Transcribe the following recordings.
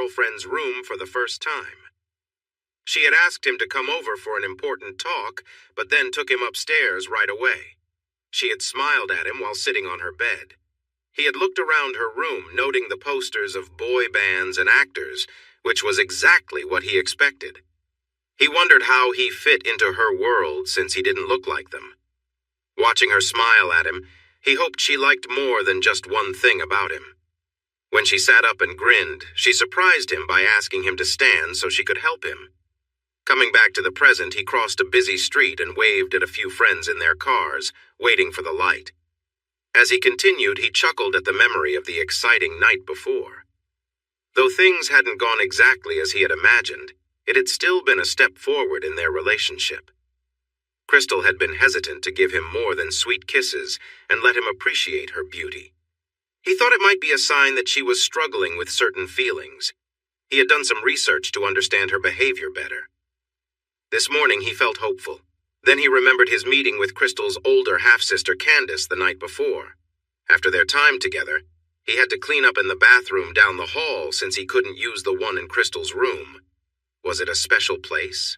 girlfriend's room for the first time. She had asked him to come over for an important talk, but then took him upstairs right away. She had smiled at him while sitting on her bed. He had looked around her room, noting the posters of boy bands and actors, which was exactly what he expected. He wondered how he fit into her world since he didn't look like them. Watching her smile at him, he hoped she liked more than just one thing about him. When she sat up and grinned, she surprised him by asking him to stand so she could help him. Coming back to the present, he crossed a busy street and waved at a few friends in their cars, waiting for the light. As he continued, he chuckled at the memory of the exciting night before. Though things hadn't gone exactly as he had imagined, it had still been a step forward in their relationship. Crystal had been hesitant to give him more than sweet kisses and let him appreciate her beauty. He thought it might be a sign that she was struggling with certain feelings. He had done some research to understand her behavior better. This morning he felt hopeful. Then he remembered his meeting with Crystal's older half-sister Candace the night before. After their time together, he had to clean up in the bathroom down the hall since he couldn't use the one in Crystal's room. Was it a special place?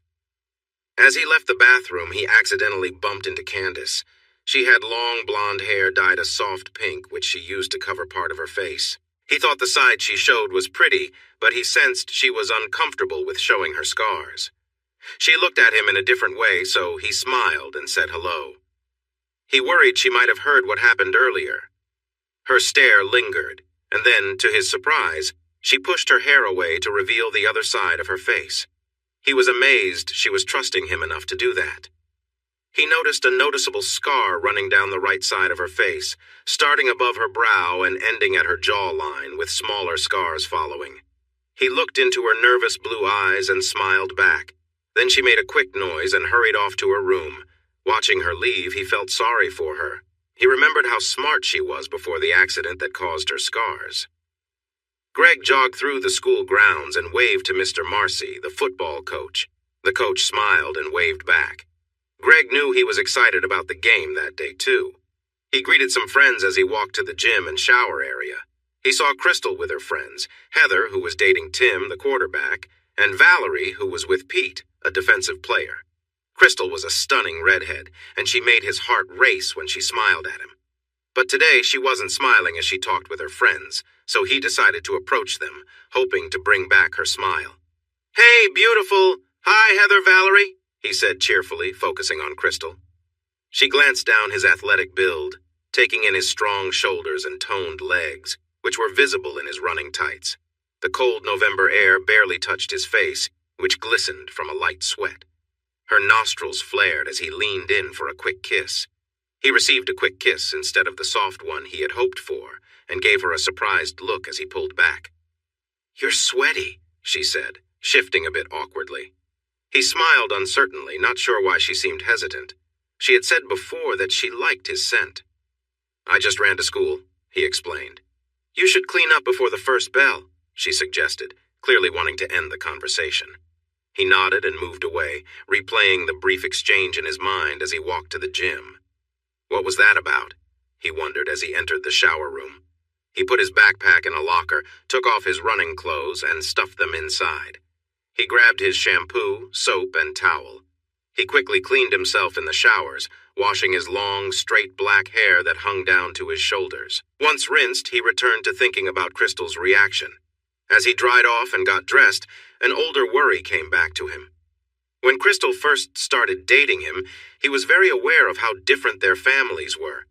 As he left the bathroom, he accidentally bumped into Candace. She had long blonde hair dyed a soft pink, which she used to cover part of her face. He thought the side she showed was pretty, but he sensed she was uncomfortable with showing her scars. She looked at him in a different way, so he smiled and said hello. He worried she might have heard what happened earlier. Her stare lingered, and then, to his surprise, she pushed her hair away to reveal the other side of her face. He was amazed she was trusting him enough to do that. He noticed a noticeable scar running down the right side of her face, starting above her brow and ending at her jawline, with smaller scars following. He looked into her nervous blue eyes and smiled back. Then she made a quick noise and hurried off to her room. Watching her leave, he felt sorry for her. He remembered how smart she was before the accident that caused her scars. Greg jogged through the school grounds and waved to Mr. Marcy, the football coach. The coach smiled and waved back. Greg knew he was excited about the game that day, too. He greeted some friends as he walked to the gym and shower area. He saw Crystal with her friends, Heather, who was dating Tim, the quarterback, and Valerie, who was with Pete, a defensive player. Crystal was a stunning redhead, and she made his heart race when she smiled at him. But today she wasn't smiling as she talked with her friends, so he decided to approach them, hoping to bring back her smile. "Hey, beautiful! Hi, Heather, Valerie," he said cheerfully, focusing on Crystal. She glanced down his athletic build, taking in his strong shoulders and toned legs, which were visible in his running tights. The cold November air barely touched his face, which glistened from a light sweat. Her nostrils flared as he leaned in for a quick kiss. He received a quick kiss instead of the soft one he had hoped for, and gave her a surprised look as he pulled back. "You're sweaty," she said, shifting a bit awkwardly. He smiled uncertainly, not sure why she seemed hesitant. She had said before that she liked his scent. "I just ran to school," he explained. "You should clean up before the first bell," she suggested, clearly wanting to end the conversation. He nodded and moved away, replaying the brief exchange in his mind as he walked to the gym. What was that about? He wondered as he entered the shower room. He put his backpack in a locker, took off his running clothes, and stuffed them inside. He grabbed his shampoo, soap, and towel. He quickly cleaned himself in the showers, washing his long, straight black hair that hung down to his shoulders. Once rinsed, he returned to thinking about Crystal's reaction. As he dried off and got dressed, an older worry came back to him. When Crystal first started dating him, he was very aware of how different their families were.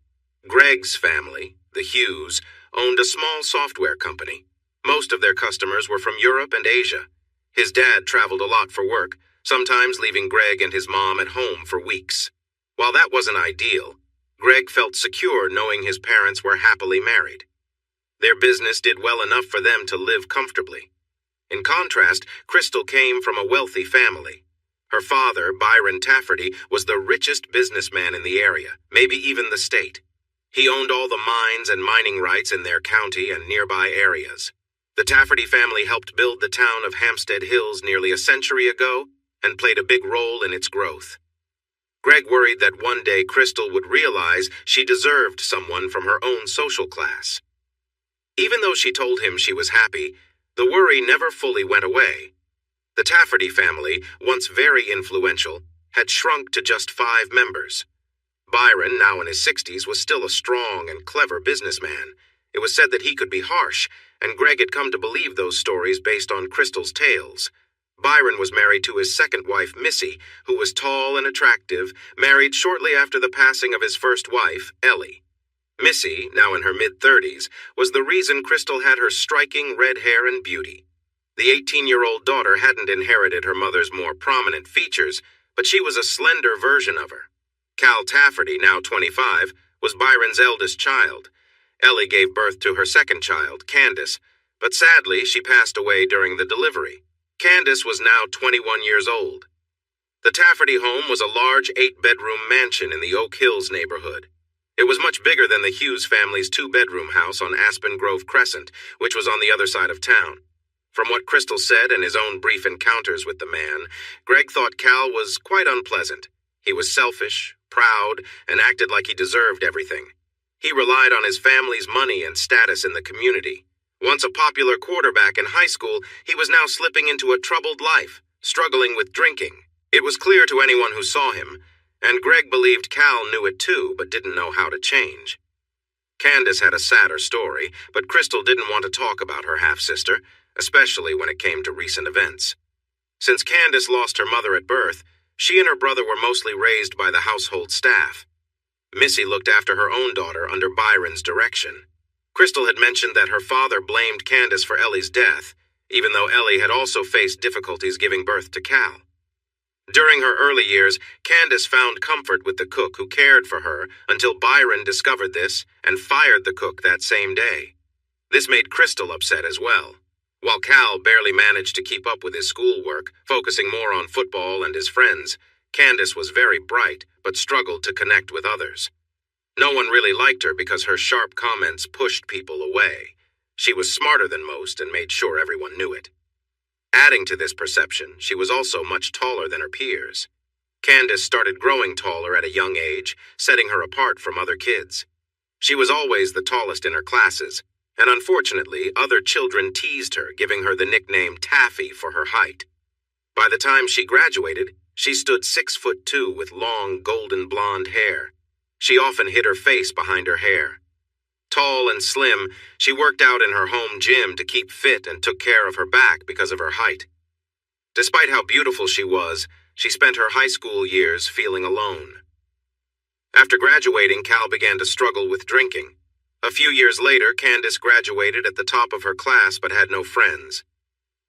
Greg's family, the Hughes, owned a small software company. Most of their customers were from Europe and Asia. His dad traveled a lot for work, sometimes leaving Greg and his mom at home for weeks. While that wasn't ideal, Greg felt secure knowing his parents were happily married. Their business did well enough for them to live comfortably. In contrast, Crystal came from a wealthy family. Her father, Byron Tafferty, was the richest businessman in the area, maybe even the state. He owned all the mines and mining rights in their county and nearby areas. The Tafferty family helped build the town of Hampstead Hills nearly a century ago and played a big role in its growth. Greg worried that one day Crystal would realize she deserved someone from her own social class. Even though she told him she was happy, the worry never fully went away. The Tafferty family, once very influential, had shrunk to just 5 members. Byron, now in his 60s, was still a strong and clever businessman. It was said that he could be harsh, and Greg had come to believe those stories based on Crystal's tales. Byron was married to his second wife, Missy, who was tall and attractive, married shortly after the passing of his first wife, Ellie. Missy, now in her mid-30s, was the reason Crystal had her striking red hair and beauty. The 18-year-old daughter hadn't inherited her mother's more prominent features, but she was a slender version of her. Cal Tafferty, now 25, was Byron's eldest child. Ellie gave birth to her second child, Candace, but sadly she passed away during the delivery. Candace was now 21 years old. The Tafferty home was a large 8-bedroom mansion in the Oak Hills neighborhood. It was much bigger than the Hughes family's 2-bedroom house on Aspen Grove Crescent, which was on the other side of town. From what Crystal said in his own brief encounters with the man, Greg thought Cal was quite unpleasant. He was selfish, proud, and acted like he deserved everything. He relied on his family's money and status in the community. Once a popular quarterback in high school, he was now slipping into a troubled life, struggling with drinking. It was clear to anyone who saw him, and Greg believed Cal knew it too, but didn't know how to change. Candace had a sadder story, but Crystal didn't want to talk about her half-sister, especially when it came to recent events. Since Candace lost her mother at birth, she and her brother were mostly raised by the household staff. Missy looked after her own daughter under Byron's direction. Crystal had mentioned that her father blamed Candace for Ellie's death, even though Ellie had also faced difficulties giving birth to Cal. During her early years, Candace found comfort with the cook who cared for her until Byron discovered this and fired the cook that same day. This made Crystal upset as well. While Cal barely managed to keep up with his schoolwork, focusing more on football and his friends, Candace was very bright but struggled to connect with others. No one really liked her because her sharp comments pushed people away. She was smarter than most and made sure everyone knew it. Adding to this perception, she was also much taller than her peers. Candace started growing taller at a young age, setting her apart from other kids. She was always the tallest in her classes, and unfortunately, other children teased her, giving her the nickname Taffy for her height. By the time she graduated, she stood 6'2" with long, golden blonde hair. She often hid her face behind her hair. Tall and slim, she worked out in her home gym to keep fit and took care of her back because of her height. Despite how beautiful she was, she spent her high school years feeling alone. After graduating, Cal began to struggle with drinking. A few years later, Candace graduated at the top of her class but had no friends.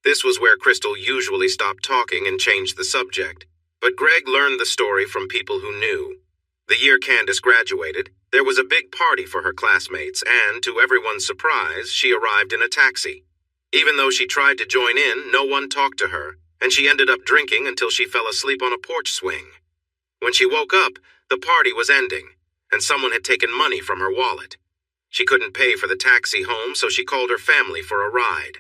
This was where Crystal usually stopped talking and changed the subject, but Greg learned the story from people who knew. The year Candace graduated, there was a big party for her classmates, and, to everyone's surprise, she arrived in a taxi. Even though she tried to join in, no one talked to her, and she ended up drinking until she fell asleep on a porch swing. When she woke up, the party was ending, and someone had taken money from her wallet. She couldn't pay for the taxi home, so she called her family for a ride.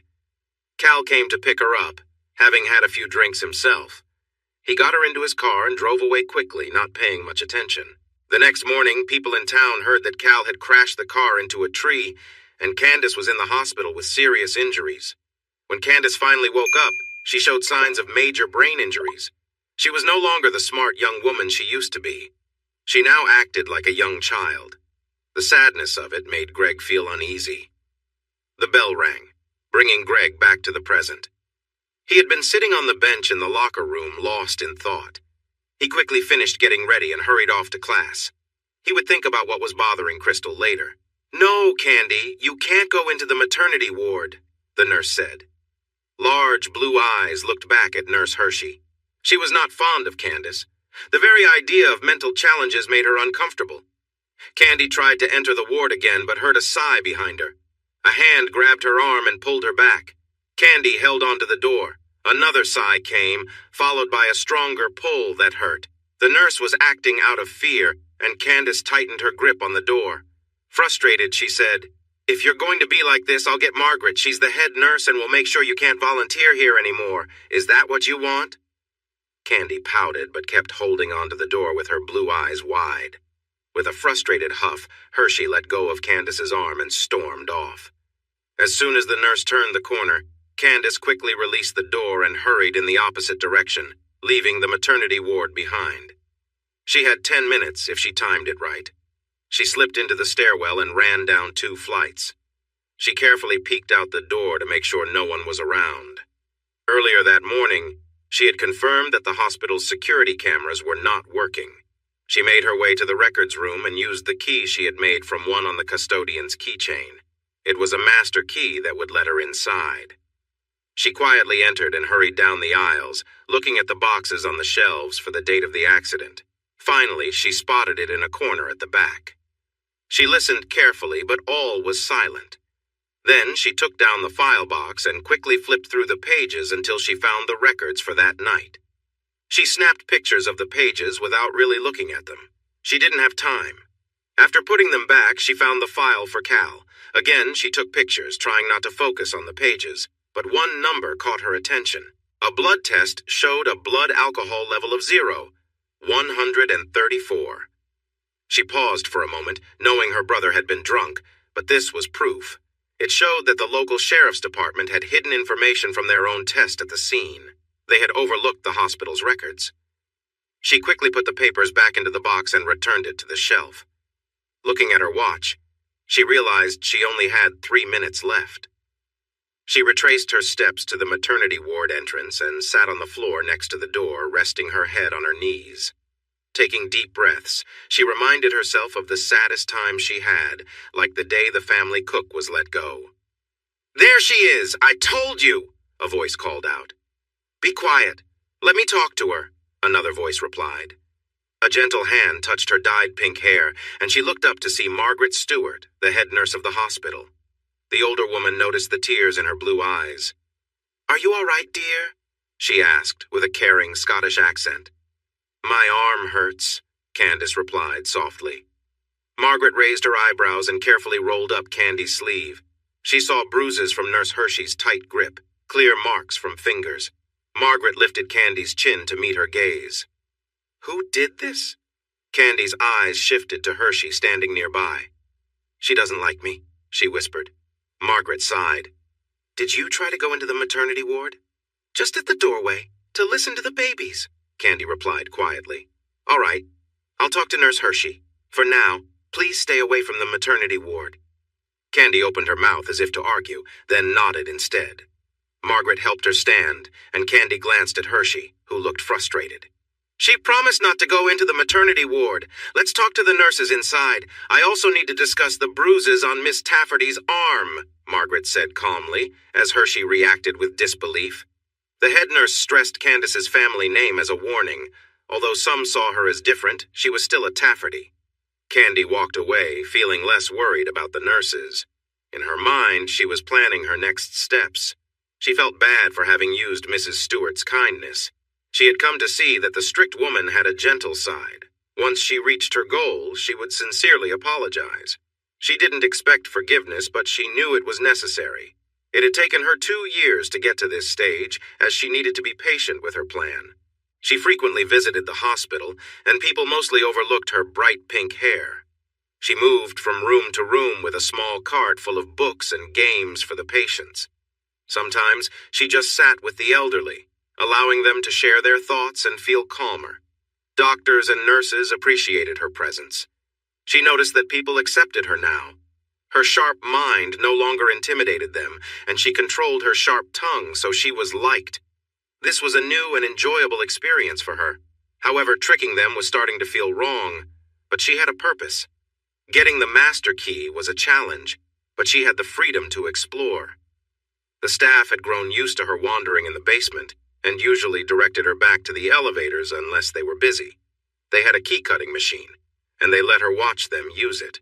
Cal came to pick her up, having had a few drinks himself. He got her into his car and drove away quickly, not paying much attention. The next morning, people in town heard that Cal had crashed the car into a tree, and Candace was in the hospital with serious injuries. When Candace finally woke up, she showed signs of major brain injuries. She was no longer the smart young woman she used to be. She now acted like a young child. The sadness of it made Greg feel uneasy. The bell rang, bringing Greg back to the present. He had been sitting on the bench in the locker room, lost in thought. He quickly finished getting ready and hurried off to class. He would think about what was bothering Crystal later. "No, Candy, you can't go into the maternity ward," the nurse said. Large blue eyes looked back at Nurse Hershey. She was not fond of Candace. The very idea of mental challenges made her uncomfortable. Candy tried to enter the ward again, but heard a sigh behind her. A hand grabbed her arm and pulled her back. Candy held onto the door. Another sigh came, followed by a stronger pull that hurt. The nurse was acting out of fear, and Candace tightened her grip on the door. Frustrated, she said, "If you're going to be like this, I'll get Margaret. She's the head nurse and will make sure you can't volunteer here anymore. Is that what you want?" Candy pouted but kept holding onto the door with her blue eyes wide. With a frustrated huff, Hershey let go of Candace's arm and stormed off. As soon as the nurse turned the corner, Candace quickly released the door and hurried in the opposite direction, leaving the maternity ward behind. She had 10 minutes if she timed it right. She slipped into the stairwell and ran down 2 flights. She carefully peeked out the door to make sure no one was around. Earlier that morning, she had confirmed that the hospital's security cameras were not working. She made her way to the records room and used the key she had made from one on the custodian's keychain. It was a master key that would let her inside. She quietly entered and hurried down the aisles, looking at the boxes on the shelves for the date of the accident. Finally, she spotted it in a corner at the back. She listened carefully, but all was silent. Then she took down the file box and quickly flipped through the pages until she found the records for that night. She snapped pictures of the pages without really looking at them. She didn't have time. After putting them back, she found the file for Cal. Again, she took pictures, trying not to focus on the pages. But one number caught her attention. A blood test showed a blood alcohol level of 0, 134. She paused for a moment, knowing her brother had been drunk, but this was proof. It showed that the local sheriff's department had hidden information from their own test at the scene. They had overlooked the hospital's records. She quickly put the papers back into the box and returned it to the shelf. Looking at her watch, she realized she only had 3 minutes left. She retraced her steps to the maternity ward entrance and sat on the floor next to the door, resting her head on her knees. Taking deep breaths, she reminded herself of the saddest time she had, like the day the family cook was let go. "There she is! I told you!" a voice called out. "Be quiet. Let me talk to her," another voice replied. A gentle hand touched her dyed pink hair, and she looked up to see Margaret Stewart, the head nurse of the hospital. The older woman noticed the tears in her blue eyes. "Are you all right, dear?" she asked, with a caring Scottish accent. "My arm hurts," Candace replied softly. Margaret raised her eyebrows and carefully rolled up Candy's sleeve. She saw bruises from Nurse Hershey's tight grip, clear marks from fingers. Margaret lifted Candy's chin to meet her gaze. "Who did this?" Candy's eyes shifted to Hershey standing nearby. "She doesn't like me," she whispered. Margaret sighed. "Did you try to go into the maternity ward?" "Just at the doorway, to listen to the babies," Candy replied quietly. "All right, I'll talk to Nurse Hershey. For now, please stay away from the maternity ward." Candy opened her mouth as if to argue, then nodded instead. Margaret helped her stand, and Candy glanced at Hershey, who looked frustrated. "She promised not to go into the maternity ward. Let's talk to the nurses inside. I also need to discuss the bruises on Miss Tafferty's arm," Margaret said calmly, as Hershey reacted with disbelief. The head nurse stressed Candace's family name as a warning. Although some saw her as different, she was still a Tafferty. Candy walked away, feeling less worried about the nurses. In her mind, she was planning her next steps. She felt bad for having used Mrs. Stewart's kindness. She had come to see that the strict woman had a gentle side. Once she reached her goal, she would sincerely apologize. She didn't expect forgiveness, but she knew it was necessary. It had taken her 2 years to get to this stage, as she needed to be patient with her plan. She frequently visited the hospital, and people mostly overlooked her bright pink hair. She moved from room to room with a small cart full of books and games for the patients. Sometimes she just sat with the elderly, allowing them to share their thoughts and feel calmer. Doctors and nurses appreciated her presence. She noticed that people accepted her now. Her sharp mind no longer intimidated them, and she controlled her sharp tongue so she was liked. This was a new and enjoyable experience for her. However, tricking them was starting to feel wrong, but she had a purpose. Getting the master key was a challenge, but she had the freedom to explore. The staff had grown used to her wandering in the basement, and usually directed her back to the elevators unless they were busy. They had a key-cutting machine, and they let her watch them use it.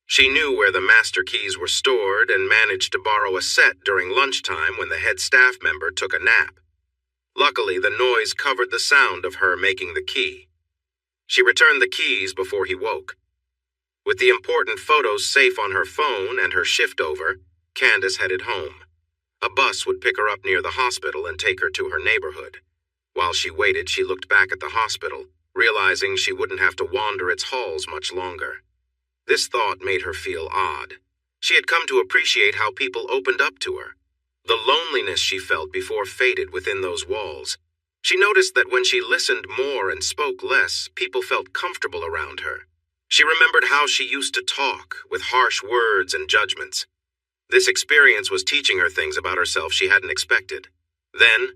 She knew where the master keys were stored and managed to borrow a set during lunchtime when the head staff member took a nap. Luckily, the noise covered the sound of her making the key. She returned the keys before he woke. With the important photos safe on her phone and her shift over, Candace headed home. A bus would pick her up near the hospital and take her to her neighborhood. While she waited, she looked back at the hospital, realizing she wouldn't have to wander its halls much longer. This thought made her feel odd. She had come to appreciate how people opened up to her. The loneliness she felt before faded within those walls. She noticed that when she listened more and spoke less, people felt comfortable around her. She remembered how she used to talk, with harsh words and judgments. This experience was teaching her things about herself she hadn't expected. Then,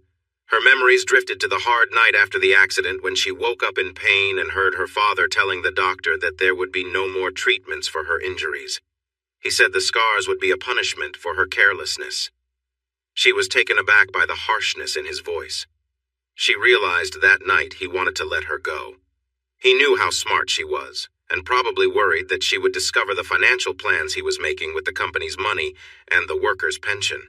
her memories drifted to the hard night after the accident when she woke up in pain and heard her father telling the doctor that there would be no more treatments for her injuries. He said the scars would be a punishment for her carelessness. She was taken aback by the harshness in his voice. She realized that night he wanted to let her go. He knew how smart she was, and probably worried that she would discover the financial plans he was making with the company's money and the workers' pension.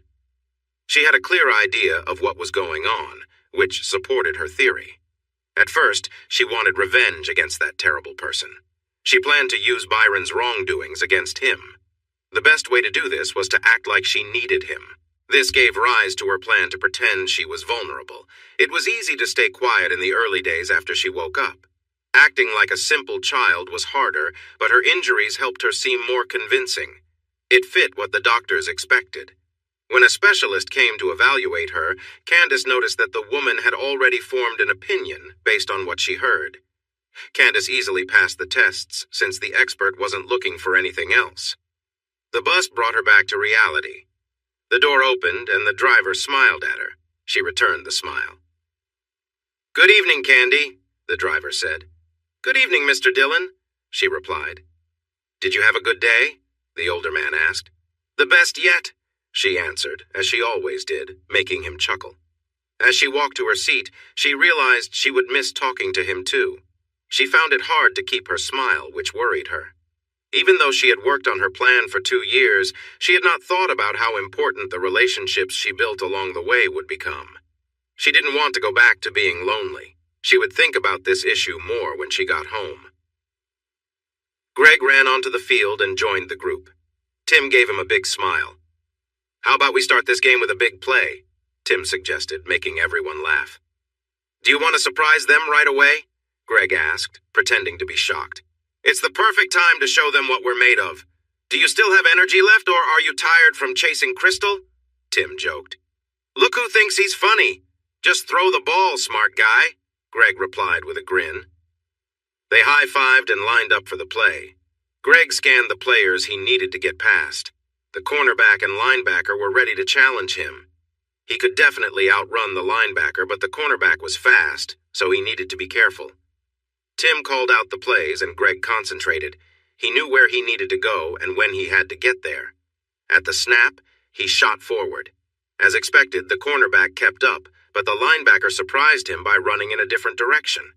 She had a clear idea of what was going on, which supported her theory. At first, she wanted revenge against that terrible person. She planned to use Byron's wrongdoings against him. The best way to do this was to act like she needed him. This gave rise to her plan to pretend she was vulnerable. It was easy to stay quiet in the early days after she woke up. Acting like a simple child was harder, but her injuries helped her seem more convincing. It fit what the doctors expected. When a specialist came to evaluate her, Candace noticed that the woman had already formed an opinion based on what she heard. Candace easily passed the tests, since the expert wasn't looking for anything else. The bus brought her back to reality. The door opened, and the driver smiled at her. She returned the smile. "Good evening, Candy," the driver said. "Good evening, Mr. Dillon," she replied. "Did you have a good day?" the older man asked. "The best yet," she answered, as she always did, making him chuckle. As she walked to her seat, she realized she would miss talking to him too. She found it hard to keep her smile, which worried her. Even though she had worked on her plan for 2 years, she had not thought about how important the relationships she built along the way would become. She didn't want to go back to being lonely. She would think about this issue more when she got home. Greg ran onto the field and joined the group. Tim gave him a big smile. "How about we start this game with a big play?" Tim suggested, making everyone laugh. "Do you want to surprise them right away?" Greg asked, pretending to be shocked. "It's the perfect time to show them what we're made of. Do you still have energy left, or are you tired from chasing Crystal?" Tim joked. "Look who thinks he's funny. Just throw the ball, smart guy," Greg replied with a grin. They high-fived and lined up for the play. Greg scanned the players he needed to get past. The cornerback and linebacker were ready to challenge him. He could definitely outrun the linebacker, but the cornerback was fast, so he needed to be careful. Tim called out the plays and Greg concentrated. He knew where he needed to go and when he had to get there. At the snap, he shot forward. As expected, the cornerback kept up, but the linebacker surprised him by running in a different direction.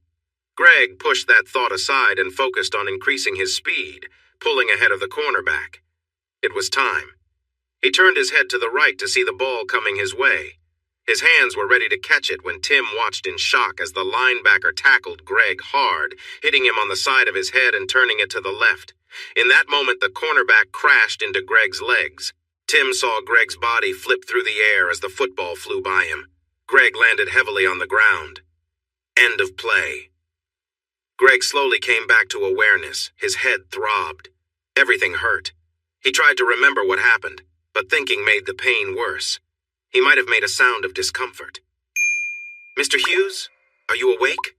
Greg pushed that thought aside and focused on increasing his speed, pulling ahead of the cornerback. It was time. He turned his head to the right to see the ball coming his way. His hands were ready to catch it when Tim watched in shock as the linebacker tackled Greg hard, hitting him on the side of his head and turning it to the left. In that moment, the cornerback crashed into Greg's legs. Tim saw Greg's body flip through the air as the football flew by him. Greg landed heavily on the ground. End of play. Greg slowly came back to awareness. His head throbbed. Everything hurt. He tried to remember what happened, but thinking made the pain worse. He might have made a sound of discomfort. "Mr. Hughes, are you awake?"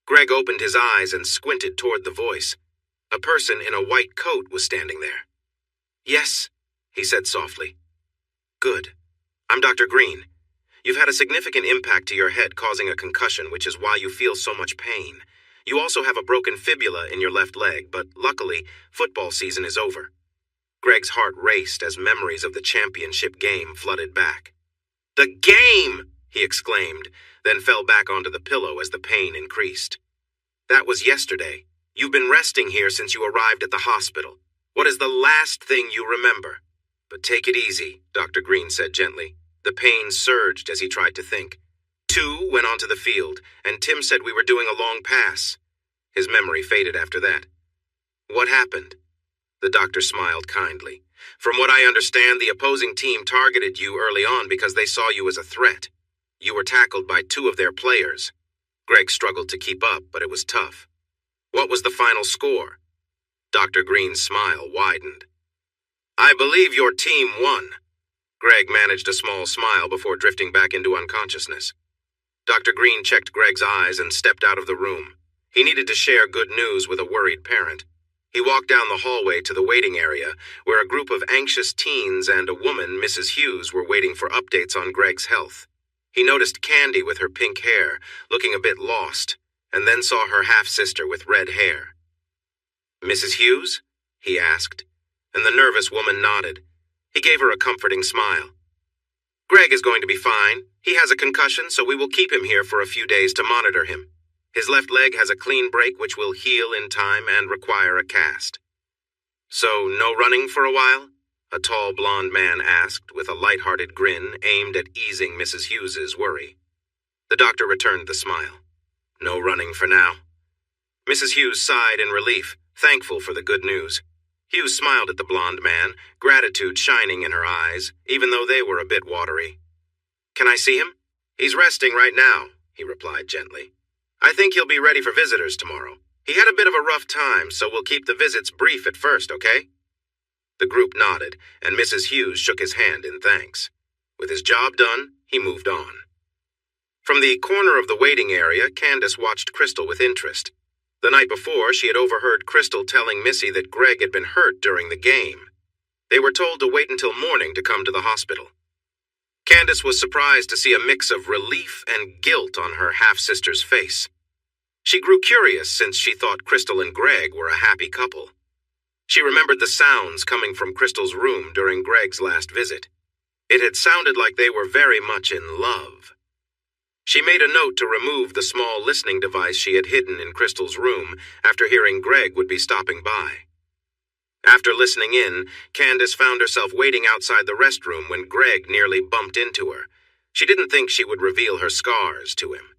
Greg opened his eyes and squinted toward the voice. A person in a white coat was standing there. "Yes," he said softly. "Good. I'm Dr. Green. You've had a significant impact to your head, causing a concussion, which is why you feel so much pain. You also have a broken fibula in your left leg, but luckily, football season is over." Greg's heart raced as memories of the championship game flooded back. "The game!" he exclaimed, then fell back onto the pillow as the pain increased. "That was yesterday. You've been resting here since you arrived at the hospital. What is the last thing you remember?" "But take it easy," Dr. Green said gently. The pain surged as he tried to think. 2 went onto the field, and Tim said we were doing a long pass. His memory faded after that. "What happened?" The doctor smiled kindly. "From what I understand, the opposing team targeted you early on because they saw you as a threat. You were tackled by 2 of their players." Greg struggled to keep up, but it was tough. "What was the final score?" Dr. Green's smile widened. "I believe your team won." Greg managed a small smile before drifting back into unconsciousness. Dr. Green checked Greg's eyes and stepped out of the room. He needed to share good news with a worried parent. He walked down the hallway to the waiting area, where a group of anxious teens and a woman, Mrs. Hughes, were waiting for updates on Greg's health. He noticed Candy with her pink hair, looking a bit lost, and then saw her half-sister with red hair. "Mrs. Hughes?" he asked, and the nervous woman nodded. He gave her a comforting smile. "Greg is going to be fine. He has a concussion, so we will keep him here for a few days to monitor him. His left leg has a clean break which will heal in time and require a cast." "So no running for a while?" a tall blond man asked with a light-hearted grin aimed at easing Mrs. Hughes's worry. The doctor returned the smile. "No running for now." Mrs. Hughes sighed in relief, thankful for the good news. Hughes smiled at the blond man, gratitude shining in her eyes, even though they were a bit watery. "Can I see him?" "He's resting right now," he replied gently. "I think he'll be ready for visitors tomorrow. He had a bit of a rough time, so we'll keep the visits brief at first, okay?" The group nodded, and Mrs. Hughes shook his hand in thanks. With his job done, he moved on. From the corner of the waiting area, Candace watched Crystal with interest. The night before, she had overheard Crystal telling Missy that Greg had been hurt during the game. They were told to wait until morning to come to the hospital. Candace was surprised to see a mix of relief and guilt on her half-sister's face. She grew curious since she thought Crystal and Greg were a happy couple. She remembered the sounds coming from Crystal's room during Greg's last visit. It had sounded like they were very much in love. She made a note to remove the small listening device she had hidden in Crystal's room after hearing Greg would be stopping by. After listening in, Candace found herself waiting outside the restroom when Greg nearly bumped into her. She didn't think she would reveal her scars to him.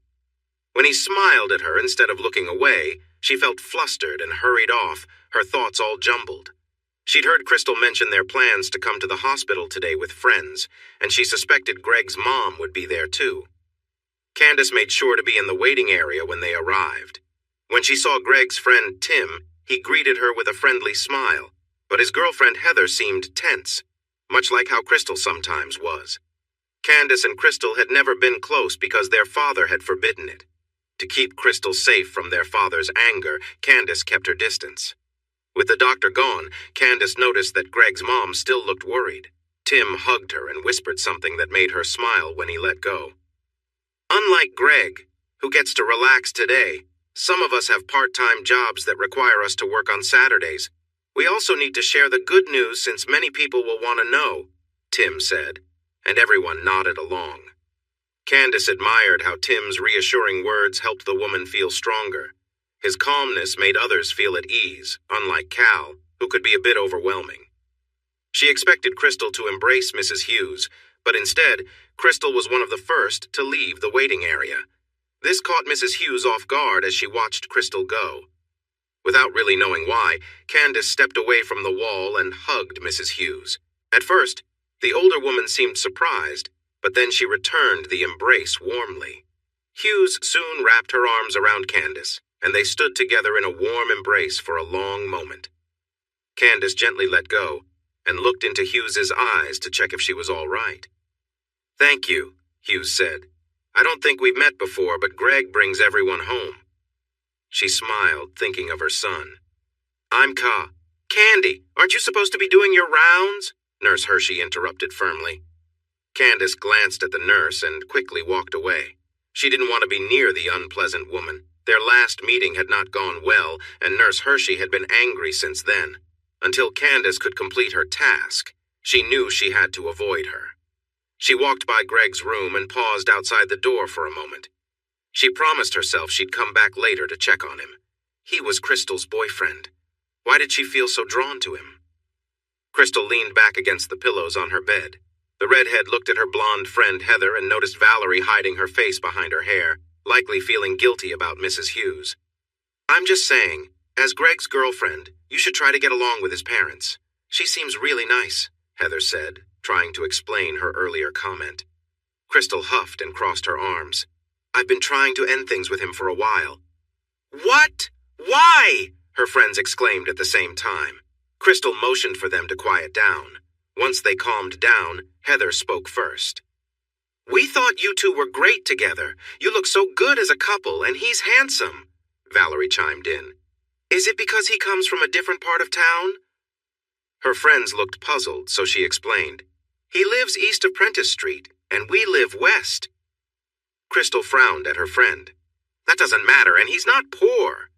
When he smiled at her instead of looking away, she felt flustered and hurried off, her thoughts all jumbled. She'd heard Crystal mention their plans to come to the hospital today with friends, and she suspected Greg's mom would be there too. Candace made sure to be in the waiting area when they arrived. When she saw Greg's friend Tim, he greeted her with a friendly smile, but his girlfriend Heather seemed tense, much like how Crystal sometimes was. Candace and Crystal had never been close because their father had forbidden it. To keep Crystal safe from their father's anger, Candace kept her distance. With the doctor gone, Candace noticed that Greg's mom still looked worried. Tim hugged her and whispered something that made her smile when he let go. "Unlike Greg, who gets to relax today, some of us have part-time jobs that require us to work on Saturdays. We also need to share the good news since many people will want to know," Tim said, and everyone nodded along. Candace admired how Tim's reassuring words helped the woman feel stronger. His calmness made others feel at ease, unlike Cal, who could be a bit overwhelming. She expected Crystal to embrace Mrs. Hughes, but instead, Crystal was one of the first to leave the waiting area. This caught Mrs. Hughes off guard as she watched Crystal go. Without really knowing why, Candace stepped away from the wall and hugged Mrs. Hughes. At first, the older woman seemed surprised, but then she returned the embrace warmly. Hughes soon wrapped her arms around Candace, and they stood together in a warm embrace for a long moment. Candace gently let go and looked into Hughes's eyes to check if she was all right. "Thank you," Hughes said. "I don't think we've met before, but Greg brings everyone home." She smiled, thinking of her son. "I'm Candy, aren't you supposed to be doing your rounds?" Nurse Hershey interrupted firmly. Candace glanced at the nurse and quickly walked away. She didn't want to be near the unpleasant woman. Their last meeting had not gone well, and Nurse Hershey had been angry since then. Until Candace could complete her task, she knew she had to avoid her. She walked by Greg's room and paused outside the door for a moment. She promised herself she'd come back later to check on him. He was Crystal's boyfriend. Why did she feel so drawn to him? Crystal leaned back against the pillows on her bed. The redhead looked at her blonde friend Heather and noticed Valerie hiding her face behind her hair, likely feeling guilty about Mrs. Hughes. "I'm just saying, as Greg's girlfriend, you should try to get along with his parents. She seems really nice," Heather said, trying to explain her earlier comment. Crystal huffed and crossed her arms. "I've been trying to end things with him for a while." "What? Why?" her friends exclaimed at the same time. Crystal motioned for them to quiet down. Once they calmed down, Heather spoke first. "We thought you two were great together. You look so good as a couple, and he's handsome," Valerie chimed in. "Is it because he comes from a different part of town?" Her friends looked puzzled, so she explained. "He lives east of Prentice Street, and we live west." Crystal frowned at her friend. "That doesn't matter, and he's not poor.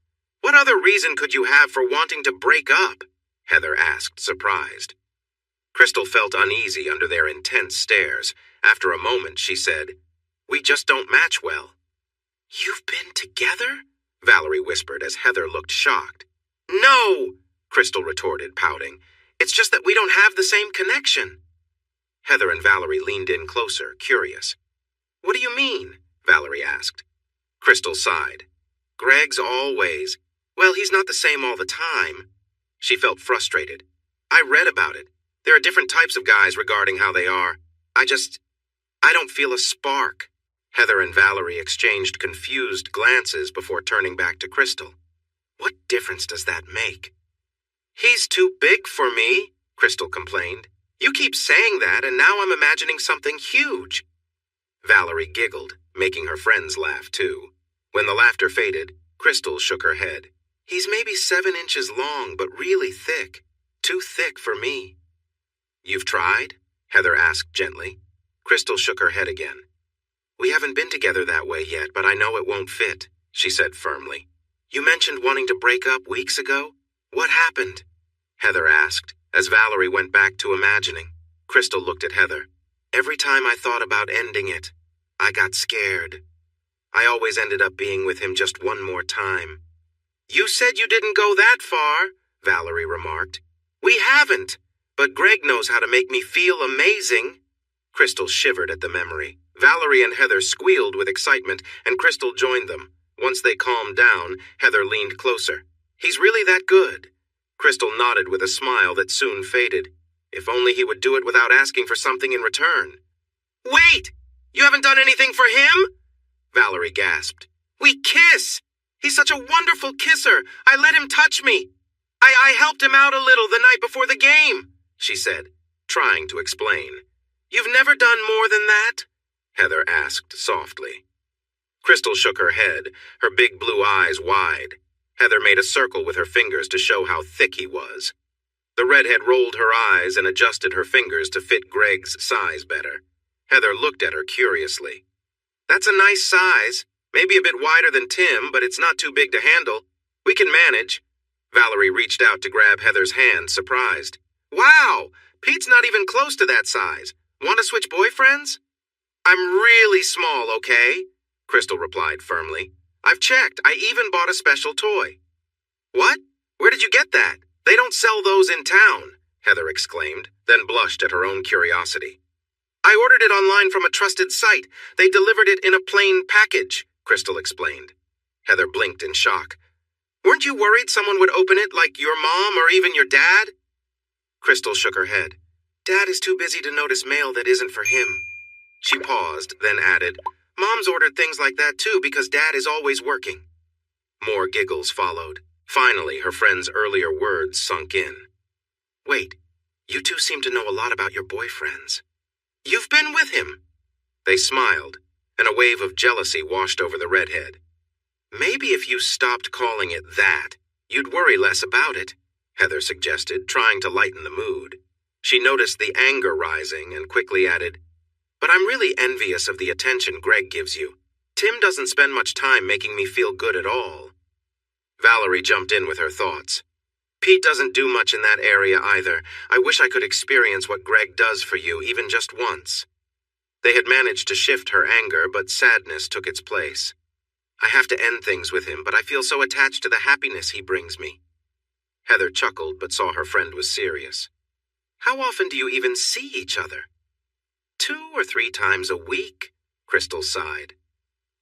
What other reason could you have for wanting to break up?" Heather asked, surprised. Crystal felt uneasy under their intense stares. After a moment, she said, "We just don't match well." "You've been together?" Valerie whispered as Heather looked shocked. "No," Crystal retorted, pouting. "It's just that we don't have the same connection." Heather and Valerie leaned in closer, curious. "What do you mean?" Valerie asked. Crystal sighed. "Greg's always. Well, he's not the same all the time." She felt frustrated. "I read about it. There are different types of guys regarding how they are. I don't feel a spark." Heather and Valerie exchanged confused glances before turning back to Crystal. "What difference does that make?" "He's too big for me," Crystal complained. "You keep saying that, and now I'm imagining something huge." Valerie giggled, making her friends laugh too. When the laughter faded, Crystal shook her head. "He's maybe 7 inches long, but really thick. Too thick for me." "You've tried?" Heather asked gently. Crystal shook her head again. "We haven't been together that way yet, but I know it won't fit," she said firmly. "You mentioned wanting to break up weeks ago. What happened?" Heather asked, as Valerie went back to imagining. Crystal looked at Heather. "Every time I thought about ending it, I got scared. I always ended up being with him just one more time." "You said you didn't go that far," Valerie remarked. "We haven't, but Greg knows how to make me feel amazing." Crystal shivered at the memory. Valerie and Heather squealed with excitement, and Crystal joined them. Once they calmed down, Heather leaned closer. "He's really that good?" Crystal nodded with a smile that soon faded. If only he would do it without asking for something in return. "Wait! You haven't done anything for him?" Valerie gasped. "We kiss! He's such a wonderful kisser! I let him touch me! I helped him out a little the night before the game," she said, trying to explain. "You've never done more than that?" Heather asked softly. Crystal shook her head, her big blue eyes wide. Heather made a circle with her fingers to show how thick he was. The redhead rolled her eyes and adjusted her fingers to fit Greg's size better. Heather looked at her curiously. "That's a nice size. Maybe a bit wider than Tim, but it's not too big to handle. We can manage." Valerie reached out to grab Heather's hand, surprised. "Wow! Pete's not even close to that size. Want to switch boyfriends?" "I'm really small, okay?" Crystal replied firmly. "I've checked. I even bought a special toy." "What? Where did you get that? They don't sell those in town," Heather exclaimed, then blushed at her own curiosity. "I ordered it online from a trusted site. They delivered it in a plain package," Crystal explained. Heather blinked in shock. "Weren't you worried someone would open it, like your mom or even your dad?" Crystal shook her head. "Dad is too busy to notice mail that isn't for him." She paused, then added, "Mom's ordered things like that too because Dad is always working." More giggles followed. Finally, her friend's earlier words sunk in. "Wait, you two seem to know a lot about your boyfriends. You've been with him." They smiled, and a wave of jealousy washed over the redhead. "Maybe if you stopped calling it that, you'd worry less about it," Heather suggested, trying to lighten the mood. She noticed the anger rising and quickly added, "But I'm really envious of the attention Greg gives you. Tim doesn't spend much time making me feel good at all." Valerie jumped in with her thoughts. "Pete doesn't do much in that area either. I wish I could experience what Greg does for you, even just once." They had managed to shift her anger, but sadness took its place. "I have to end things with him, but I feel so attached to the happiness he brings me." Heather chuckled, but saw her friend was serious. "How often do you even see each other?" 2 or 3 times a week, Crystal sighed.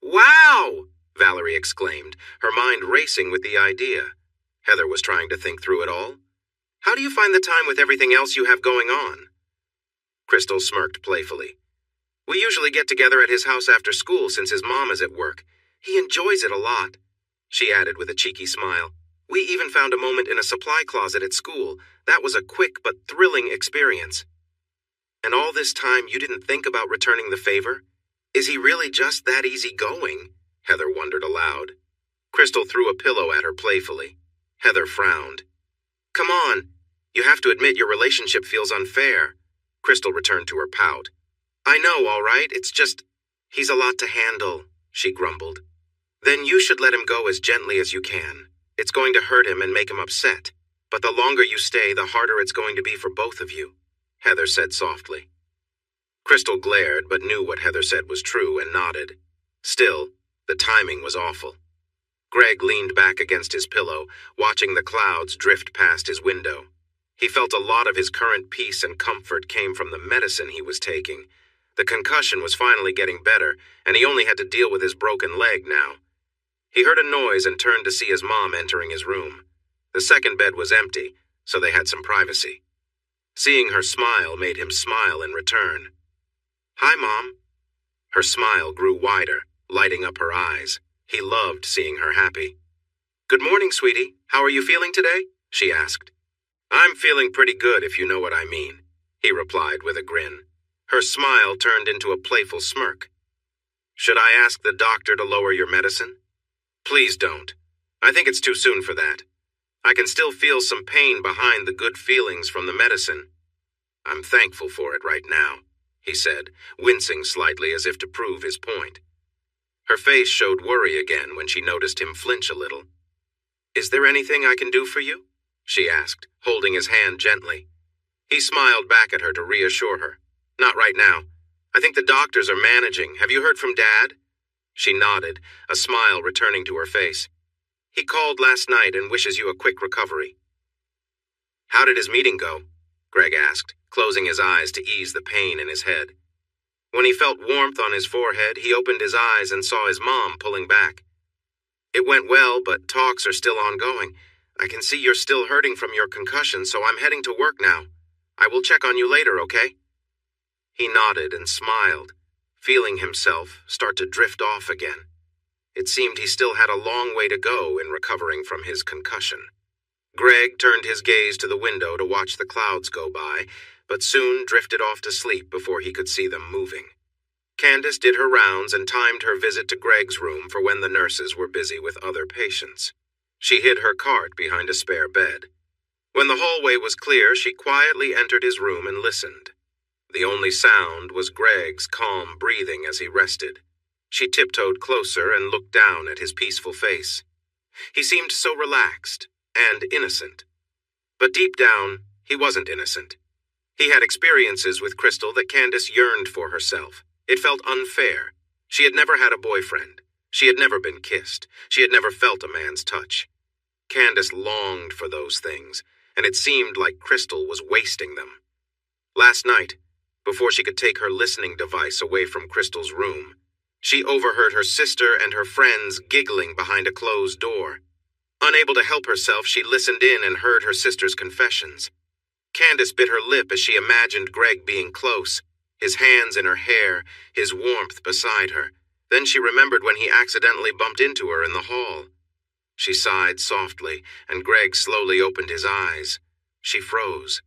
"Wow!" Valerie exclaimed, her mind racing with the idea. Heather was trying to think through it all. "How do you find the time with everything else you have going on?" Crystal smirked playfully. "We usually get together at his house after school since his mom is at work. He enjoys it a lot," she added with a cheeky smile. "We even found a moment in a supply closet at school. That was a quick but thrilling experience." And all this time you didn't think about returning the favor? Is he really just that easygoing? Heather wondered aloud. Crystal threw a pillow at her playfully. Heather frowned. Come on. You have to admit your relationship feels unfair. Crystal returned to her pout. I know, all right. It's just, he's a lot to handle, she grumbled. Then you should let him go as gently as you can. It's going to hurt him and make him upset. But the longer you stay, the harder it's going to be for both of you, Heather said softly. Crystal glared, but knew what Heather said was true and nodded. Still, the timing was awful. Greg leaned back against his pillow, watching the clouds drift past his window. He felt a lot of his current peace and comfort came from the medicine he was taking. The concussion was finally getting better, and he only had to deal with his broken leg now. He heard a noise and turned to see his mom entering his room. The second bed was empty, so they had some privacy. Seeing her smile made him smile in return. Hi, Mom. Her smile grew wider, lighting up her eyes. He loved seeing her happy. Good morning, sweetie. How are you feeling today? She asked. I'm feeling pretty good, if you know what I mean, he replied with a grin. Her smile turned into a playful smirk. Should I ask the doctor to lower your medicine? Please don't. I think it's too soon for that. I can still feel some pain behind the good feelings from the medicine. I'm thankful for it right now, he said, wincing slightly as if to prove his point. Her face showed worry again when she noticed him flinch a little. Is there anything I can do for you? She asked, holding his hand gently. He smiled back at her to reassure her. Not right now. I think the doctors are managing. Have you heard from Dad? She nodded, a smile returning to her face. He called last night and wishes you a quick recovery. How did his meeting go? Greg asked, closing his eyes to ease the pain in his head. When he felt warmth on his forehead, he opened his eyes and saw his mom pulling back. It went well, but talks are still ongoing. I can see you're still hurting from your concussion, so I'm heading to work now. I will check on you later, okay? He nodded and smiled, feeling himself start to drift off again. It seemed he still had a long way to go in recovering from his concussion. Greg turned his gaze to the window to watch the clouds go by, but soon drifted off to sleep before he could see them moving. Candace did her rounds and timed her visit to Greg's room for when the nurses were busy with other patients. She hid her cart behind a spare bed. When the hallway was clear, she quietly entered his room and listened. The only sound was Greg's calm breathing as he rested. She tiptoed closer and looked down at his peaceful face. He seemed so relaxed and innocent. But deep down, he wasn't innocent. He had experiences with Crystal that Candace yearned for herself. It felt unfair. She had never had a boyfriend. She had never been kissed. She had never felt a man's touch. Candace longed for those things, and it seemed like Crystal was wasting them. Last night, before she could take her listening device away from Crystal's room, she overheard her sister and her friends giggling behind a closed door. Unable to help herself, she listened in and heard her sister's confessions. Candace bit her lip as she imagined Greg being close, his hands in her hair, his warmth beside her. Then she remembered when he accidentally bumped into her in the hall. She sighed softly, and Greg slowly opened his eyes. She froze.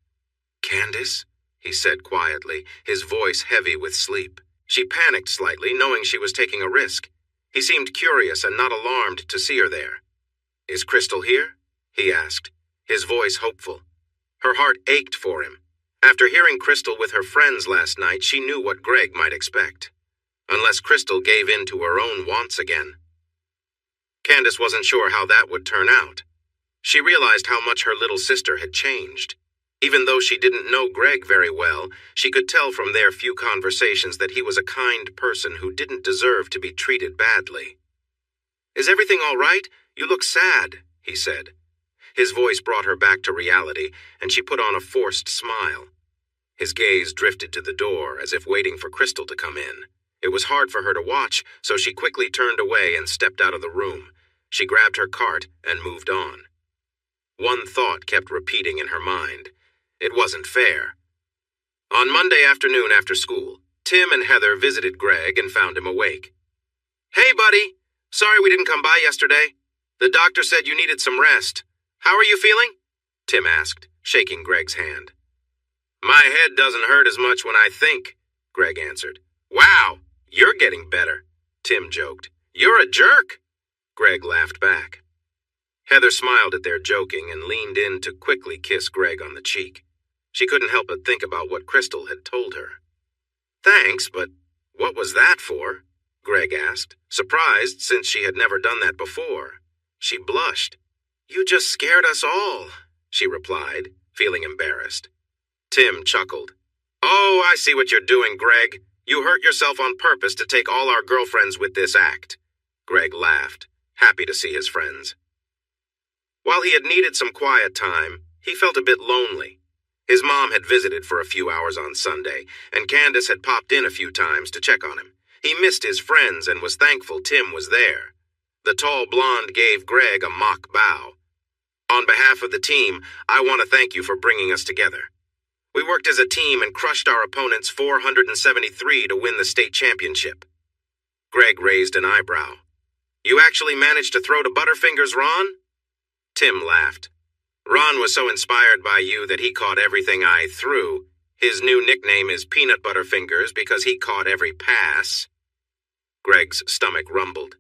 Candace? He said quietly, his voice heavy with sleep. She panicked slightly, knowing she was taking a risk. He seemed curious and not alarmed to see her there. Is Crystal here? He asked, his voice hopeful. Her heart ached for him. After hearing Crystal with her friends last night, she knew what Greg might expect. Unless Crystal gave in to her own wants again. Candace wasn't sure how that would turn out. She realized how much her little sister had changed. Even though she didn't know Greg very well, she could tell from their few conversations that he was a kind person who didn't deserve to be treated badly. Is everything all right? You look sad, he said. His voice brought her back to reality, and she put on a forced smile. His gaze drifted to the door, as if waiting for Crystal to come in. It was hard for her to watch, so she quickly turned away and stepped out of the room. She grabbed her cart and moved on. One thought kept repeating in her mind. It wasn't fair. On Monday afternoon after school, Tim and Heather visited Greg and found him awake. Hey, buddy. Sorry we didn't come by yesterday. The doctor said you needed some rest. How are you feeling? Tim asked, shaking Greg's hand. My head doesn't hurt as much when I think, Greg answered. Wow, you're getting better, Tim joked. You're a jerk, Greg laughed back. Heather smiled at their joking and leaned in to quickly kiss Greg on the cheek. She couldn't help but think about what Crystal had told her. Thanks, but what was that for? Greg asked, surprised since she had never done that before. She blushed. You just scared us all, she replied, feeling embarrassed. Tim chuckled. Oh, I see what you're doing, Greg. You hurt yourself on purpose to take all our girlfriends with this act. Greg laughed, happy to see his friends. While he had needed some quiet time, he felt a bit lonely. His mom had visited for a few hours on Sunday, and Candace had popped in a few times to check on him. He missed his friends and was thankful Tim was there. The tall blonde gave Greg a mock bow. On behalf of the team, I want to thank you for bringing us together. We worked as a team and crushed our opponents 473 to win the state championship. Greg raised an eyebrow. You actually managed to throw to Butterfingers, Ron? Tim laughed. Ron was so inspired by you that he caught everything I threw. His new nickname is Peanut Butterfingers because he caught every pass. Greg's stomach rumbled.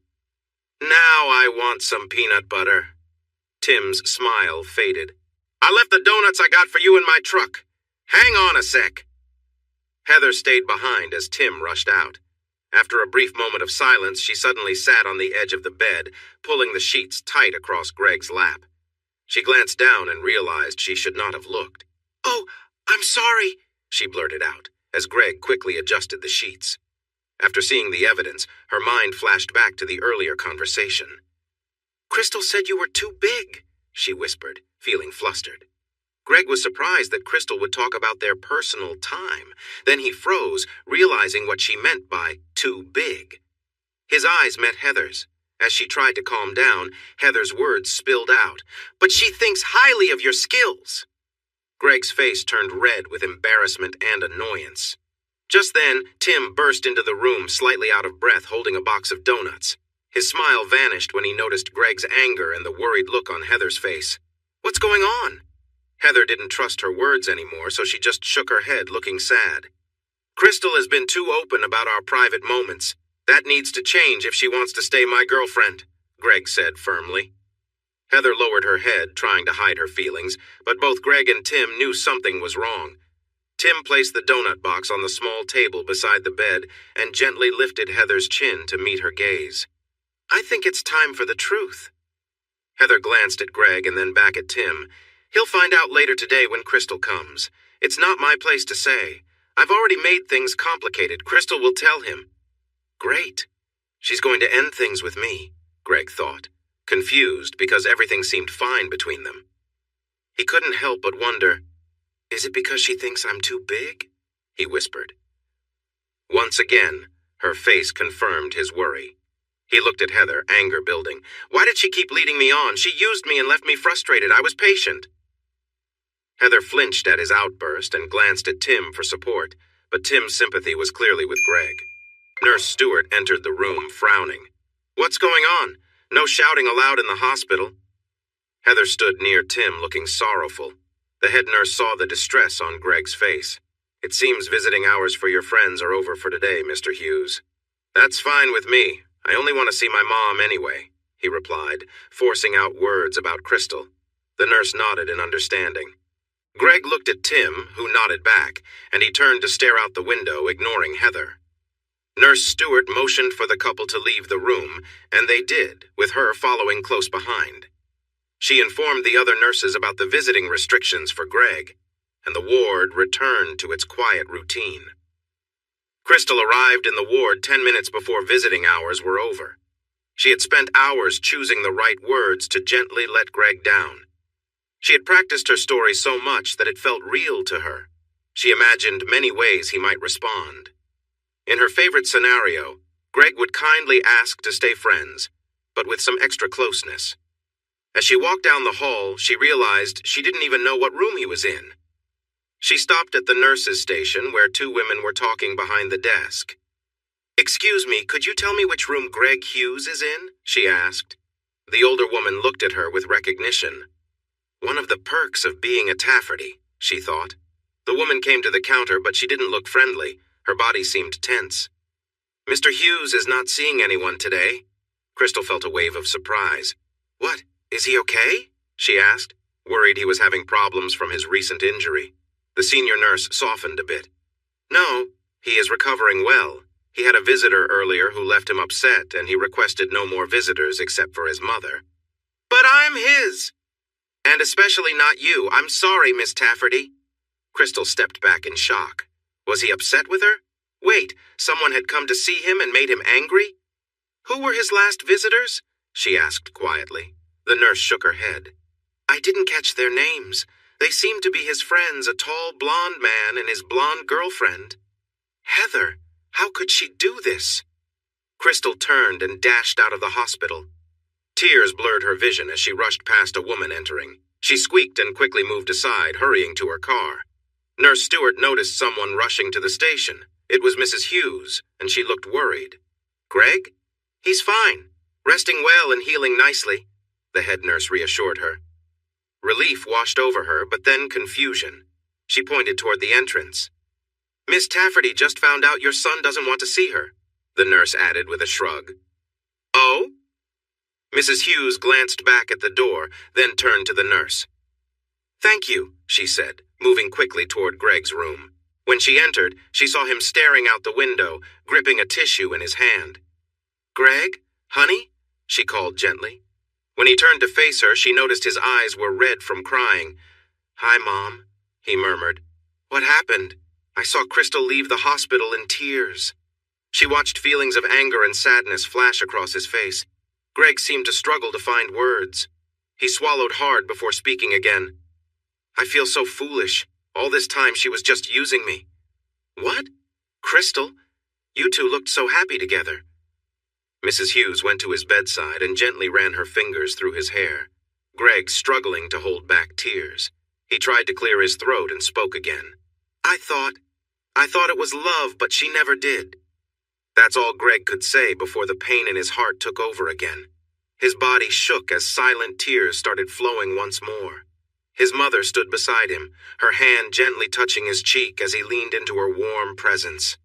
Now I want some peanut butter. Tim's smile faded. I left the donuts I got for you in my truck. Hang on a sec. Heather stayed behind as Tim rushed out. After a brief moment of silence, she suddenly sat on the edge of the bed, pulling the sheets tight across Greg's lap. She glanced down and realized she should not have looked. Oh, I'm sorry, she blurted out, as Greg quickly adjusted the sheets. After seeing the evidence, her mind flashed back to the earlier conversation. Crystal said you were too big, she whispered, feeling flustered. Greg was surprised that Crystal would talk about their personal time. Then he froze, realizing what she meant by too big. His eyes met Heather's. As she tried to calm down, Heather's words spilled out. But she thinks highly of your skills. Greg's face turned red with embarrassment and annoyance. Just then, Tim burst into the room, slightly out of breath, holding a box of donuts. His smile vanished when he noticed Greg's anger and the worried look on Heather's face. What's going on? Heather didn't trust her words anymore, so she just shook her head, looking sad. Crystal has been too open about our private moments. That needs to change if she wants to stay my girlfriend, Greg said firmly. Heather lowered her head, trying to hide her feelings, but both Greg and Tim knew something was wrong. Tim placed the donut box on the small table beside the bed and gently lifted Heather's chin to meet her gaze. I think it's time for the truth. Heather glanced at Greg and then back at Tim. He'll find out later today when Crystal comes. It's not my place to say. I've already made things complicated. Crystal will tell him. Great. She's going to end things with me, Greg thought, confused because everything seemed fine between them. He couldn't help but wonder, is it because she thinks I'm too big? He whispered. Once again, her face confirmed his worry. He looked at Heather, anger building. Why did she keep leading me on? She used me and left me frustrated. I was patient. Heather flinched at his outburst and glanced at Tim for support, but Tim's sympathy was clearly with Greg. Nurse Stewart entered the room, frowning. What's going on? No shouting allowed in the hospital. Heather stood near Tim, looking sorrowful. The head nurse saw the distress on Greg's face. It seems visiting hours for your friends are over for today, Mr. Hughes. That's fine with me. I only want to see my mom anyway, he replied, forcing out words about Crystal. The nurse nodded in understanding. Greg looked at Tim, who nodded back, and he turned to stare out the window, ignoring Heather. Nurse Stewart motioned for the couple to leave the room, and they did, with her following close behind. She informed the other nurses about the visiting restrictions for Greg, and the ward returned to its quiet routine. Crystal arrived in the ward 10 minutes before visiting hours were over. She had spent hours choosing the right words to gently let Greg down. She had practiced her story so much that it felt real to her. She imagined many ways he might respond. In her favorite scenario, Greg would kindly ask to stay friends, but with some extra closeness. As she walked down the hall, she realized she didn't even know what room he was in. She stopped at the nurse's station where two women were talking behind the desk. Excuse me, could you tell me which room Greg Hughes is in? She asked. The older woman looked at her with recognition. One of the perks of being a Tafferty, she thought. The woman came to the counter, but she didn't look friendly. Her body seemed tense. "Mr. Hughes is not seeing anyone today." Crystal felt a wave of surprise. "What? Is he okay?" she asked, worried he was having problems from his recent injury. The senior nurse softened a bit. "No, he is recovering well. He had a visitor earlier who left him upset, and he requested no more visitors except for his mother." "But I'm his!" "And especially not you. I'm sorry, Miss Tafferty." Crystal stepped back in shock. Was he upset with her? Wait, someone had come to see him and made him angry? "Who were his last visitors?" she asked quietly. The nurse shook her head. "I didn't catch their names. They seemed to be his friends, a tall blonde man and his blonde girlfriend." Heather, how could she do this? Crystal turned and dashed out of the hospital. Tears blurred her vision as she rushed past a woman entering. She squeaked and quickly moved aside, hurrying to her car. Nurse Stewart noticed someone rushing to the station. It was Mrs. Hughes, and she looked worried. "Greg? He's fine. Resting well and healing nicely," the head nurse reassured her. Relief washed over her, but then confusion. She pointed toward the entrance. "Miss Tafferty just found out your son doesn't want to see her," the nurse added with a shrug. "Oh?" Mrs. Hughes glanced back at the door, then turned to the nurse. "Thank you," she said, moving quickly toward Greg's room. When she entered, she saw him staring out the window, gripping a tissue in his hand. "Greg? Honey?" she called gently. When he turned to face her, she noticed his eyes were red from crying. "Hi, Mom," he murmured. "What happened? I saw Crystal leave the hospital in tears." She watched feelings of anger and sadness flash across his face. Greg seemed to struggle to find words. He swallowed hard before speaking again. "I feel so foolish. All this time she was just using me." "What? Crystal? You two looked so happy together." Mrs. Hughes went to his bedside and gently ran her fingers through his hair. Greg struggling to hold back tears. He tried to clear his throat and spoke again. I thought it was love, but she never did." That's all Greg could say before the pain in his heart took over again. His body shook as silent tears started flowing once more. His mother stood beside him, her hand gently touching his cheek as he leaned into her warm presence.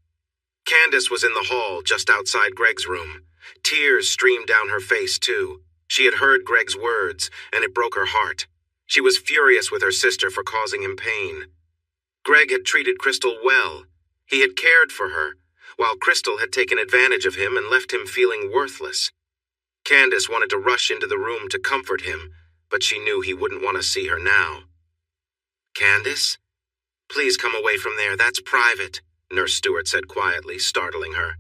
Candace was in the hall just outside Greg's room. Tears streamed down her face, too. She had heard Greg's words, and it broke her heart. She was furious with her sister for causing him pain. Greg had treated Crystal well. He had cared for her, while Crystal had taken advantage of him and left him feeling worthless. Candace wanted to rush into the room to comfort him, but she knew he wouldn't want to see her now. "Candace? Please come away from there, that's private," Nurse Stewart said quietly, startling her.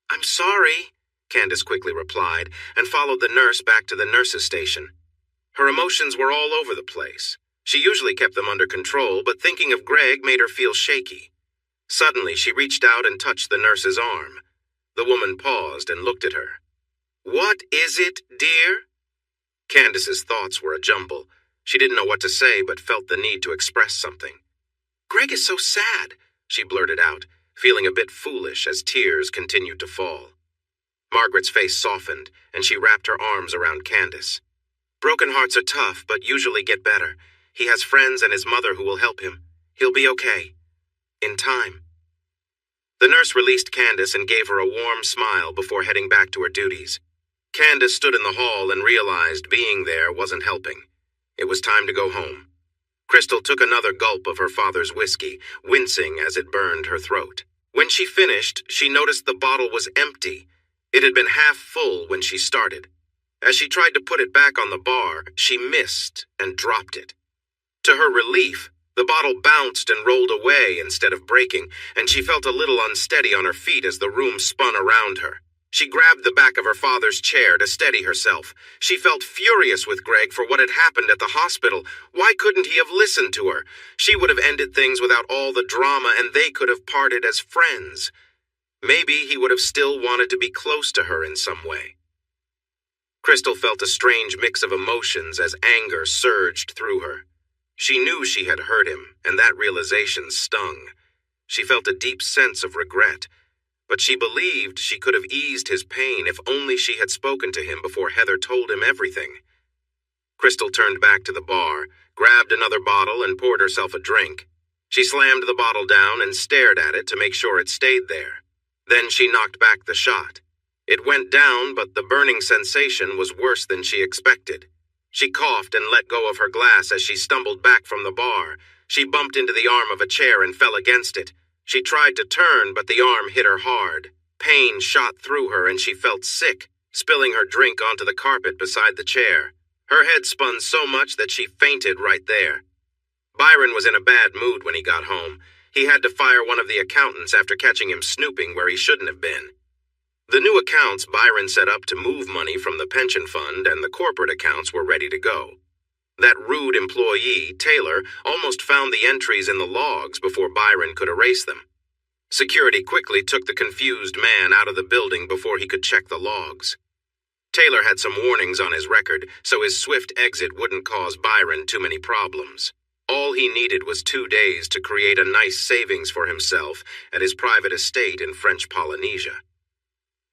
"I'm sorry," Candace quickly replied, and followed the nurse back to the nurse's station. Her emotions were all over the place. She usually kept them under control, but thinking of Greg made her feel shaky. Suddenly, she reached out and touched the nurse's arm. The woman paused and looked at her. "What is it, dear?" Candace's thoughts were a jumble. She didn't know what to say, but felt the need to express something. "Greg is so sad," she blurted out, feeling a bit foolish as tears continued to fall. Margaret's face softened, and she wrapped her arms around Candace. "Broken hearts are tough, but usually get better. He has friends and his mother who will help him. He'll be okay. In time." The nurse released Candace and gave her a warm smile before heading back to her duties. Candace stood in the hall and realized being there wasn't helping. It was time to go home. Crystal took another gulp of her father's whiskey, wincing as it burned her throat. When she finished, she noticed the bottle was empty. It had been half full when she started. As she tried to put it back on the bar, she missed and dropped it. To her relief, the bottle bounced and rolled away instead of breaking, and she felt a little unsteady on her feet as the room spun around her. She grabbed the back of her father's chair to steady herself. She felt furious with Greg for what had happened at the hospital. Why couldn't he have listened to her? She would have ended things without all the drama, and they could have parted as friends. Maybe he would have still wanted to be close to her in some way. Crystal felt a strange mix of emotions as anger surged through her. She knew she had hurt him, and that realization stung. She felt a deep sense of regret, but she believed she could have eased his pain if only she had spoken to him before Heather told him everything. Crystal turned back to the bar, grabbed another bottle, and poured herself a drink. She slammed the bottle down and stared at it to make sure it stayed there. Then she knocked back the shot. It went down, but the burning sensation was worse than she expected. She coughed and let go of her glass as she stumbled back from the bar. She bumped into the arm of a chair and fell against it. She tried to turn, but the arm hit her hard. Pain shot through her and she felt sick, spilling her drink onto the carpet beside the chair. Her head spun so much that she fainted right there. Byron was in a bad mood when he got home. He had to fire one of the accountants after catching him snooping where he shouldn't have been. The new accounts Byron set up to move money from the pension fund and the corporate accounts were ready to go. That rude employee, Taylor, almost found the entries in the logs before Byron could erase them. Security quickly took the confused man out of the building before he could check the logs. Taylor had some warnings on his record, so his swift exit wouldn't cause Byron too many problems. All he needed was 2 days to create a nice savings for himself at his private estate in French Polynesia.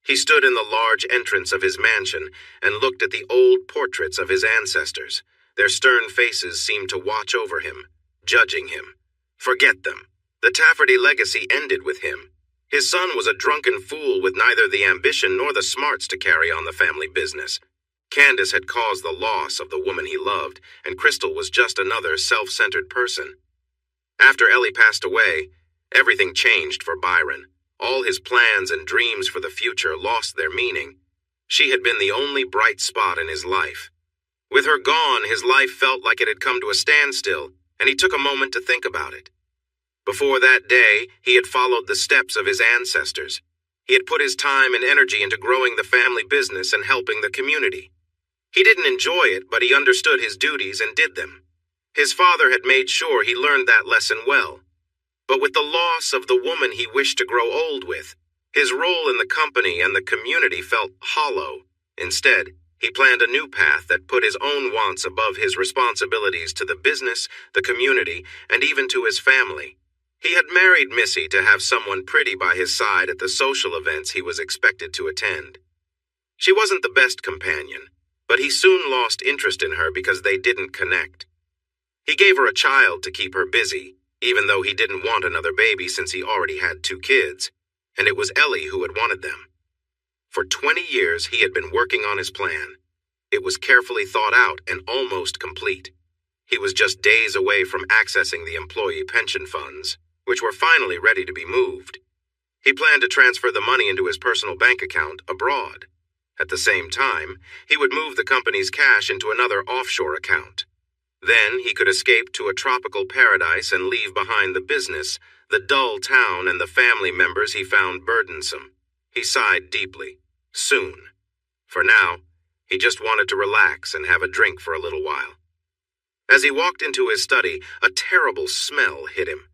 He stood in the large entrance of his mansion and looked at the old portraits of his ancestors. Their stern faces seemed to watch over him, judging him. Forget them. The Tafferty legacy ended with him. His son was a drunken fool with neither the ambition nor the smarts to carry on the family business. Candace had caused the loss of the woman he loved, and Crystal was just another self-centered person. After Ellie passed away, everything changed for Byron. All his plans and dreams for the future lost their meaning. She had been the only bright spot in his life. With her gone, his life felt like it had come to a standstill, and he took a moment to think about it. Before that day, he had followed the steps of his ancestors. He had put his time and energy into growing the family business and helping the community. He didn't enjoy it, but he understood his duties and did them. His father had made sure he learned that lesson well. But with the loss of the woman he wished to grow old with, his role in the company and the community felt hollow. Instead, he planned a new path that put his own wants above his responsibilities to the business, the community, and even to his family. He had married Missy to have someone pretty by his side at the social events he was expected to attend. She wasn't the best companion, but he soon lost interest in her because they didn't connect. He gave her a child to keep her busy, even though he didn't want another baby since he already had 2 kids, and it was Ellie who had wanted them. For 20 years, he had been working on his plan. It was carefully thought out and almost complete. He was just days away from accessing the employee pension funds, which were finally ready to be moved. He planned to transfer the money into his personal bank account abroad. At the same time, he would move the company's cash into another offshore account. Then he could escape to a tropical paradise and leave behind the business, the dull town, and the family members he found burdensome. He sighed deeply. Soon. For now, he just wanted to relax and have a drink for a little while. As he walked into his study, a terrible smell hit him.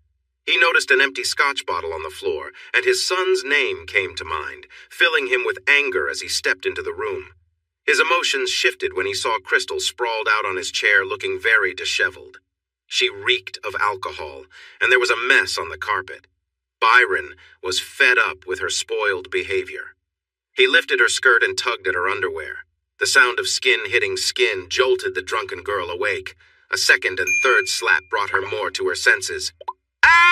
He noticed an empty scotch bottle on the floor, and his son's name came to mind, filling him with anger as he stepped into the room. His emotions shifted when he saw Crystal sprawled out on his chair looking very disheveled. She reeked of alcohol, and there was a mess on the carpet. Byron was fed up with her spoiled behavior. He lifted her skirt and tugged at her underwear. The sound of skin hitting skin jolted the drunken girl awake. A second and third slap brought her more to her senses. "Ah!"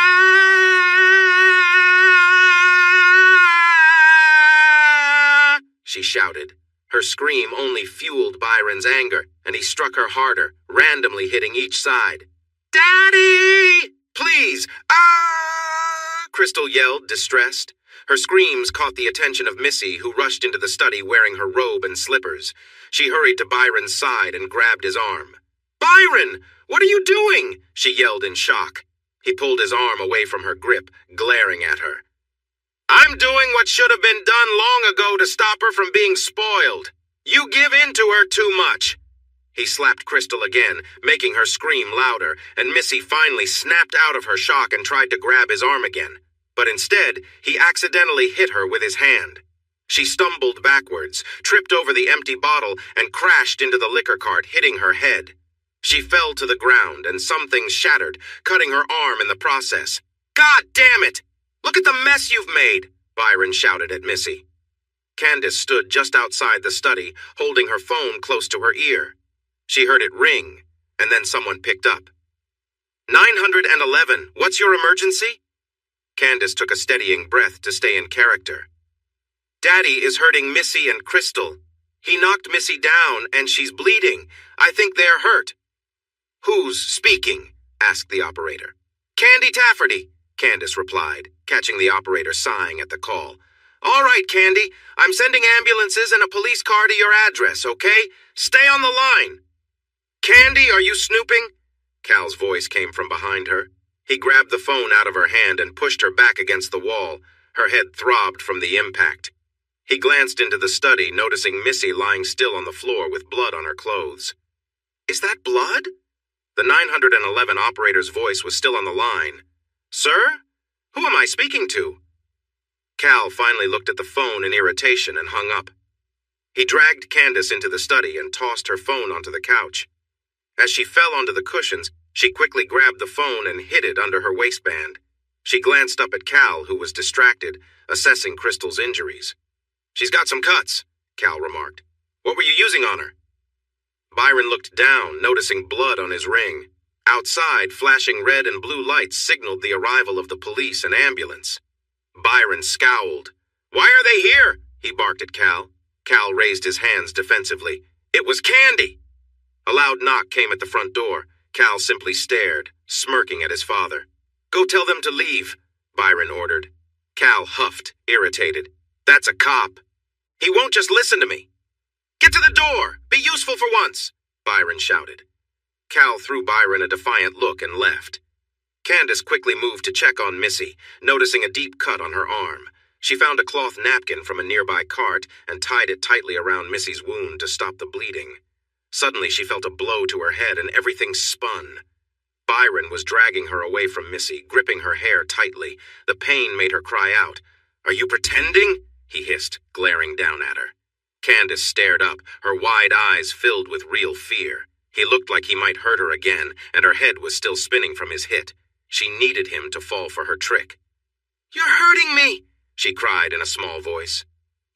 she shouted. Her scream only fueled Byron's anger, and he struck her harder, randomly hitting each side. "Daddy! Please! Ah!" Crystal yelled, distressed. Her screams caught the attention of Missy, who rushed into the study wearing her robe and slippers. She hurried to Byron's side and grabbed his arm. "Byron! What are you doing?" she yelled in shock. He pulled his arm away from her grip, glaring at her. "I'm doing what should have been done long ago to stop her from being spoiled. You give in to her too much." He slapped Crystal again, making her scream louder, and Missy finally snapped out of her shock and tried to grab his arm again. But instead, he accidentally hit her with his hand. She stumbled backwards, tripped over the empty bottle, and crashed into the liquor cart, hitting her head. She fell to the ground, and some things shattered, cutting her arm in the process. "God damn it! Look at the mess you've made!" Byron shouted at Missy. Candace stood just outside the study, holding her phone close to her ear. She heard it ring, and then someone picked up. 911, what's your emergency? Candace took a steadying breath to stay in character. Daddy is hurting Missy and Crystal. He knocked Missy down and she's bleeding. I think they're hurt. Who's speaking? Asked the operator. Candy Tafferty, Candace replied, catching the operator sighing at the call. All right, Candy, I'm sending ambulances and a police car to your address, okay? Stay on the line. Candy, are you snooping? Cal's voice came from behind her. He grabbed the phone out of her hand and pushed her back against the wall. Her head throbbed from the impact. He glanced into the study, noticing Missy lying still on the floor with blood on her clothes. Is that blood? The 911 operator's voice was still on the line. Sir? Who am I speaking to? Cal finally looked at the phone in irritation and hung up. He dragged Candace into the study and tossed her phone onto the couch. As she fell onto the cushions, she quickly grabbed the phone and hid it under her waistband. She glanced up at Cal, who was distracted, assessing Crystal's injuries. She's got some cuts, Cal remarked. What were you using on her? Byron looked down, noticing blood on his ring. Outside, flashing red and blue lights signaled the arrival of the police and ambulance. Byron scowled. Why are they here? He barked at Cal. Cal raised his hands defensively. It was Candy! A loud knock came at the front door. Cal simply stared, smirking at his father. Go tell them to leave, Byron ordered. Cal huffed, irritated. That's a cop. He won't just listen to me. Get to the door! Be useful for once! Byron shouted. Cal threw Byron a defiant look and left. Candace quickly moved to check on Missy, noticing a deep cut on her arm. She found a cloth napkin from a nearby cart and tied it tightly around Missy's wound to stop the bleeding. Suddenly she felt a blow to her head and everything spun. Byron was dragging her away from Missy, gripping her hair tightly. The pain made her cry out. Are you pretending? He hissed, glaring down at her. Candace stared up, her wide eyes filled with real fear. He looked like he might hurt her again, and her head was still spinning from his hit. She needed him to fall for her trick. You're hurting me, she cried in a small voice.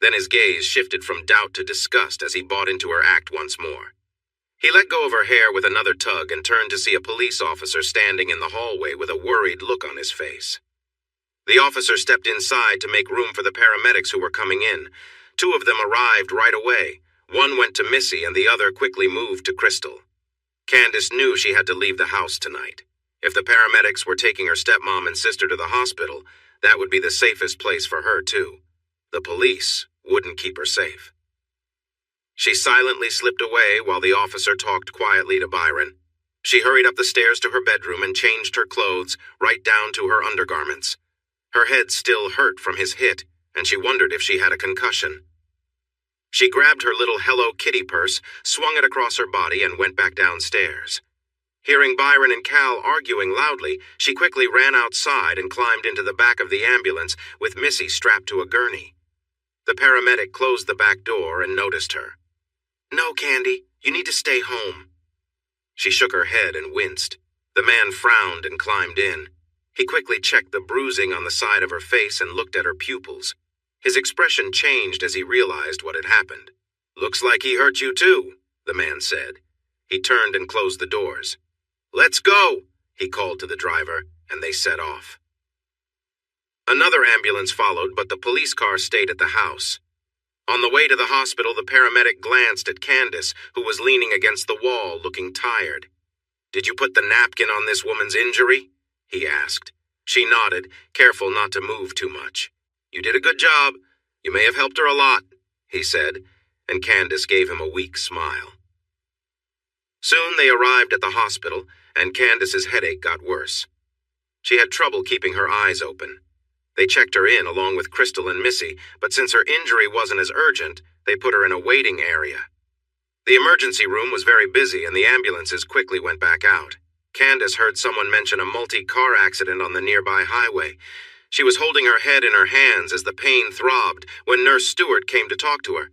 Then his gaze shifted from doubt to disgust as he bought into her act once more. He let go of her hair with another tug and turned to see a police officer standing in the hallway with a worried look on his face. The officer stepped inside to make room for the paramedics who were coming in. Two of them arrived right away. One went to Missy and the other quickly moved to Crystal. Candace knew she had to leave the house tonight. If the paramedics were taking her stepmom and sister to the hospital, that would be the safest place for her, too. The police wouldn't keep her safe. She silently slipped away while the officer talked quietly to Byron. She hurried up the stairs to her bedroom and changed her clothes, right down to her undergarments. Her head still hurt from his hit, and she wondered if she had a concussion. She grabbed her little Hello Kitty purse, swung it across her body, and went back downstairs. Hearing Byron and Cal arguing loudly, she quickly ran outside and climbed into the back of the ambulance with Missy strapped to a gurney. The paramedic closed the back door and noticed her. No, Candy, you need to stay home. She shook her head and winced. The man frowned and climbed in. He quickly checked the bruising on the side of her face and looked at her pupils. His expression changed as he realized what had happened. Looks like he hurt you too, the man said. He turned and closed the doors. Let's go, he called to the driver, and they set off. Another ambulance followed, but the police car stayed at the house. On the way to the hospital, the paramedic glanced at Candace, who was leaning against the wall, looking tired. Did you put the napkin on this woman's injury? He asked. She nodded, careful not to move too much. You did a good job. You may have helped her a lot, he said, and Candace gave him a weak smile. Soon they arrived at the hospital, and Candace's headache got worse. She had trouble keeping her eyes open. They checked her in along with Crystal and Missy, but since her injury wasn't as urgent, they put her in a waiting area. The emergency room was very busy, and the ambulances quickly went back out. Candace heard someone mention a multi-car accident on the nearby highway. She was holding her head in her hands as the pain throbbed when Nurse Stewart came to talk to her.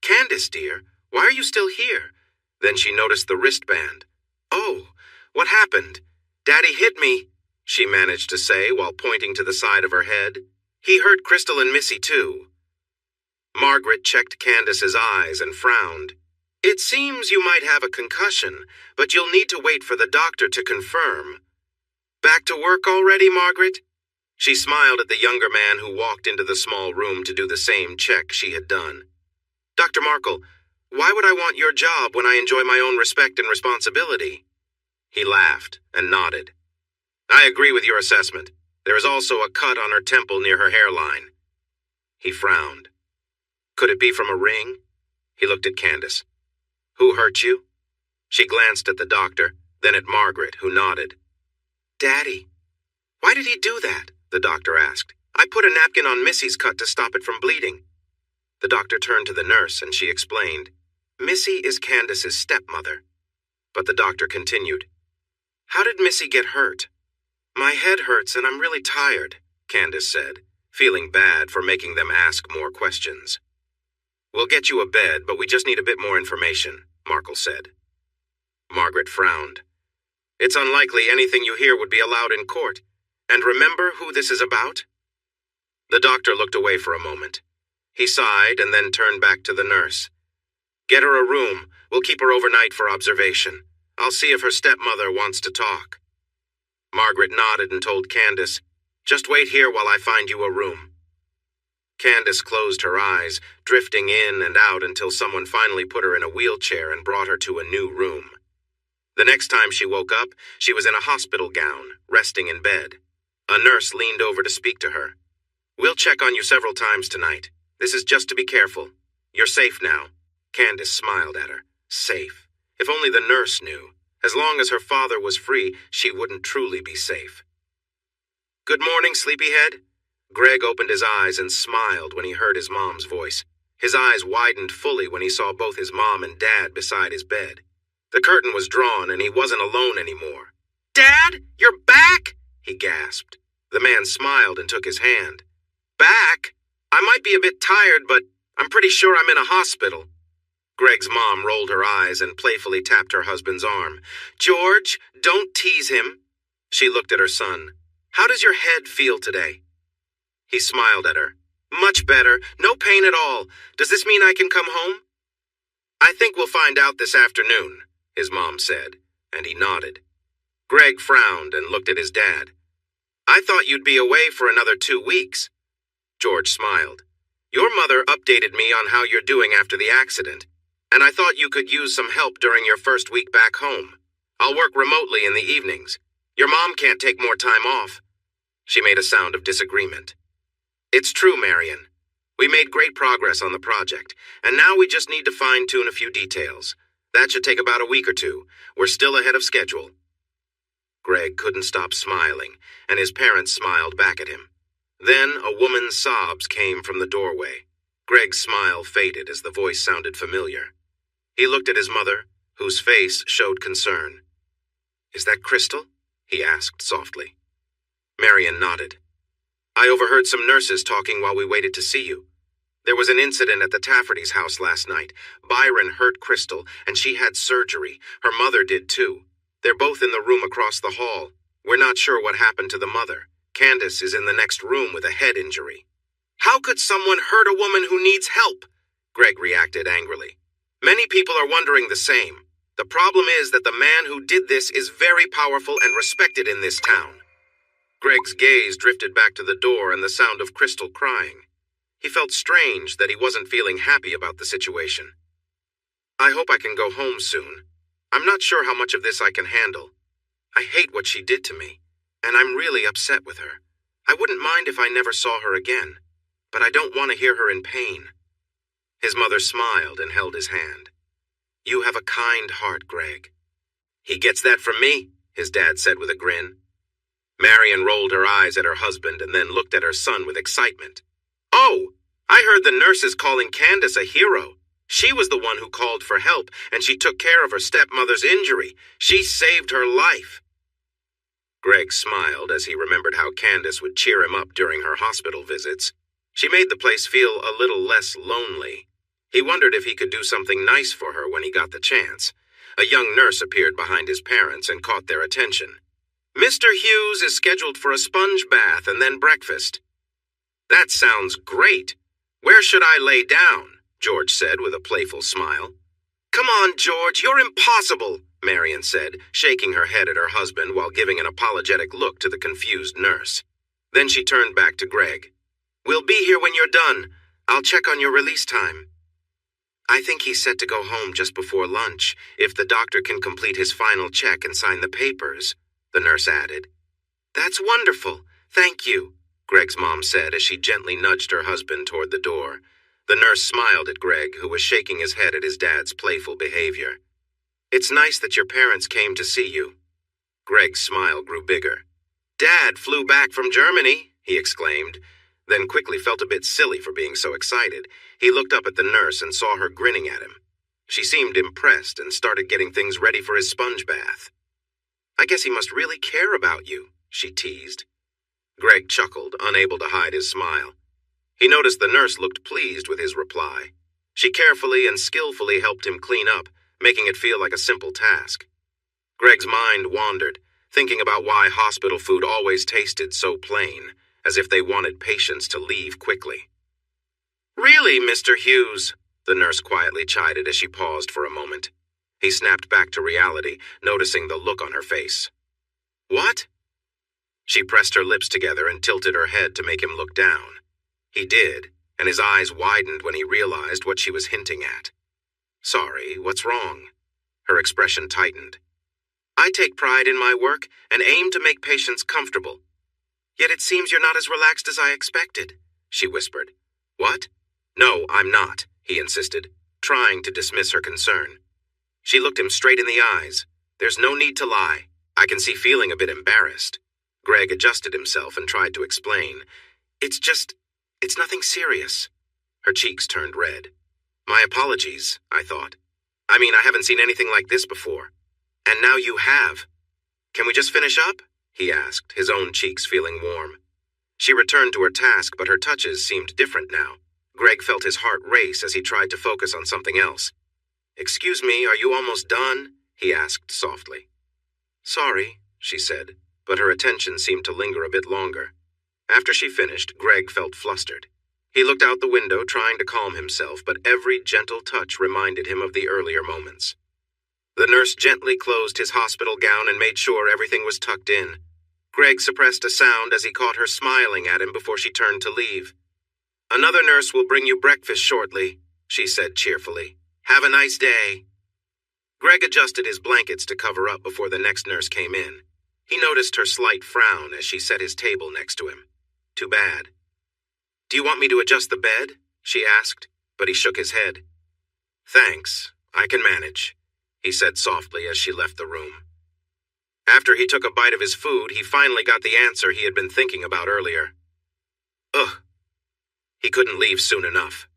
Candace, dear, why are you still here? Then she noticed the wristband. Oh, what happened? Daddy hit me, she managed to say while pointing to the side of her head. He hurt Crystal and Missy too. Margaret checked Candace's eyes and frowned. It seems you might have a concussion, but you'll need to wait for the doctor to confirm. Back to work already, Margaret? She smiled at the younger man who walked into the small room to do the same check she had done. Dr. Markle, why would I want your job when I enjoy my own respect and responsibility? He laughed and nodded. I agree with your assessment. There is also a cut on her temple near her hairline. He frowned. Could it be from a ring? He looked at Candace. Who hurt you? She glanced at the doctor, then at Margaret, who nodded. Daddy. Why did he do that? The doctor asked. I put a napkin on Missy's cut to stop it from bleeding. The doctor turned to the nurse and she explained. Missy is Candace's stepmother. But the doctor continued. How did Missy get hurt? My head hurts and I'm really tired, Candace said, feeling bad for making them ask more questions. We'll get you a bed, but we just need a bit more information, Markle said. Margaret frowned. It's unlikely anything you hear would be allowed in court. And remember who this is about? The doctor looked away for a moment. He sighed and then turned back to the nurse. Get her a room. We'll keep her overnight for observation. I'll see if her stepmother wants to talk. Margaret nodded and told Candace, Just wait here while I find you a room. Candace closed her eyes, drifting in and out until someone finally put her in a wheelchair and brought her to a new room. The next time she woke up, she was in a hospital gown, resting in bed. A nurse leaned over to speak to her. We'll check on you several times tonight. This is just to be careful. You're safe now. Candace smiled at her. Safe. If only the nurse knew. As long as her father was free, she wouldn't truly be safe. Good morning, sleepyhead. Greg opened his eyes and smiled when he heard his mom's voice. His eyes widened fully when he saw both his mom and dad beside his bed. The curtain was drawn and he wasn't alone anymore. Dad, you're back? He gasped. The man smiled and took his hand. Back? I might be a bit tired, but I'm pretty sure I'm in a hospital. Greg's mom rolled her eyes and playfully tapped her husband's arm. George, don't tease him. She looked at her son. How does your head feel today? He smiled at her. Much better. No pain at all. Does this mean I can come home? I think we'll find out this afternoon, his mom said, and he nodded. Greg frowned and looked at his dad. I thought you'd be away for another 2 weeks. George smiled. Your mother updated me on how you're doing after the accident, and I thought you could use some help during your first week back home. I'll work remotely in the evenings. Your mom can't take more time off. She made a sound of disagreement. It's true, Marion. We made great progress on the project, and now we just need to fine-tune a few details. That should take about a week or two. We're still ahead of schedule. Greg couldn't stop smiling, and his parents smiled back at him. Then a woman's sobs came from the doorway. Greg's smile faded as the voice sounded familiar. He looked at his mother, whose face showed concern. Is that Crystal? He asked softly. Marion nodded. I overheard some nurses talking while we waited to see you. There was an incident at the Tafferty's house last night. Byron hurt Crystal, and she had surgery. Her mother did too. They're both in the room across the hall. We're not sure what happened to the mother. Candace is in the next room with a head injury. How could someone hurt a woman who needs help? Greg reacted angrily. Many people are wondering the same. The problem is that the man who did this is very powerful and respected in this town. Greg's gaze drifted back to the door and the sound of Crystal crying. He felt strange that he wasn't feeling happy about the situation. I hope I can go home soon. I'm not sure how much of this I can handle. I hate what she did to me, and I'm really upset with her. I wouldn't mind if I never saw her again, but I don't want to hear her in pain. His mother smiled and held his hand. You have a kind heart, Greg. He gets that from me, his dad said with a grin. Marion rolled her eyes at her husband and then looked at her son with excitement. Oh, I heard the nurses calling Candace a hero. She was the one who called for help, and she took care of her stepmother's injury. She saved her life. Greg smiled as he remembered how Candace would cheer him up during her hospital visits. She made the place feel a little less lonely. He wondered if he could do something nice for her when he got the chance. A young nurse appeared behind his parents and caught their attention. Mr. Hughes is scheduled for a sponge bath and then breakfast. That sounds great. Where should I lay down? George said with a playful smile. Come on, George, you're impossible, Marion said, shaking her head at her husband while giving an apologetic look to the confused nurse. Then she turned back to Greg. "We'll be here when you're done. I'll check on your release time." "I think he's set to go home just before lunch, if the doctor can complete his final check and sign the papers," the nurse added. "That's wonderful. Thank you," Greg's mom said as she gently nudged her husband toward the door. The nurse smiled at Greg, who was shaking his head at his dad's playful behavior. "It's nice that your parents came to see you." Greg's smile grew bigger. "Dad flew back from Germany," he exclaimed, then quickly felt a bit silly for being so excited. He looked up at the nurse and saw her grinning at him. She seemed impressed and started getting things ready for his sponge bath. "I guess he must really care about you," she teased. Greg chuckled, unable to hide his smile. He noticed the nurse looked pleased with his reply. She carefully and skillfully helped him clean up, making it feel like a simple task. Greg's mind wandered, thinking about why hospital food always tasted so plain, as if they wanted patients to leave quickly. "Really, Mr. Hughes?" the nurse quietly chided as she paused for a moment. He snapped back to reality, noticing the look on her face. "What?" She pressed her lips together and tilted her head to make him look down. He did, and his eyes widened when he realized what she was hinting at. "Sorry, what's wrong?" Her expression tightened. "I take pride in my work and aim to make patients comfortable. Yet it seems you're not as relaxed as I expected," she whispered. "What?" "No, I'm not," he insisted, trying to dismiss her concern. She looked him straight in the eyes. "There's no need to lie. I can see feeling a bit embarrassed." Greg adjusted himself and tried to explain. It's nothing serious." Her cheeks turned red. "My apologies," I thought. "I mean, I haven't seen anything like this before. And now you have. Can we just finish up?" he asked, his own cheeks feeling warm. She returned to her task, but her touches seemed different now. Greg felt his heart race as he tried to focus on something else. "Excuse me, are you almost done?" he asked softly. "Sorry," she said, but her attention seemed to linger a bit longer. After she finished, Greg felt flustered. He looked out the window, trying to calm himself, but every gentle touch reminded him of the earlier moments. The nurse gently closed his hospital gown and made sure everything was tucked in. Greg suppressed a sound as he caught her smiling at him before she turned to leave. "Another nurse will bring you breakfast shortly," she said cheerfully. "Have a nice day." Greg adjusted his blankets to cover up before the next nurse came in. He noticed her slight frown as she set his table next to him. Too bad. "Do you want me to adjust the bed?" she asked, but he shook his head. "Thanks, I can manage," he said softly as she left the room. After he took a bite of his food, he finally got the answer he had been thinking about earlier. Ugh. He couldn't leave soon enough.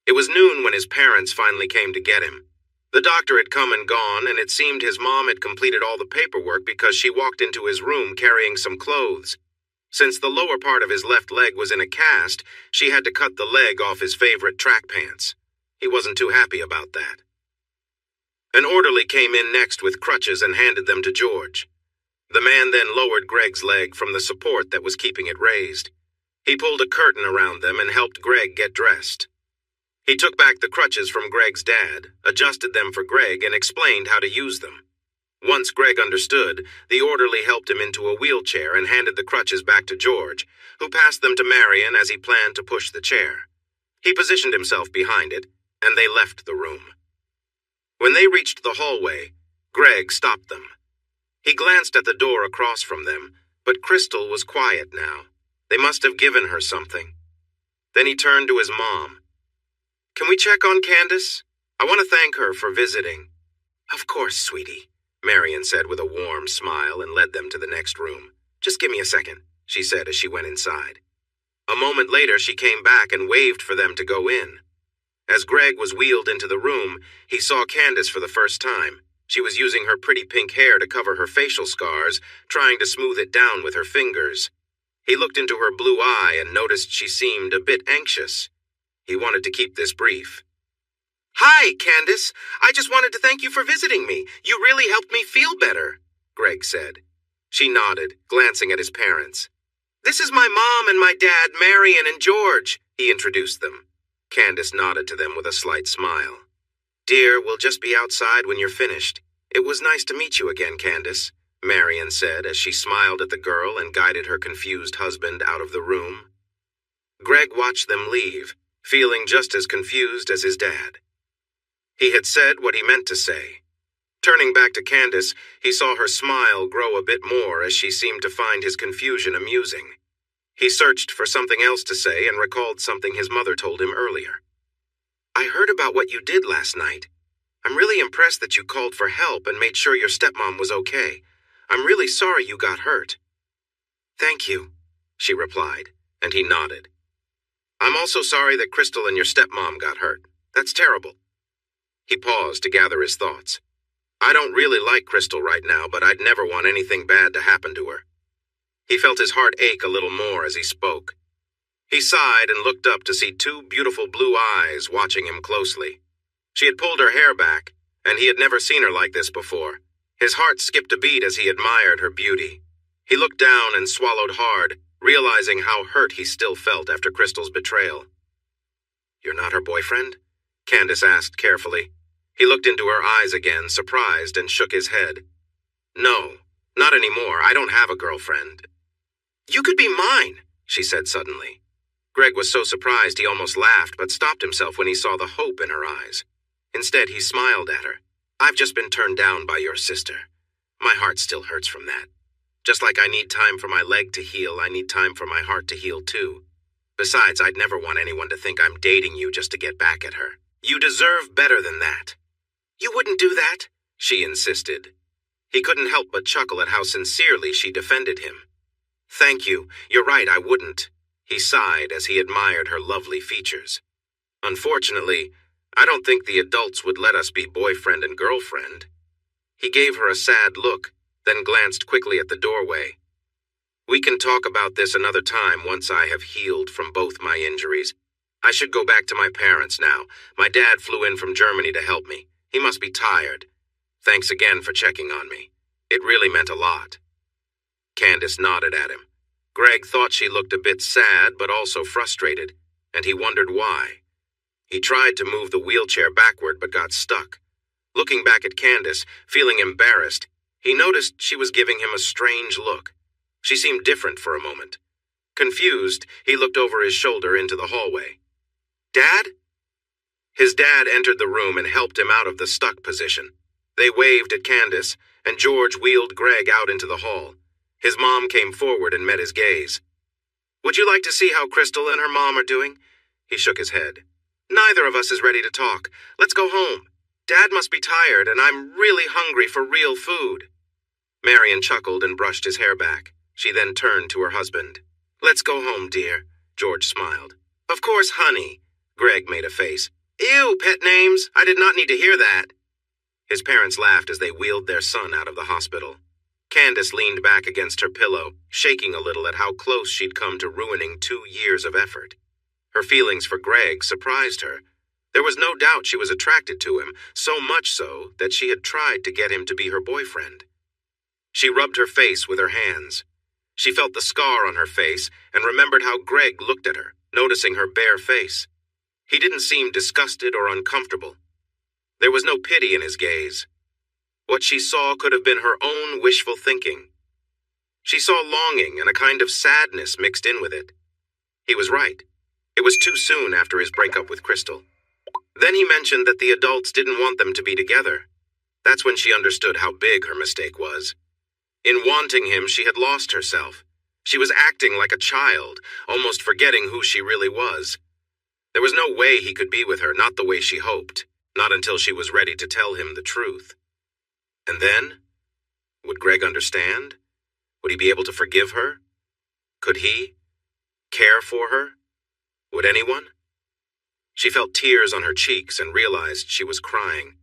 It was noon when his parents finally came to get him. The doctor had come and gone, and it seemed his mom had completed all the paperwork because she walked into his room carrying some clothes. Since the lower part of his left leg was in a cast, she had to cut the leg off his favorite track pants. He wasn't too happy about that. An orderly came in next with crutches and handed them to George. The man then lowered Greg's leg from the support that was keeping it raised. He pulled a curtain around them and helped Greg get dressed. He took back the crutches from Greg's dad, adjusted them for Greg, and explained how to use them. Once Greg understood, the orderly helped him into a wheelchair and handed the crutches back to George, who passed them to Marion as he planned to push the chair. He positioned himself behind it, and they left the room. When they reached the hallway, Greg stopped them. He glanced at the door across from them, but Crystal was quiet now. They must have given her something. Then he turned to his mom. "Can we check on Candace? I want to thank her for visiting." "Of course, sweetie," Marion said with a warm smile and led them to the next room. "Just give me a second," she said as she went inside. A moment later, she came back and waved for them to go in. As Greg was wheeled into the room, he saw Candace for the first time. She was using her pretty pink hair to cover her facial scars, trying to smooth it down with her fingers. He looked into her blue eye and noticed she seemed a bit anxious. He wanted to keep this brief. "Hi, Candace. I just wanted to thank you for visiting me. You really helped me feel better," Greg said. She nodded, glancing at his parents. "This is my mom and my dad, Marion and George," he introduced them. Candace nodded to them with a slight smile. Dear, we'll just be outside when you're finished. It was nice to meet you again, Candace, Marian said as she smiled at the girl and guided her confused husband out of the room. Greg watched them leave, feeling just as confused as his dad. He had said what he meant to say. Turning back to Candace, he saw her smile grow a bit more as she seemed to find his confusion amusing. He searched for something else to say and recalled something his mother told him earlier. I heard about what you did last night. I'm really impressed that you called for help and made sure your stepmom was okay. I'm really sorry you got hurt. Thank you, she replied, and he nodded. I'm also sorry that Crystal and your stepmom got hurt. That's terrible. He paused to gather his thoughts. I don't really like Crystal right now, but I'd never want anything bad to happen to her. He felt his heart ache a little more as he spoke. He sighed and looked up to see two beautiful blue eyes watching him closely. She had pulled her hair back, and he had never seen her like this before. His heart skipped a beat as he admired her beauty. He looked down and swallowed hard, realizing how hurt he still felt after Crystal's betrayal. You're not her boyfriend? Candace asked carefully. He looked into her eyes again, surprised, and shook his head. No, not anymore. I don't have a girlfriend. You could be mine, she said suddenly. Greg was so surprised he almost laughed, but stopped himself when he saw the hope in her eyes. Instead, he smiled at her. I've just been turned down by your sister. My heart still hurts from that. Just like I need time for my leg to heal, I need time for my heart to heal too. Besides, I'd never want anyone to think I'm dating you just to get back at her. You deserve better than that. You wouldn't do that, she insisted. He couldn't help but chuckle at how sincerely she defended him. Thank you. You're right, I wouldn't. He sighed as he admired her lovely features. Unfortunately, I don't think the adults would let us be boyfriend and girlfriend. He gave her a sad look, then glanced quickly at the doorway. We can talk about this another time once I have healed from both my injuries. I should go back to my parents now. My dad flew in from Germany to help me. He must be tired. Thanks again for checking on me. It really meant a lot. Candace nodded at him. Greg thought she looked a bit sad but also frustrated, and he wondered why. He tried to move the wheelchair backward but got stuck. Looking back at Candace, feeling embarrassed, he noticed she was giving him a strange look. She seemed different for a moment. Confused, he looked over his shoulder into the hallway. Dad? His dad entered the room and helped him out of the stuck position. They waved at Candace, and George wheeled Greg out into the hall. His mom came forward and met his gaze. Would you like to see how Crystal and her mom are doing? He shook his head. Neither of us is ready to talk. Let's go home. Dad must be tired, and I'm really hungry for real food. Marian chuckled and brushed his hair back. She then turned to her husband. Let's go home, dear, George smiled. Of course, honey. Greg made a face. Ew, pet names. I did not need to hear that. His parents laughed as they wheeled their son out of the hospital. Candace leaned back against her pillow, shaking a little at how close she'd come to ruining 2 years of effort. Her feelings for Greg surprised her. There was no doubt she was attracted to him, so much so that she had tried to get him to be her boyfriend. She rubbed her face with her hands. She felt the scar on her face and remembered how Greg looked at her, noticing her bare face. He didn't seem disgusted or uncomfortable. There was no pity in his gaze. What she saw could have been her own wishful thinking. She saw longing and a kind of sadness mixed in with it. He was right. It was too soon after his breakup with Crystal. Then he mentioned that the adults didn't want them to be together. That's when she understood how big her mistake was. In wanting him, she had lost herself. She was acting like a child, almost forgetting who she really was. There was no way he could be with her, not the way she hoped, not until she was ready to tell him the truth. And then? Would Greg understand? Would he be able to forgive her? Could he care for her? Would anyone? She felt tears on her cheeks and realized she was crying.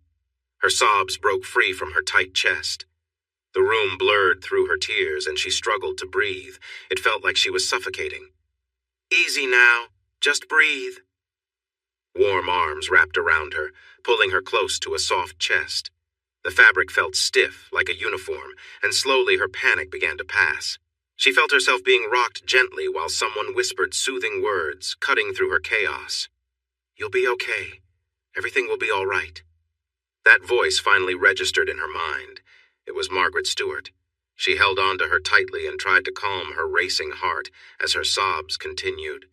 Her sobs broke free from her tight chest. The room blurred through her tears and she struggled to breathe. It felt like she was suffocating. Easy now, just breathe. Warm arms wrapped around her, pulling her close to a soft chest. The fabric felt stiff, like a uniform, and slowly her panic began to pass. She felt herself being rocked gently while someone whispered soothing words, cutting through her chaos. You'll be okay. Everything will be all right. That voice finally registered in her mind. It was Margaret Stewart. She held on to her tightly and tried to calm her racing heart as her sobs continued.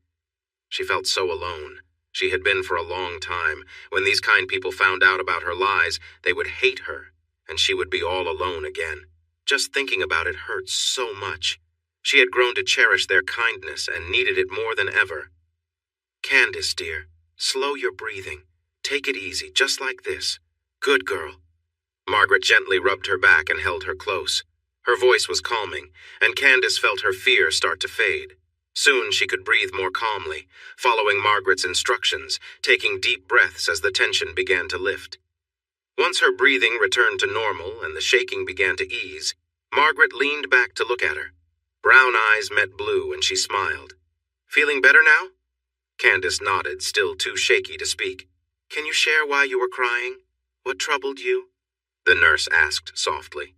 She felt so alone. She had been for a long time. When these kind people found out about her lies, they would hate her, and she would be all alone again. Just thinking about it hurt so much. She had grown to cherish their kindness and needed it more than ever. "Candace, dear, slow your breathing. Take it easy, just like this. Good girl." Margaret gently rubbed her back and held her close. Her voice was calming, and Candace felt her fear start to fade. Soon she could breathe more calmly, following Margaret's instructions, taking deep breaths as the tension began to lift. Once her breathing returned to normal and the shaking began to ease, Margaret leaned back to look at her. Brown eyes met blue and she smiled. "Feeling better now?" Candace nodded, still too shaky to speak. "Can you share why you were crying? What troubled you?" the nurse asked softly.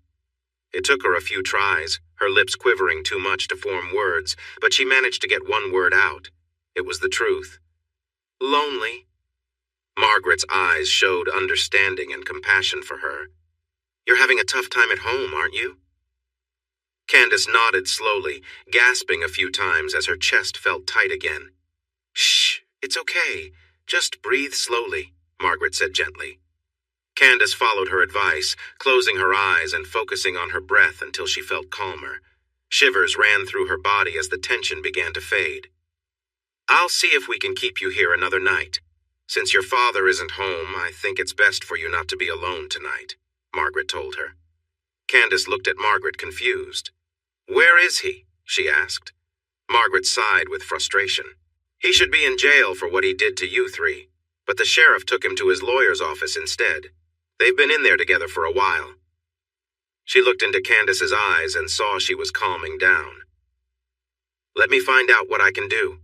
It took her a few tries, her lips quivering too much to form words, but she managed to get one word out. It was the truth. "Lonely." Margaret's eyes showed understanding and compassion for her. "You're having a tough time at home, aren't you?" Candace nodded slowly, gasping a few times as her chest felt tight again. "Shh, it's okay. Just breathe slowly," Margaret said gently. Candace followed her advice, closing her eyes and focusing on her breath until she felt calmer. Shivers ran through her body as the tension began to fade. "I'll see if we can keep you here another night. Since your father isn't home, I think it's best for you not to be alone tonight," Margaret told her. Candace looked at Margaret confused. "Where is he?" she asked. Margaret sighed with frustration. "He should be in jail for what he did to you three, but the sheriff took him to his lawyer's office instead. They've been in there together for a while." She looked into Candace's eyes and saw she was calming down. "Let me find out what I can do."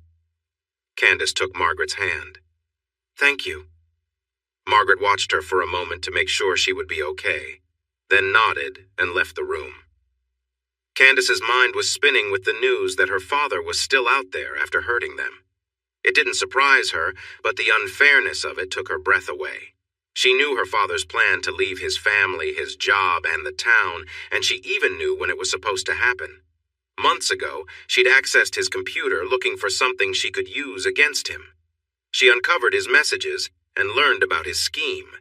Candace took Margaret's hand. "Thank you." Margaret watched her for a moment to make sure she would be okay, then nodded and left the room. Candace's mind was spinning with the news that her father was still out there after hurting them. It didn't surprise her, but the unfairness of it took her breath away. She knew her father's plan to leave his family, his job, and the town, and she even knew when it was supposed to happen. Months ago, she'd accessed his computer looking for something she could use against him. She uncovered his messages and learned about his scheme.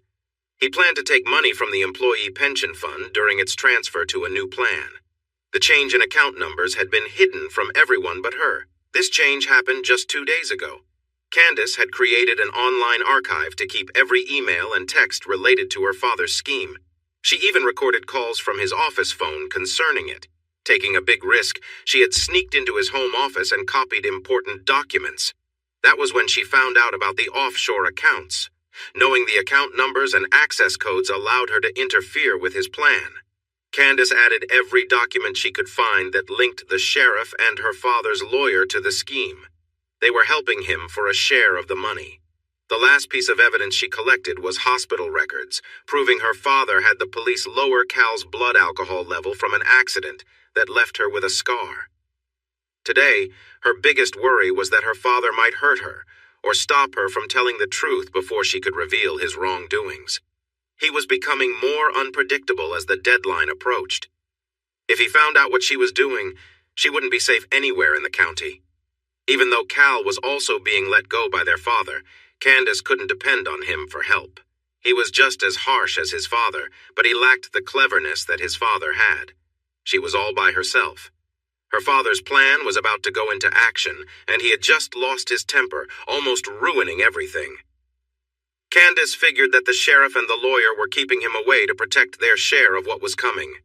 He planned to take money from the employee pension fund during its transfer to a new plan. The change in account numbers had been hidden from everyone but her. This change happened just 2 days ago. Candace had created an online archive to keep every email and text related to her father's scheme. She even recorded calls from his office phone concerning it. Taking a big risk, she had sneaked into his home office and copied important documents. That was when she found out about the offshore accounts. Knowing the account numbers and access codes allowed her to interfere with his plan. Candace added every document she could find that linked the sheriff and her father's lawyer to the scheme. They were helping him for a share of the money. The last piece of evidence she collected was hospital records, proving her father had the police lower Cal's blood alcohol level from an accident that left her with a scar. Today, her biggest worry was that her father might hurt her or stop her from telling the truth before she could reveal his wrongdoings. He was becoming more unpredictable as the deadline approached. If he found out what she was doing, she wouldn't be safe anywhere in the county. Even though Cal was also being let go by their father, Candace couldn't depend on him for help. He was just as harsh as his father, but he lacked the cleverness that his father had. She was all by herself. Her father's plan was about to go into action, and he had just lost his temper, almost ruining everything. Candace figured that the sheriff and the lawyer were keeping him away to protect their share of what was coming.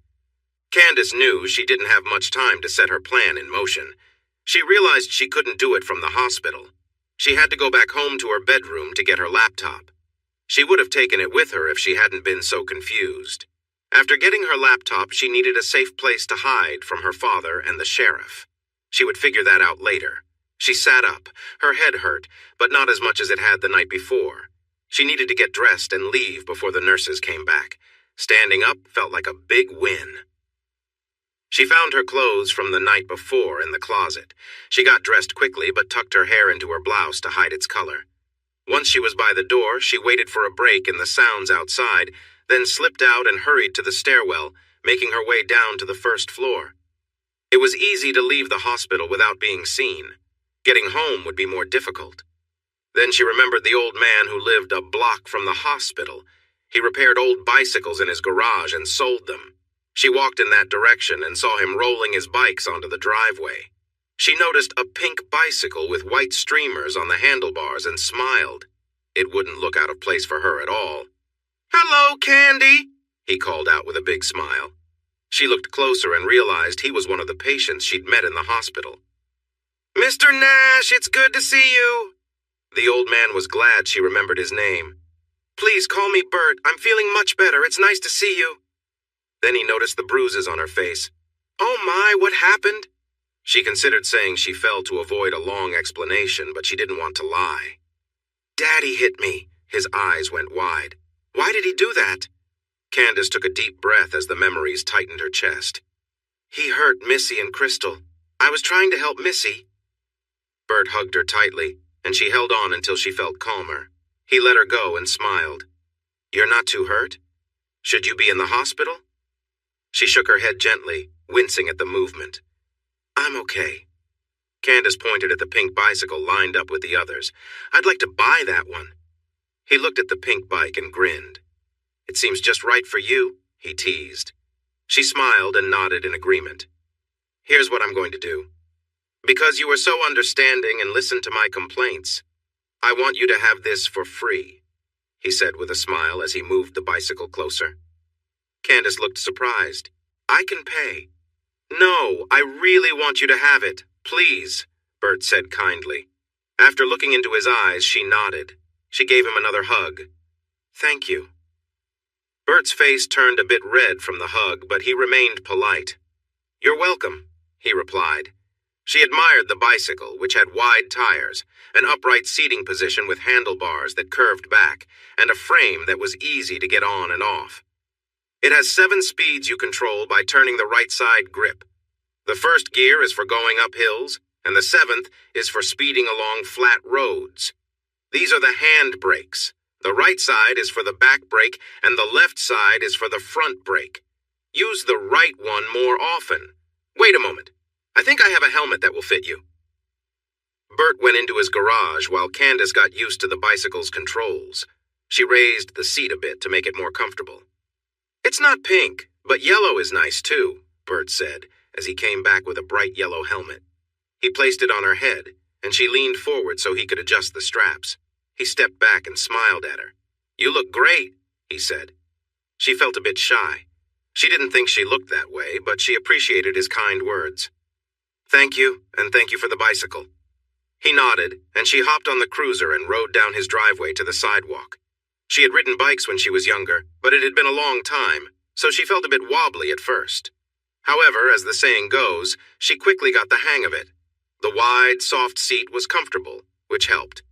Candace knew she didn't have much time to set her plan in motion. She realized she couldn't do it from the hospital. She had to go back home to her bedroom to get her laptop. She would have taken it with her if she hadn't been so confused. After getting her laptop, she needed a safe place to hide from her father and the sheriff. She would figure that out later. She sat up. Her head hurt, but not as much as it had the night before. She needed to get dressed and leave before the nurses came back. Standing up felt like a big win. She found her clothes from the night before in the closet. She got dressed quickly but tucked her hair into her blouse to hide its color. Once she was by the door, she waited for a break in the sounds outside, then slipped out and hurried to the stairwell, making her way down to the first floor. It was easy to leave the hospital without being seen. Getting home would be more difficult. Then she remembered the old man who lived a block from the hospital. He repaired old bicycles in his garage and sold them. She walked in that direction and saw him rolling his bikes onto the driveway. She noticed a pink bicycle with white streamers on the handlebars and smiled. It wouldn't look out of place for her at all. "Hello, Candy," he called out with a big smile. She looked closer and realized he was one of the patients she'd met in the hospital. "Mr. Nash, it's good to see you." The old man was glad she remembered his name. "Please call me Bert. I'm feeling much better. It's nice to see you." Then he noticed the bruises on her face. "Oh my, what happened?" She considered saying she fell to avoid a long explanation, but she didn't want to lie. "Daddy hit me." His eyes went wide. "Why did he do that?" Candace took a deep breath as the memories tightened her chest. "He hurt Missy and Crystal. I was trying to help Missy." Bert hugged her tightly, and she held on until she felt calmer. He let her go and smiled. "You're not too hurt? Should you be in the hospital?" She shook her head gently, wincing at the movement. "I'm okay." Candace pointed at the pink bicycle lined up with the others. "I'd like to buy that one." He looked at the pink bike and grinned. "It seems just right for you," he teased. She smiled and nodded in agreement. "Here's what I'm going to do. Because you were so understanding and listened to my complaints, I want you to have this for free," he said with a smile as he moved the bicycle closer. Candace looked surprised. "I can pay." "No, I really want you to have it. Please," Bert said kindly. After looking into his eyes, she nodded. She gave him another hug. "Thank you." Bert's face turned a bit red from the hug, but he remained polite. "You're welcome," he replied. She admired the bicycle, which had wide tires, an upright seating position with handlebars that curved back, and a frame that was easy to get on and off. It has 7 speeds you control by turning the right side grip. The first gear is for going up hills, and the 7th is for speeding along flat roads. These are the hand brakes. The right side is for the back brake, and the left side is for the front brake. Use the right one more often. Wait a moment. I think I have a helmet that will fit you. Bert went into his garage while Candace got used to the bicycle's controls. She raised the seat a bit to make it more comfortable. "It's not pink, but yellow is nice too," Bert said, as he came back with a bright yellow helmet. He placed it on her head, and she leaned forward so he could adjust the straps. He stepped back and smiled at her. "You look great," he said. She felt a bit shy. She didn't think she looked that way, but she appreciated his kind words. "Thank you, and thank you for the bicycle." He nodded, and she hopped on the cruiser and rode down his driveway to the sidewalk. She had ridden bikes when she was younger, but it had been a long time, so she felt a bit wobbly at first. However, as the saying goes, she quickly got the hang of it. The wide, soft seat was comfortable, which helped.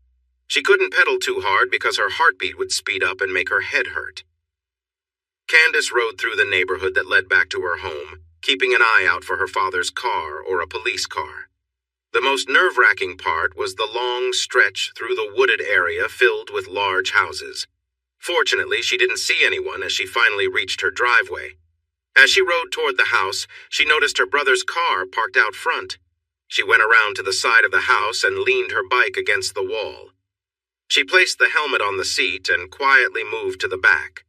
She couldn't pedal too hard because her heartbeat would speed up and make her head hurt. Candace rode through the neighborhood that led back to her home, keeping an eye out for her father's car or a police car. The most nerve-wracking part was the long stretch through the wooded area filled with large houses. Fortunately, she didn't see anyone as she finally reached her driveway. As she rode toward the house, she noticed her brother's car parked out front. She went around to the side of the house and leaned her bike against the wall. She placed the helmet on the seat and quietly moved to the back.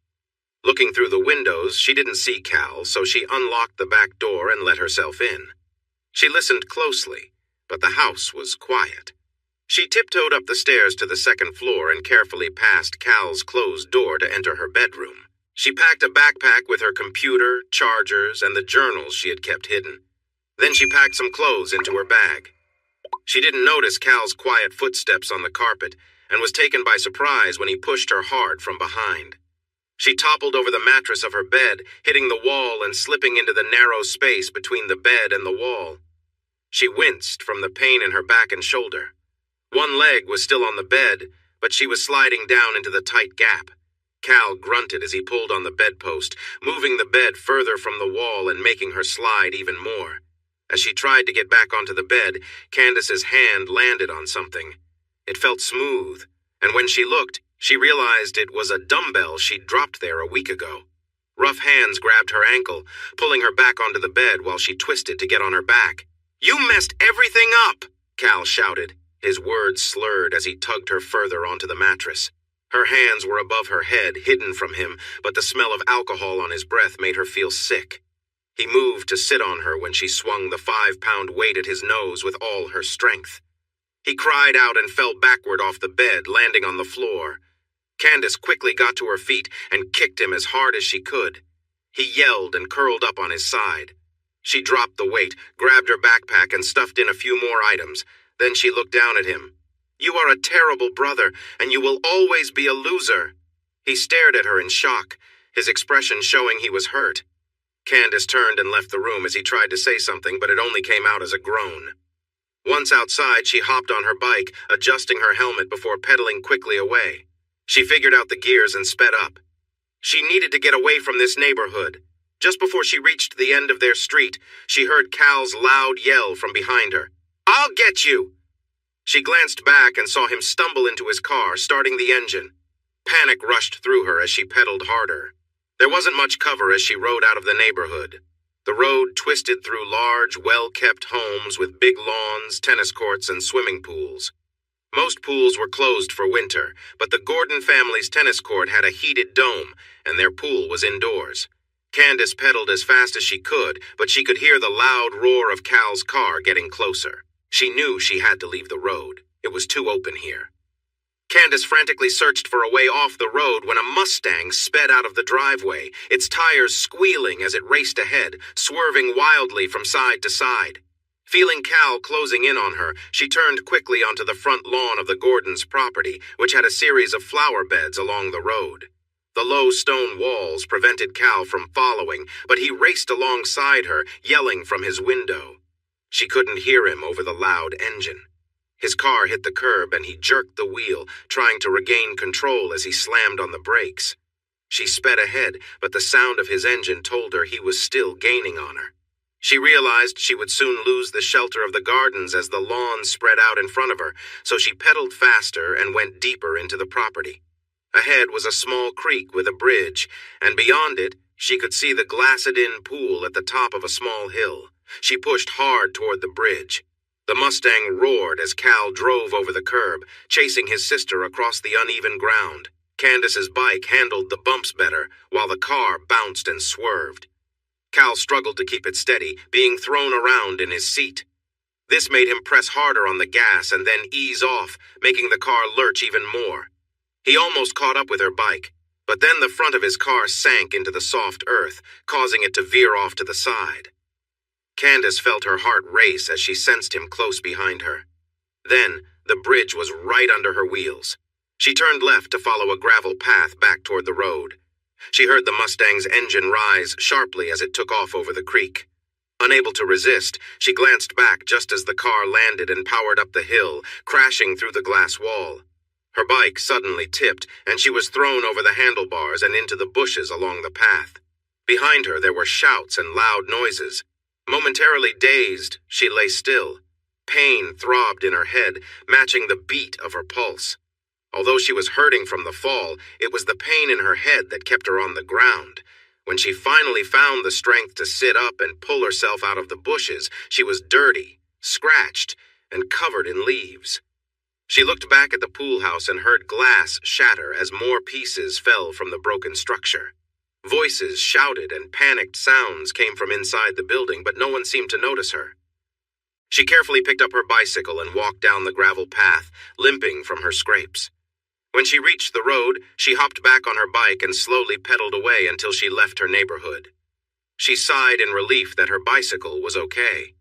Looking through the windows, she didn't see Cal, so she unlocked the back door and let herself in. She listened closely, but the house was quiet. She tiptoed up the stairs to the second floor and carefully passed Cal's closed door to enter her bedroom. She packed a backpack with her computer, chargers, and the journals she had kept hidden. Then she packed some clothes into her bag. She didn't notice Cal's quiet footsteps on the carpet and was taken by surprise when he pushed her hard from behind. She toppled over the mattress of her bed, hitting the wall and slipping into the narrow space between the bed and the wall. She winced from the pain in her back and shoulder. One leg was still on the bed, but she was sliding down into the tight gap. Cal grunted as he pulled on the bedpost, moving the bed further from the wall and making her slide even more. As she tried to get back onto the bed, Candace's hand landed on something. It felt smooth, and when she looked, She realized it was a dumbbell she'd dropped there a week ago. Rough hands grabbed her ankle, pulling her back onto the bed while she twisted to get on her back. "You messed everything up!" Cal shouted, his words slurred as he tugged her further onto the mattress. Her hands were above her head, hidden from him, but the smell of alcohol on his breath made her feel sick. He moved to sit on her when she swung the 5-pound weight at his nose with all her strength. He cried out and fell backward off the bed, landing on the floor. Candace quickly got to her feet and kicked him as hard as she could. He yelled and curled up on his side. She dropped the weight, grabbed her backpack, and stuffed in a few more items. Then she looked down at him. "You are a terrible brother, and you will always be a loser." He stared at her in shock, his expression showing he was hurt. Candace turned and left the room as he tried to say something, but it only came out as a groan. Once outside, she hopped on her bike, adjusting her helmet before pedaling quickly away. She figured out the gears and sped up. She needed to get away from this neighborhood. Just before she reached the end of their street, she heard Cal's loud yell from behind her. "I'll get you!" She glanced back and saw him stumble into his car, starting the engine. Panic rushed through her as she pedaled harder. There wasn't much cover as she rode out of the neighborhood. The road twisted through large, well-kept homes with big lawns, tennis courts, and swimming pools. Most pools were closed for winter, but the Gordon family's tennis court had a heated dome, and their pool was indoors. Candace pedaled as fast as she could, but she could hear the loud roar of Cal's car getting closer. She knew she had to leave the road. It was too open here. Candace frantically searched for a way off the road when a Mustang sped out of the driveway, its tires squealing as it raced ahead, swerving wildly from side to side. Feeling Cal closing in on her, she turned quickly onto the front lawn of the Gordons' property, which had a series of flower beds along the road. The low stone walls prevented Cal from following, but he raced alongside her, yelling from his window. She couldn't hear him over the loud engine. His car hit the curb and he jerked the wheel, trying to regain control as he slammed on the brakes. She sped ahead, but the sound of his engine told her he was still gaining on her. She realized she would soon lose the shelter of the gardens as the lawn spread out in front of her, so she pedaled faster and went deeper into the property. Ahead was a small creek with a bridge, and beyond it, she could see the glassed-in pool at the top of a small hill. She pushed hard toward the bridge. The Mustang roared as Cal drove over the curb, chasing his sister across the uneven ground. Candace's bike handled the bumps better, while the car bounced and swerved. Cal struggled to keep it steady, being thrown around in his seat. This made him press harder on the gas and then ease off, making the car lurch even more. He almost caught up with her bike, but then the front of his car sank into the soft earth, causing it to veer off to the side. Candace felt her heart race as she sensed him close behind her. Then, the bridge was right under her wheels. She turned left to follow a gravel path back toward the road. She heard the Mustang's engine rise sharply as it took off over the creek. Unable to resist, she glanced back just as the car landed and powered up the hill, crashing through the glass wall. Her bike suddenly tipped, and she was thrown over the handlebars and into the bushes along the path. Behind her there were shouts and loud noises. Momentarily dazed, she lay still. Pain throbbed in her head, matching the beat of her pulse. Although she was hurting from the fall, it was the pain in her head that kept her on the ground. When she finally found the strength to sit up and pull herself out of the bushes, she was dirty, scratched, and covered in leaves. She looked back at the pool house and heard glass shatter as more pieces fell from the broken structure. Voices shouted and panicked sounds came from inside the building, but no one seemed to notice her. She carefully picked up her bicycle and walked down the gravel path, limping from her scrapes. When she reached the road, she hopped back on her bike and slowly pedaled away until she left her neighborhood. She sighed in relief that her bicycle was okay.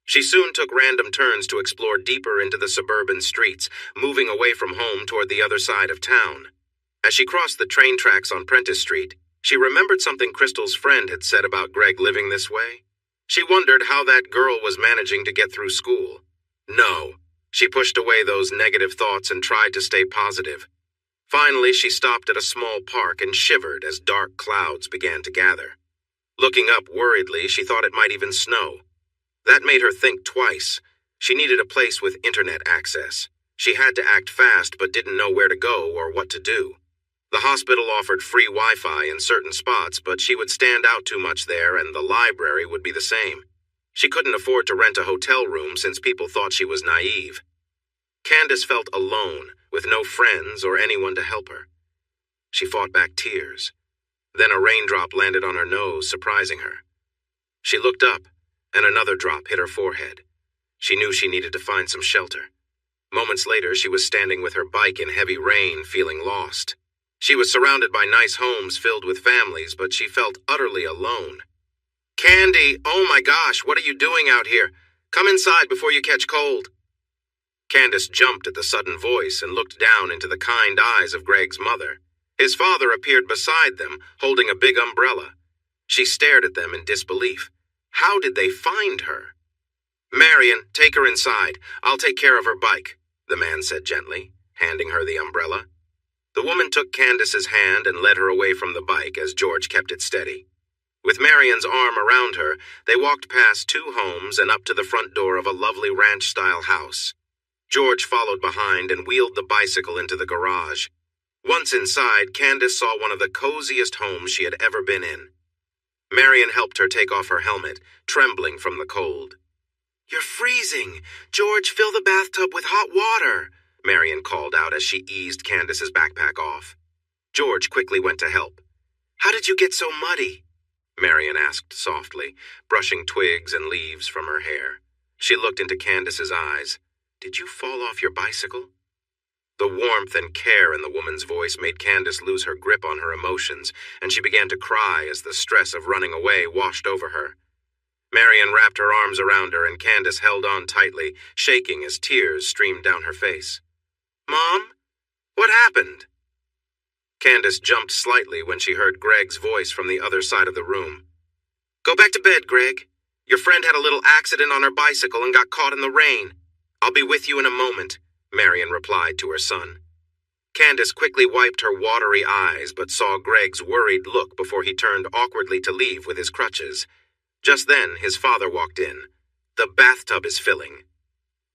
She soon took random turns to explore deeper into the suburban streets, moving away from home toward the other side of town. As she crossed the train tracks on Prentice Street, she remembered something Crystal's friend had said about Greg living this way. She wondered how that girl was managing to get through school. No, she pushed away those negative thoughts and tried to stay positive. Finally, she stopped at a small park and shivered as dark clouds began to gather. Looking up worriedly, she thought it might even snow. That made her think twice. She needed a place with internet access. She had to act fast but didn't know where to go or what to do. The hospital offered free Wi-Fi in certain spots, but she would stand out too much there, and the library would be the same. She couldn't afford to rent a hotel room since people thought she was naive. Candace felt alone, with no friends or anyone to help her. She fought back tears. Then a raindrop landed on her nose, surprising her. She looked up, and another drop hit her forehead. She knew she needed to find some shelter. Moments later, she was standing with her bike in heavy rain, feeling lost. She was surrounded by nice homes filled with families, but she felt utterly alone. "Candy, oh my gosh, what are you doing out here? Come inside before you catch cold." Candace jumped at the sudden voice and looked down into the kind eyes of Greg's mother. His father appeared beside them, holding a big umbrella. She stared at them in disbelief. How did they find her? "Marion, take her inside. I'll take care of her bike," the man said gently, handing her the umbrella. The woman took Candace's hand and led her away from the bike as George kept it steady. With Marion's arm around her, they walked past 2 homes and up to the front door of a lovely ranch-style house. George followed behind and wheeled the bicycle into the garage. Once inside, Candace saw one of the coziest homes she had ever been in. Marion helped her take off her helmet, trembling from the cold. "You're freezing! George, fill the bathtub with hot water!" Marion called out as she eased Candace's backpack off. George quickly went to help. "How did you get so muddy?" Marion asked softly, brushing twigs and leaves from her hair. She looked into Candace's eyes. "Did you fall off your bicycle?" The warmth and care in the woman's voice made Candace lose her grip on her emotions, and she began to cry as the stress of running away washed over her. Marion wrapped her arms around her, and Candace held on tightly, shaking as tears streamed down her face. "Mom? What happened?" Candace jumped slightly when she heard Greg's voice from the other side of the room. "Go back to bed, Greg. Your friend had a little accident on her bicycle and got caught in the rain. I'll be with you in a moment," Marion replied to her son. Candace quickly wiped her watery eyes but saw Greg's worried look before he turned awkwardly to leave with his crutches. Just then, his father walked in. "The bathtub is filling."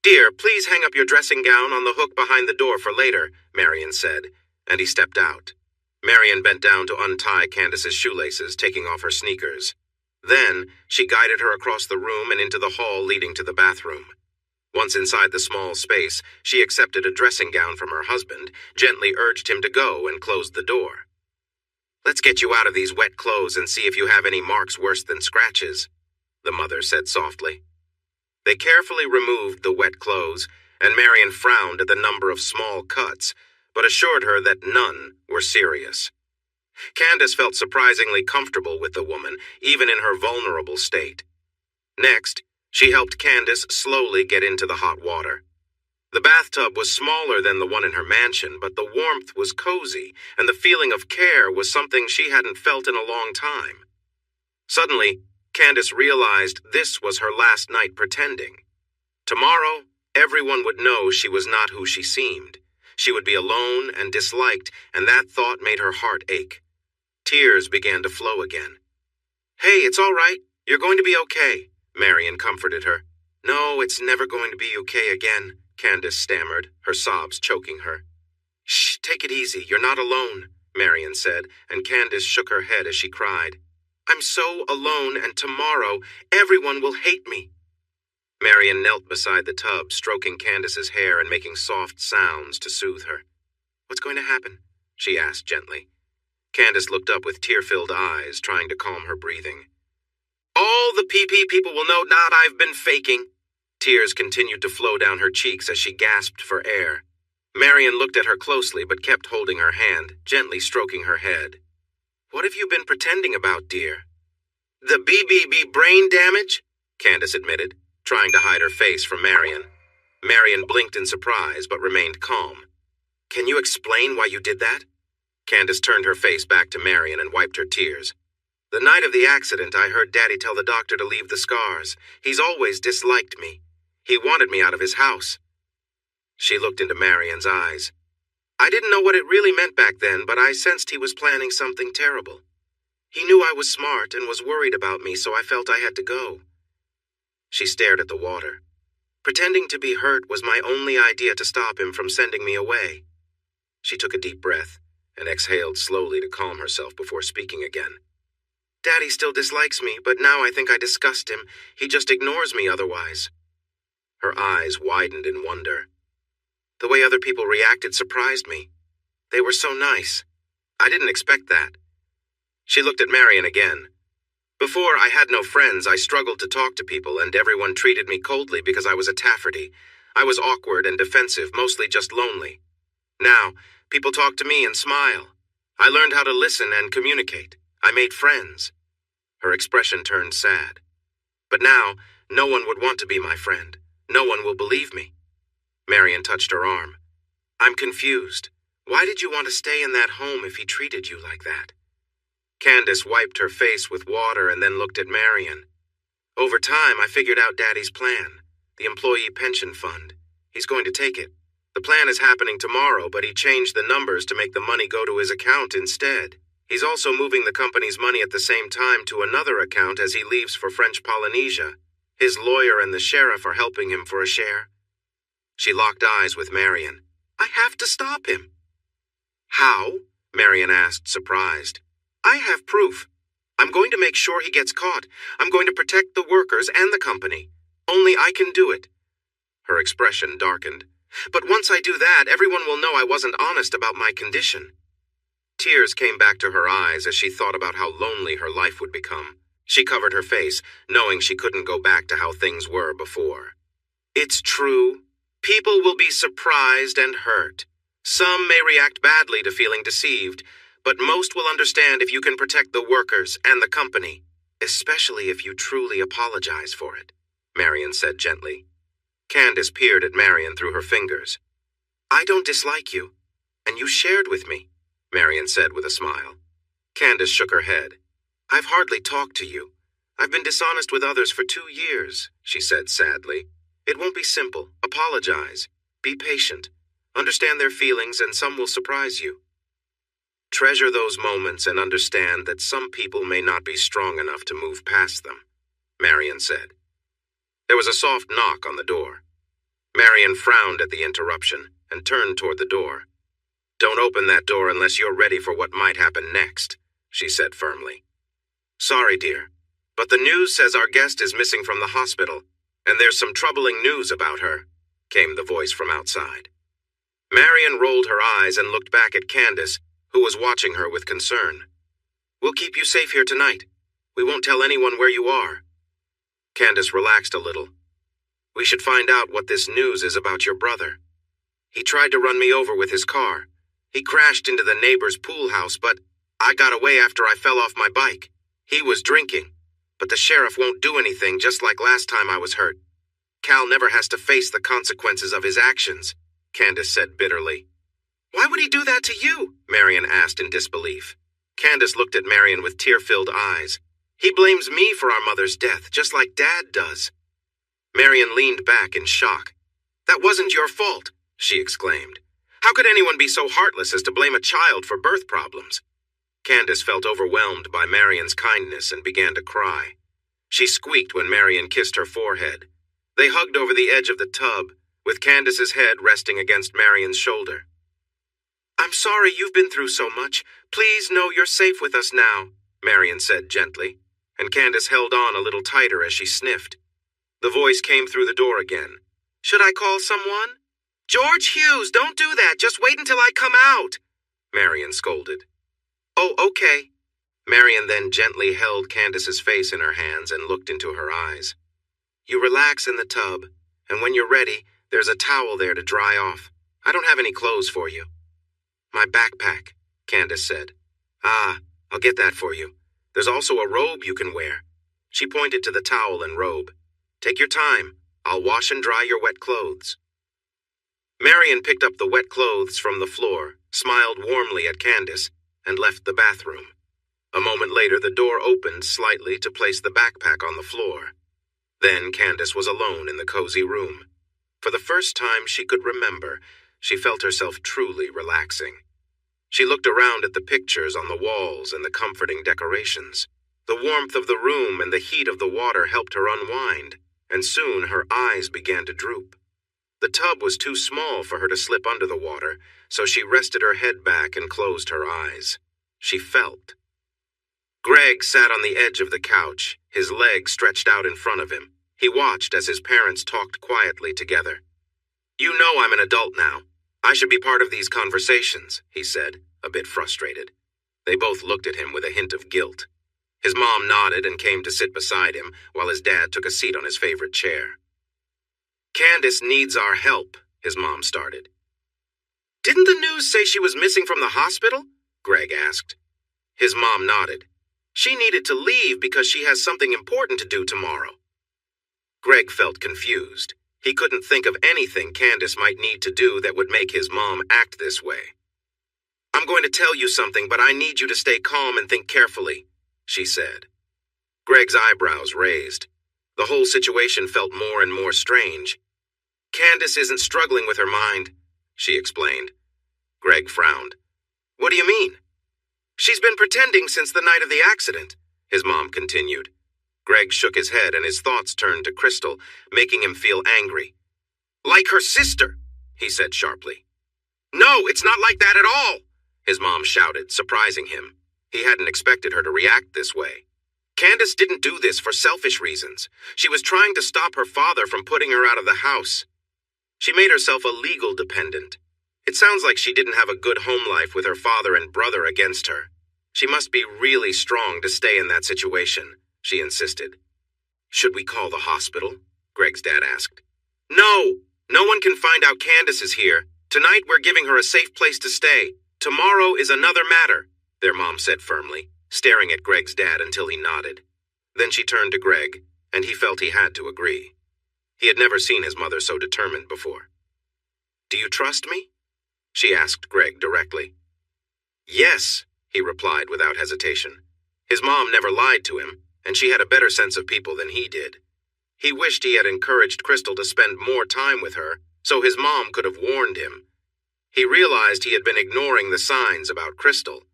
"Dear, please hang up your dressing gown on the hook behind the door for later," Marion said, and he stepped out. Marion bent down to untie Candace's shoelaces, taking off her sneakers. Then, she guided her across the room and into the hall leading to the bathroom. Once inside the small space, she accepted a dressing gown from her husband, gently urged him to go, and closed the door. "Let's get you out of these wet clothes and see if you have any marks worse than scratches," the mother said softly. They carefully removed the wet clothes, and Marion frowned at the number of small cuts, but assured her that none were serious. Candace felt surprisingly comfortable with the woman, even in her vulnerable state. Next, she helped Candace slowly get into the hot water. The bathtub was smaller than the one in her mansion, but the warmth was cozy, and the feeling of care was something she hadn't felt in a long time. Suddenly, Candace realized this was her last night pretending. Tomorrow, everyone would know she was not who she seemed. She would be alone and disliked, and that thought made her heart ache. Tears began to flow again. "Hey, it's all right. You're going to be okay," Marion comforted her. "No, it's never going to be okay again," Candace stammered, her sobs choking her. "Shh, take it easy. You're not alone," Marion said, and Candace shook her head as she cried. "I'm so alone, and tomorrow everyone will hate me." Marion knelt beside the tub, stroking Candace's hair and making soft sounds to soothe her. "What's going to happen?" she asked gently. Candace looked up with tear-filled eyes, trying to calm her breathing. "All the PP people will know not I've been faking." Tears continued to flow down her cheeks as she gasped for air. Marion looked at her closely but kept holding her hand, gently stroking her head. "What have you been pretending about, dear?" "The BBB brain damage," Candace admitted, trying to hide her face from Marion. Marion blinked in surprise but remained calm. "Can you explain why you did that?" Candace turned her face back to Marion and wiped her tears. "The night of the accident, I heard Daddy tell the doctor to leave the scars. He's always disliked me. He wanted me out of his house." She looked into Marion's eyes. "I didn't know what it really meant back then, but I sensed he was planning something terrible. He knew I was smart and was worried about me, so I felt I had to go." She stared at the water. Pretending to be hurt was my only idea to stop him from sending me away. She took a deep breath and exhaled slowly to calm herself before speaking again. Daddy still dislikes me, but now I think I disgust him. He just ignores me otherwise. Her eyes widened in wonder. The way other people reacted surprised me. They were so nice. I didn't expect that. She looked at Marion again. Before, I had no friends. I struggled to talk to people, and everyone treated me coldly because I was a Tafferty. I was awkward and defensive, mostly just lonely. Now, people talk to me and smile. I learned how to listen and communicate. I made friends. Her expression turned sad. But now, no one would want to be my friend. No one will believe me. Marion touched her arm. I'm confused. Why did you want to stay in that home if he treated you like that? Candace wiped her face with water and then looked at Marion. Over time, I figured out Daddy's plan. The employee pension fund. He's going to take it. The plan is happening tomorrow, but he changed the numbers to make the money go to his account instead. He's also moving the company's money at the same time to another account as he leaves for French Polynesia. His lawyer and the sheriff are helping him for a share. She locked eyes with Marion. I have to stop him. How? Marion asked, surprised. I have proof. I'm going to make sure he gets caught. I'm going to protect the workers and the company. Only I can do it. Her expression darkened. But once I do that, everyone will know I wasn't honest about my condition. Tears came back to her eyes as she thought about how lonely her life would become. She covered her face, knowing she couldn't go back to how things were before. It's true. People will be surprised and hurt. Some may react badly to feeling deceived, but most will understand if you can protect the workers and the company, especially if you truly apologize for it, Marion said gently. Candace peered at Marion through her fingers. I don't dislike you, and you shared with me, Marion said with a smile. Candace shook her head. I've hardly talked to you. I've been dishonest with others for 2 years, she said sadly. It won't be simple. Apologize. Be patient. Understand their feelings, and some will surprise you. Treasure those moments and understand that some people may not be strong enough to move past them, Marion said. There was a soft knock on the door. Marion frowned at the interruption and turned toward the door. Don't open that door unless you're ready for what might happen next, she said firmly. Sorry, dear, but the news says our guest is missing from the hospital, and there's some troubling news about her, came the voice from outside. Marion rolled her eyes and looked back at Candace, who was watching her with concern. We'll keep you safe here tonight. We won't tell anyone where you are. Candace relaxed a little. We should find out what this news is about your brother. He tried to run me over with his car. He crashed into the neighbor's pool house, but I got away after I fell off my bike. He was drinking, but the sheriff won't do anything, just like last time I was hurt. Cal never has to face the consequences of his actions, Candace said bitterly. Why would he do that to you? Marion asked in disbelief. Candace looked at Marion with tear-filled eyes. He blames me for our mother's death, just like Dad does. Marion leaned back in shock. That wasn't your fault, she exclaimed. How could anyone be so heartless as to blame a child for birth problems? Candace felt overwhelmed by Marion's kindness and began to cry. She squeaked when Marion kissed her forehead. They hugged over the edge of the tub, with Candace's head resting against Marion's shoulder. I'm sorry you've been through so much. Please know you're safe with us now, Marion said gently, and Candace held on a little tighter as she sniffed. The voice came through the door again. Should I call someone? George Hughes, don't do that. Just wait until I come out, Marion scolded. Oh, okay. Marion then gently held Candace's face in her hands and looked into her eyes. You relax in the tub, and when you're ready, there's a towel there to dry off. I don't have any clothes for you. My backpack, Candace said. Ah, I'll get that for you. There's also a robe you can wear. She pointed to the towel and robe. Take your time. I'll wash and dry your wet clothes. Marion picked up the wet clothes from the floor, smiled warmly at Candace, and left the bathroom. A moment later, the door opened slightly to place the backpack on the floor. Then Candace was alone in the cozy room. For the first time she could remember, she felt herself truly relaxing. She looked around at the pictures on the walls and the comforting decorations. The warmth of the room and the heat of the water helped her unwind, and soon her eyes began to droop. The tub was too small for her to slip under the water, so she rested her head back and closed her eyes. She felt. Greg sat on the edge of the couch, his legs stretched out in front of him. He watched as his parents talked quietly together. "You know I'm an adult now. I should be part of these conversations," he said, a bit frustrated. They both looked at him with a hint of guilt. His mom nodded and came to sit beside him, while his dad took a seat on his favorite chair. "Candace needs our help," his mom started. "Didn't the news say she was missing from the hospital?" Greg asked. His mom nodded. "She needed to leave because she has something important to do tomorrow." Greg felt confused. He couldn't think of anything Candace might need to do that would make his mom act this way. "I'm going to tell you something, but I need you to stay calm and think carefully," she said. Greg's eyebrows raised. The whole situation felt more and more strange. "Candace isn't struggling with her mind," she explained. Greg frowned. "What do you mean?" "She's been pretending since the night of the accident," his mom continued. Greg shook his head and his thoughts turned to Crystal, making him feel angry. "Like her sister," he said sharply. "No, it's not like that at all," his mom shouted, surprising him. He hadn't expected her to react this way. "Candace didn't do this for selfish reasons. She was trying to stop her father from putting her out of the house. She made herself a legal dependent. It sounds like she didn't have a good home life with her father and brother against her. She must be really strong to stay in that situation," she insisted. "Should we call the hospital?" Greg's dad asked. "No! No one can find out Candace is here. Tonight we're giving her a safe place to stay. Tomorrow is another matter," their mom said firmly, staring at Greg's dad until he nodded. Then she turned to Greg, and he felt he had to agree. He had never seen his mother so determined before. "Do you trust me?" she asked Greg directly. "Yes," he replied without hesitation. His mom never lied to him, and she had a better sense of people than he did. He wished he had encouraged Crystal to spend more time with her, so his mom could have warned him. He realized he had been ignoring the signs about Crystal.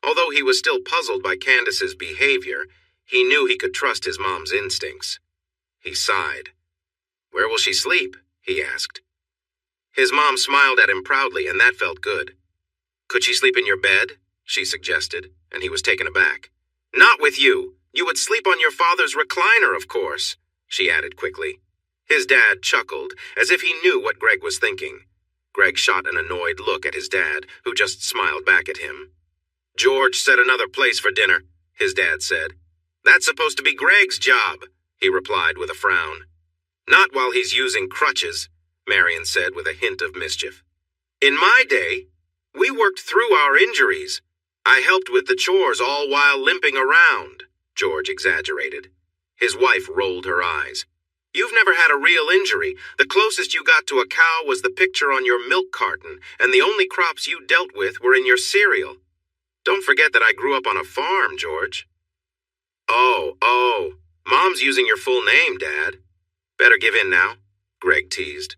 Although he was still puzzled by Candace's behavior, he knew he could trust his mom's instincts. He sighed. "Where will she sleep?" he asked. His mom smiled at him proudly, and that felt good. "Could she sleep in your bed?" she suggested, and he was taken aback. "Not with you. You would sleep on your father's recliner, of course," she added quickly. His dad chuckled, as if he knew what Greg was thinking. Greg shot an annoyed look at his dad, who just smiled back at him. "George said another place for dinner," his dad said. "That's supposed to be Greg's job," he replied with a frown. "Not while he's using crutches," Marion said with a hint of mischief. "In my day, we worked through our injuries. I helped with the chores all while limping around," George exaggerated. His wife rolled her eyes. "You've never had a real injury. The closest you got to a cow was the picture on your milk carton, and the only crops you dealt with were in your cereal. Don't forget that I grew up on a farm, George." Oh, Mom's using your full name, Dad. "Better give in now," Greg teased.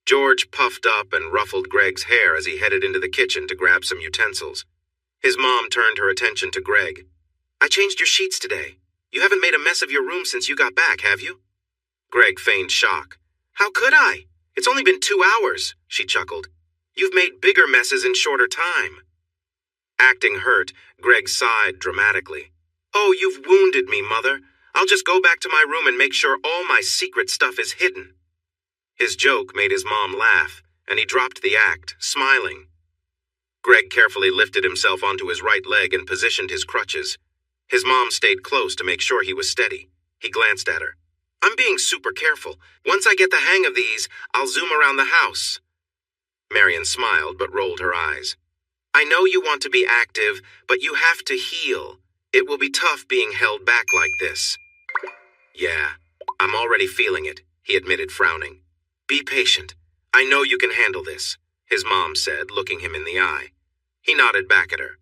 George puffed up and ruffled Greg's hair as he headed into the kitchen to grab some utensils. His mom turned her attention to Greg. "I changed your sheets today. You haven't made a mess of your room since you got back, have you?" Greg feigned shock. "How could I? It's only been 2 hours," she chuckled. "You've made bigger messes in shorter time." Acting hurt, Greg sighed dramatically. "Oh, you've wounded me, Mother. I'll just go back to my room and make sure all my secret stuff is hidden." His joke made his mom laugh, and he dropped the act, smiling. Greg carefully lifted himself onto his right leg and positioned his crutches. His mom stayed close to make sure he was steady. He glanced at her. "I'm being super careful. Once I get the hang of these, I'll zoom around the house." Marion smiled but rolled her eyes. "I know you want to be active, but you have to heal. It will be tough being held back like this." "Yeah, I'm already feeling it," he admitted, frowning. "Be patient. I know you can handle this," his mom said, looking him in the eye. He nodded back at her.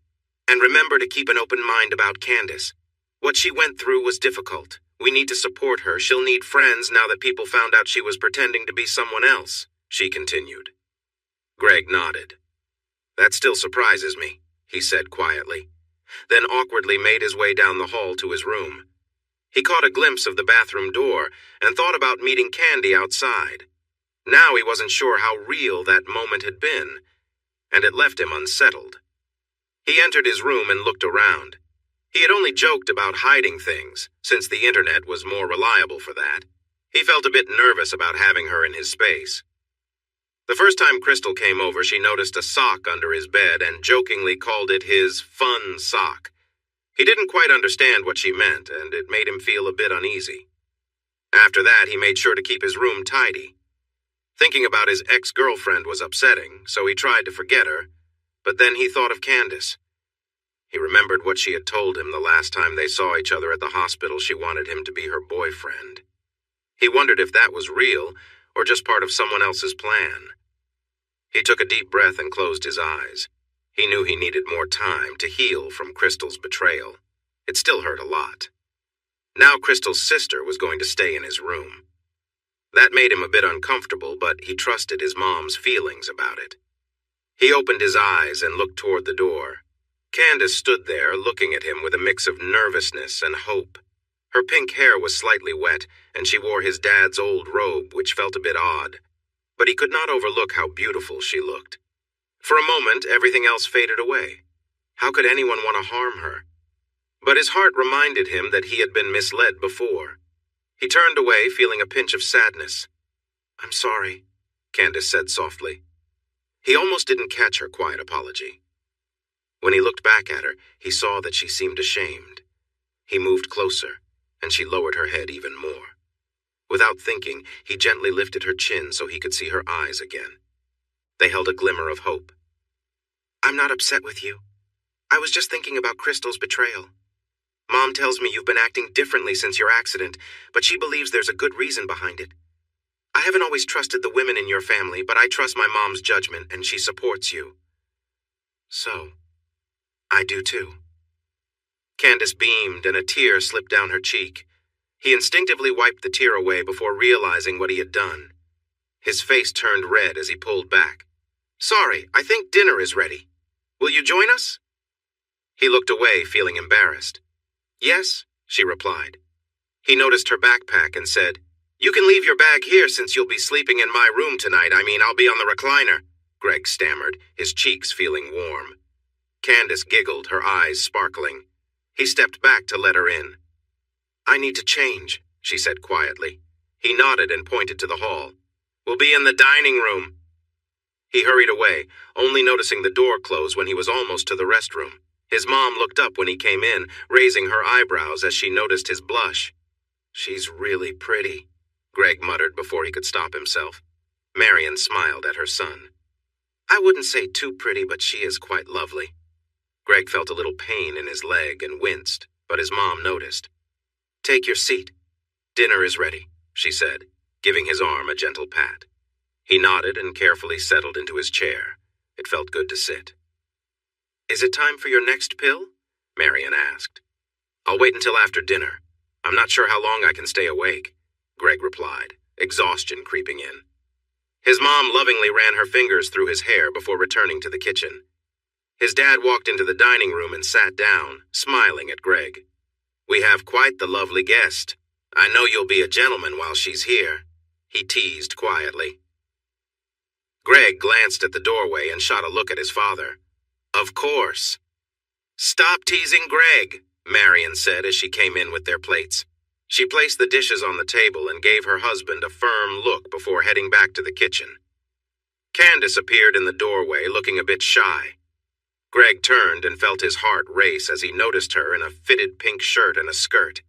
"And remember to keep an open mind about Candace. What she went through was difficult. We need to support her. She'll need friends now that people found out she was pretending to be someone else," she continued. Greg nodded. "That still surprises me," he said quietly, then awkwardly made his way down the hall to his room. He caught a glimpse of the bathroom door and thought about meeting Candy outside. Now he wasn't sure how real that moment had been, and it left him unsettled. He entered his room and looked around. He had only joked about hiding things, since the internet was more reliable for that. He felt a bit nervous about having her in his space. The first time Crystal came over, she noticed a sock under his bed and jokingly called it his fun sock. He didn't quite understand what she meant, and it made him feel a bit uneasy. After that, he made sure to keep his room tidy. Thinking about his ex-girlfriend was upsetting, so he tried to forget her, but then he thought of Candace. He remembered what she had told him the last time they saw each other at the hospital. She wanted him to be her boyfriend. He wondered if that was real, or just part of someone else's plan. He took a deep breath and closed his eyes. He knew he needed more time to heal from Crystal's betrayal. It still hurt a lot. Now Crystal's sister was going to stay in his room. That made him a bit uncomfortable, but he trusted his mom's feelings about it. He opened his eyes and looked toward the door. Candace stood there, looking at him with a mix of nervousness and hope. Her pink hair was slightly wet, and she wore his dad's old robe, which felt a bit odd. But he could not overlook how beautiful she looked. For a moment, everything else faded away. How could anyone want to harm her? But his heart reminded him that he had been misled before. He turned away, feeling a pinch of sadness. "I'm sorry," Candace said softly. He almost didn't catch her quiet apology. When he looked back at her, he saw that she seemed ashamed. He moved closer, and she lowered her head even more. Without thinking, he gently lifted her chin so he could see her eyes again. They held a glimmer of hope. "I'm not upset with you. I was just thinking about Crystal's betrayal. Mom tells me you've been acting differently since your accident, but she believes there's a good reason behind it. I haven't always trusted the women in your family, but I trust my mom's judgment, and she supports you." "So, I do too." Candace beamed, and a tear slipped down her cheek. He instinctively wiped the tear away before realizing what he had done. His face turned red as he pulled back. "Sorry, I think dinner is ready. Will you join us?" He looked away, feeling embarrassed. "Yes," she replied. He noticed her backpack and said, "You can leave your bag here since you'll be sleeping in my room tonight. I'll be on the recliner," Greg stammered, his cheeks feeling warm. Candace giggled, her eyes sparkling. He stepped back to let her in. "I need to change," she said quietly. He nodded and pointed to the hall. "We'll be in the dining room." He hurried away, only noticing the door close when he was almost to the restroom. His mom looked up when he came in, raising her eyebrows as she noticed his blush. "She's really pretty," Greg muttered before he could stop himself. Marion smiled at her son. "I wouldn't say too pretty, but she is quite lovely." Greg felt a little pain in his leg and winced, but his mom noticed. "Take your seat. Dinner is ready," she said, giving his arm a gentle pat. He nodded and carefully settled into his chair. It felt good to sit. "Is it time for your next pill?" Marion asked. "I'll wait until after dinner. I'm not sure how long I can stay awake," Greg replied, exhaustion creeping in. His mom lovingly ran her fingers through his hair before returning to the kitchen. His dad walked into the dining room and sat down, smiling at Greg. "We have quite the lovely guest. I know you'll be a gentleman while she's here," he teased quietly. Greg glanced at the doorway and shot a look at his father. "Of course." "Stop teasing Greg," Marion said as she came in with their plates. She placed the dishes on the table and gave her husband a firm look before heading back to the kitchen. Candace appeared in the doorway, looking a bit shy. Greg turned and felt his heart race as he noticed her in a fitted pink shirt and a skirt.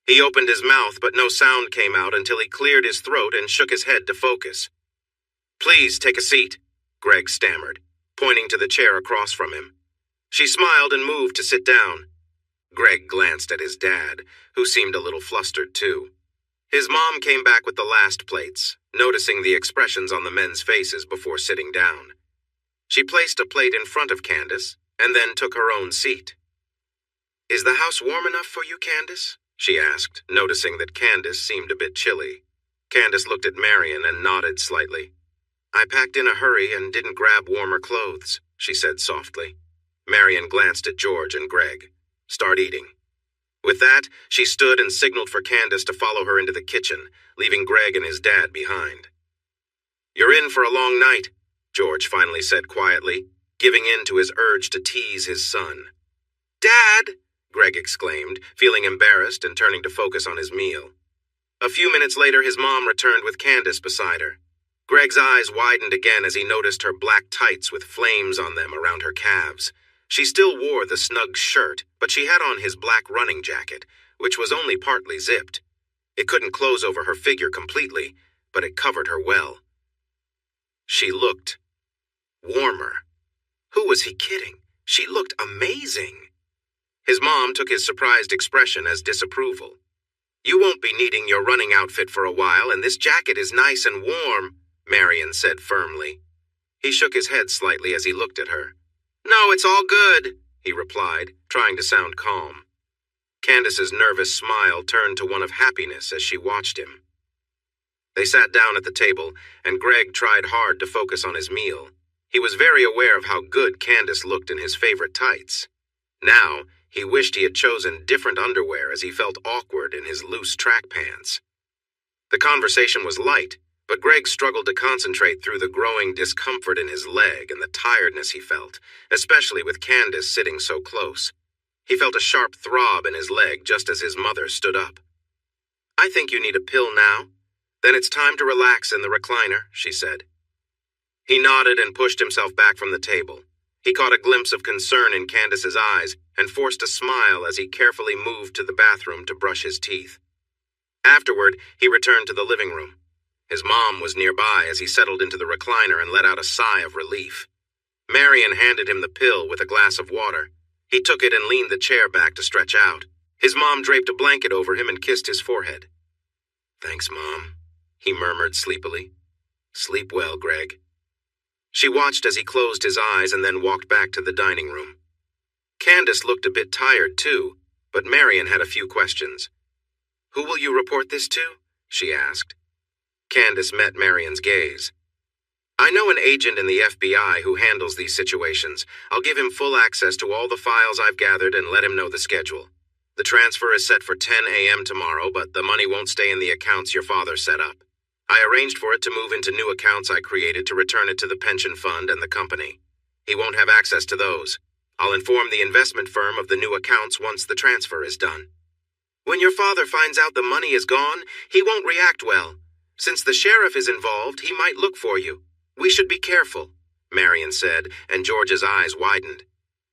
He opened his mouth, but no sound came out until he cleared his throat and shook his head to focus. "Please take a seat," Greg stammered, pointing to the chair across from him. She smiled and moved to sit down. Greg glanced at his dad, who seemed a little flustered too. His mom came back with the last plates, noticing the expressions on the men's faces before sitting down. She placed a plate in front of Candace, and then took her own seat. "Is the house warm enough for you, Candace?" she asked, noticing that Candace seemed a bit chilly. Candace looked at Marion and nodded slightly. "I packed in a hurry and didn't grab warmer clothes," she said softly. Marion glanced at George and Greg. "Start eating." With that, she stood and signaled for Candace to follow her into the kitchen, leaving Greg and his dad behind. "You're in for a long night," George finally said quietly, giving in to his urge to tease his son. "Dad!" Greg exclaimed, feeling embarrassed and turning to focus on his meal. A few minutes later, his mom returned with Candace beside her. Greg's eyes widened again as he noticed her black tights with flames on them around her calves. She still wore the snug shirt, but she had on his black running jacket, which was only partly zipped. It couldn't close over her figure completely, but it covered her well. She looked warmer. Who was he kidding? She looked amazing. His mom took his surprised expression as disapproval. "You won't be needing your running outfit for a while, and this jacket is nice and warm," Marion said firmly. He shook his head slightly as he looked at her. "No, it's all good," he replied, trying to sound calm. Candace's nervous smile turned to one of happiness as she watched him. They sat down at the table, and Greg tried hard to focus on his meal. He was very aware of how good Candace looked in his favorite tights. Now, he wished he had chosen different underwear as he felt awkward in his loose track pants. The conversation was light, but Greg struggled to concentrate through the growing discomfort in his leg and the tiredness he felt, especially with Candace sitting so close. He felt a sharp throb in his leg just as his mother stood up. "I think you need a pill now. Then it's time to relax in the recliner," she said. He nodded and pushed himself back from the table. He caught a glimpse of concern in Candace's eyes and forced a smile as he carefully moved to the bathroom to brush his teeth. Afterward, he returned to the living room. His mom was nearby as he settled into the recliner and let out a sigh of relief. Marion handed him the pill with a glass of water. He took it and leaned the chair back to stretch out. His mom draped a blanket over him and kissed his forehead. "Thanks, Mom," he murmured sleepily. "Sleep well, Greg." She watched as he closed his eyes and then walked back to the dining room. Candace looked a bit tired, too, but Marion had a few questions. "Who will you report this to?" she asked. Candace met Marion's gaze. "I know an agent in the FBI who handles these situations. I'll give him full access to all the files I've gathered and let him know the schedule. The transfer is set for 10 a.m. tomorrow, but the money won't stay in the accounts your father set up. I arranged for it to move into new accounts I created to return it to the pension fund and the company. He won't have access to those. I'll inform the investment firm of the new accounts once the transfer is done. When your father finds out the money is gone, he won't react well. Since the sheriff is involved, he might look for you. We should be careful," Marion said, and George's eyes widened.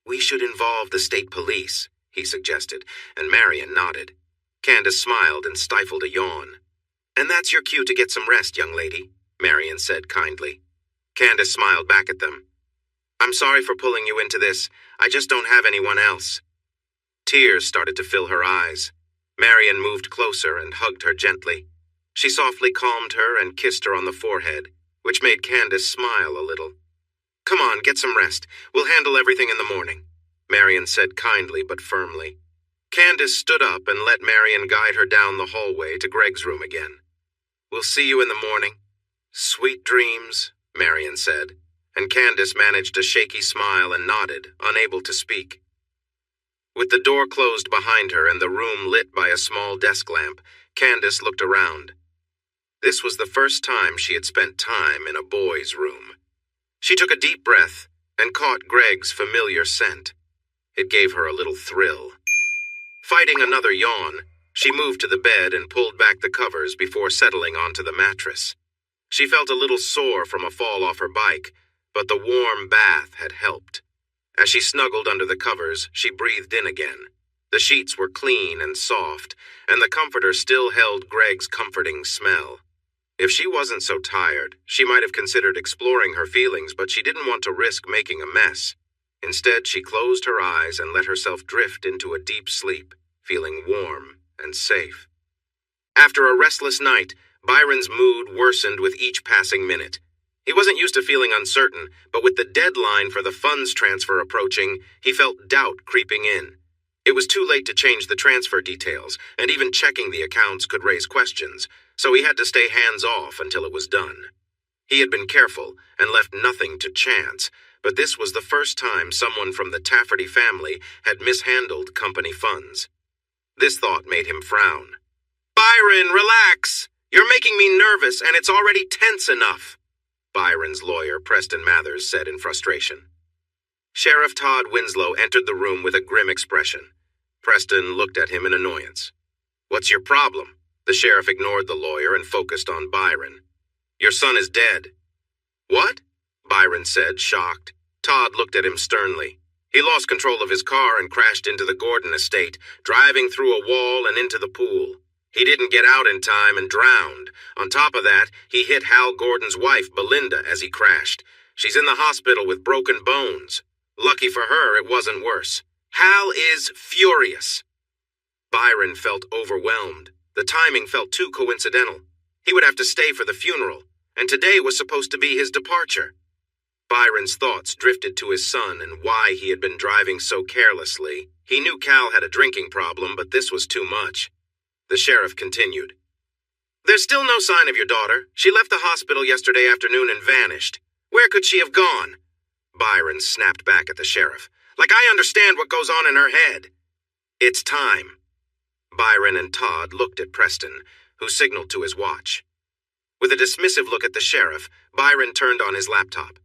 "We should involve the state police," he suggested, and Marion nodded. Candace smiled and stifled a yawn. "And that's your cue to get some rest, young lady," Marion said kindly. Candace smiled back at them. "I'm sorry for pulling you into this. I just don't have anyone else." Tears started to fill her eyes. Marion moved closer and hugged her gently. She softly calmed her and kissed her on the forehead, which made Candace smile a little. "Come on, get some rest. We'll handle everything in the morning," Marion said kindly but firmly. Candace stood up and let Marion guide her down the hallway to Greg's room again. "We'll see you in the morning." "Sweet dreams," Marion said, and Candace managed a shaky smile and nodded, unable to speak. With the door closed behind her and the room lit by a small desk lamp, Candace looked around. This was the first time she had spent time in a boy's room. She took a deep breath and caught Greg's familiar scent. It gave her a little thrill. Fighting another yawn, she moved to the bed and pulled back the covers before settling onto the mattress. She felt a little sore from a fall off her bike, but the warm bath had helped. As she snuggled under the covers, she breathed in again. The sheets were clean and soft, and the comforter still held Greg's comforting smell. If she wasn't so tired, she might have considered exploring her feelings, but she didn't want to risk making a mess. Instead, she closed her eyes and let herself drift into a deep sleep, feeling warm and safe. After a restless night, Byron's mood worsened with each passing minute. He wasn't used to feeling uncertain, but with the deadline for the funds transfer approaching, he felt doubt creeping in. It was too late to change the transfer details, and even checking the accounts could raise questions, so he had to stay hands-off until it was done. He had been careful and left nothing to chance, but this was the first time someone from the Tafferty family had mishandled company funds. This thought made him frown. Byron, relax! You're making me nervous, and it's already tense enough, Byron's lawyer, Preston Mathers, said in frustration. Sheriff Todd Winslow entered the room with a grim expression. Preston looked at him in annoyance. What's your problem? The sheriff ignored the lawyer and focused on Byron. Your son is dead. What? Byron said, shocked. Todd looked at him sternly. He lost control of his car and crashed into the Gordon estate, driving through a wall and into the pool. He didn't get out in time and drowned. On top of that, he hit Hal Gordon's wife, Belinda, as he crashed. She's in the hospital with broken bones. Lucky for her, it wasn't worse. Hal is furious. Byron felt overwhelmed. The timing felt too coincidental. He would have to stay for the funeral, and today was supposed to be his departure. Byron's thoughts drifted to his son and why he had been driving so carelessly. He knew Cal had a drinking problem, but this was too much. The sheriff continued. There's still no sign of your daughter. She left the hospital yesterday afternoon and vanished. Where could she have gone? Byron snapped back at the sheriff. Like I understand what goes on in her head. It's time. Byron and Todd looked at Preston, who signaled to his watch. With a dismissive look at the sheriff, Byron turned on his laptop.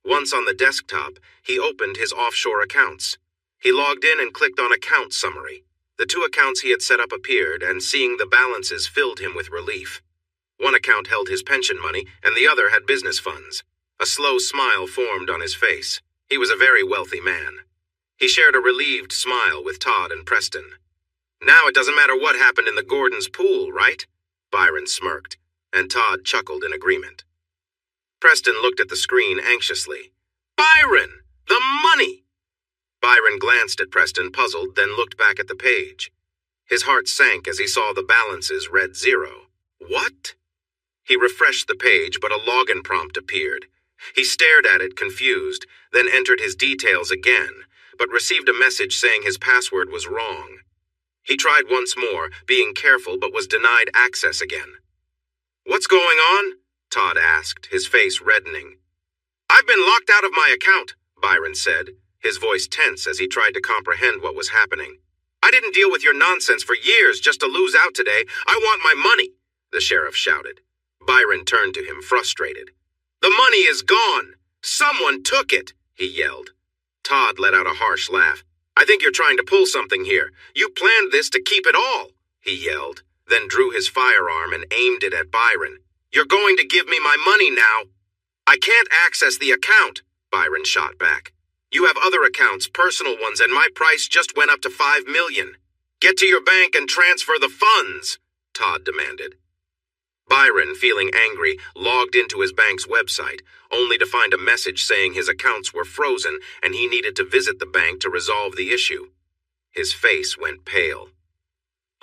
Once on the desktop, he opened his offshore accounts. He logged in and clicked on Account Summary. The two accounts he had set up appeared, and seeing the balances filled him with relief. One account held his pension money, and the other had business funds. A slow smile formed on his face. He was a very wealthy man. He shared a relieved smile with Todd and Preston. Now it doesn't matter what happened in the Gordon's pool, right? Byron smirked, and Todd chuckled in agreement. Preston looked at the screen anxiously. Byron! The money! Byron glanced at Preston, puzzled, then looked back at the page. His heart sank as he saw the balances read 0. What? He refreshed the page, but a login prompt appeared. He stared at it, confused, then entered his details again, but received a message saying his password was wrong. He tried once more, being careful, but was denied access again. What's going on? Todd asked, his face reddening. I've been locked out of my account, Byron said, his voice tense as he tried to comprehend what was happening. I didn't deal with your nonsense for years just to lose out today. I want my money, the sheriff shouted. Byron turned to him, frustrated. The money is gone. Someone took it, he yelled. Todd let out a harsh laugh. I think you're trying to pull something here. You planned this to keep it all, he yelled, then drew his firearm and aimed it at Byron. You're going to give me my money now. I can't access the account, Byron shot back. You have other accounts, personal ones, and my price just went up to $5 million. Get to your bank and transfer the funds, Todd demanded. Byron, feeling angry, logged into his bank's website, only to find a message saying his accounts were frozen and he needed to visit the bank to resolve the issue. His face went pale.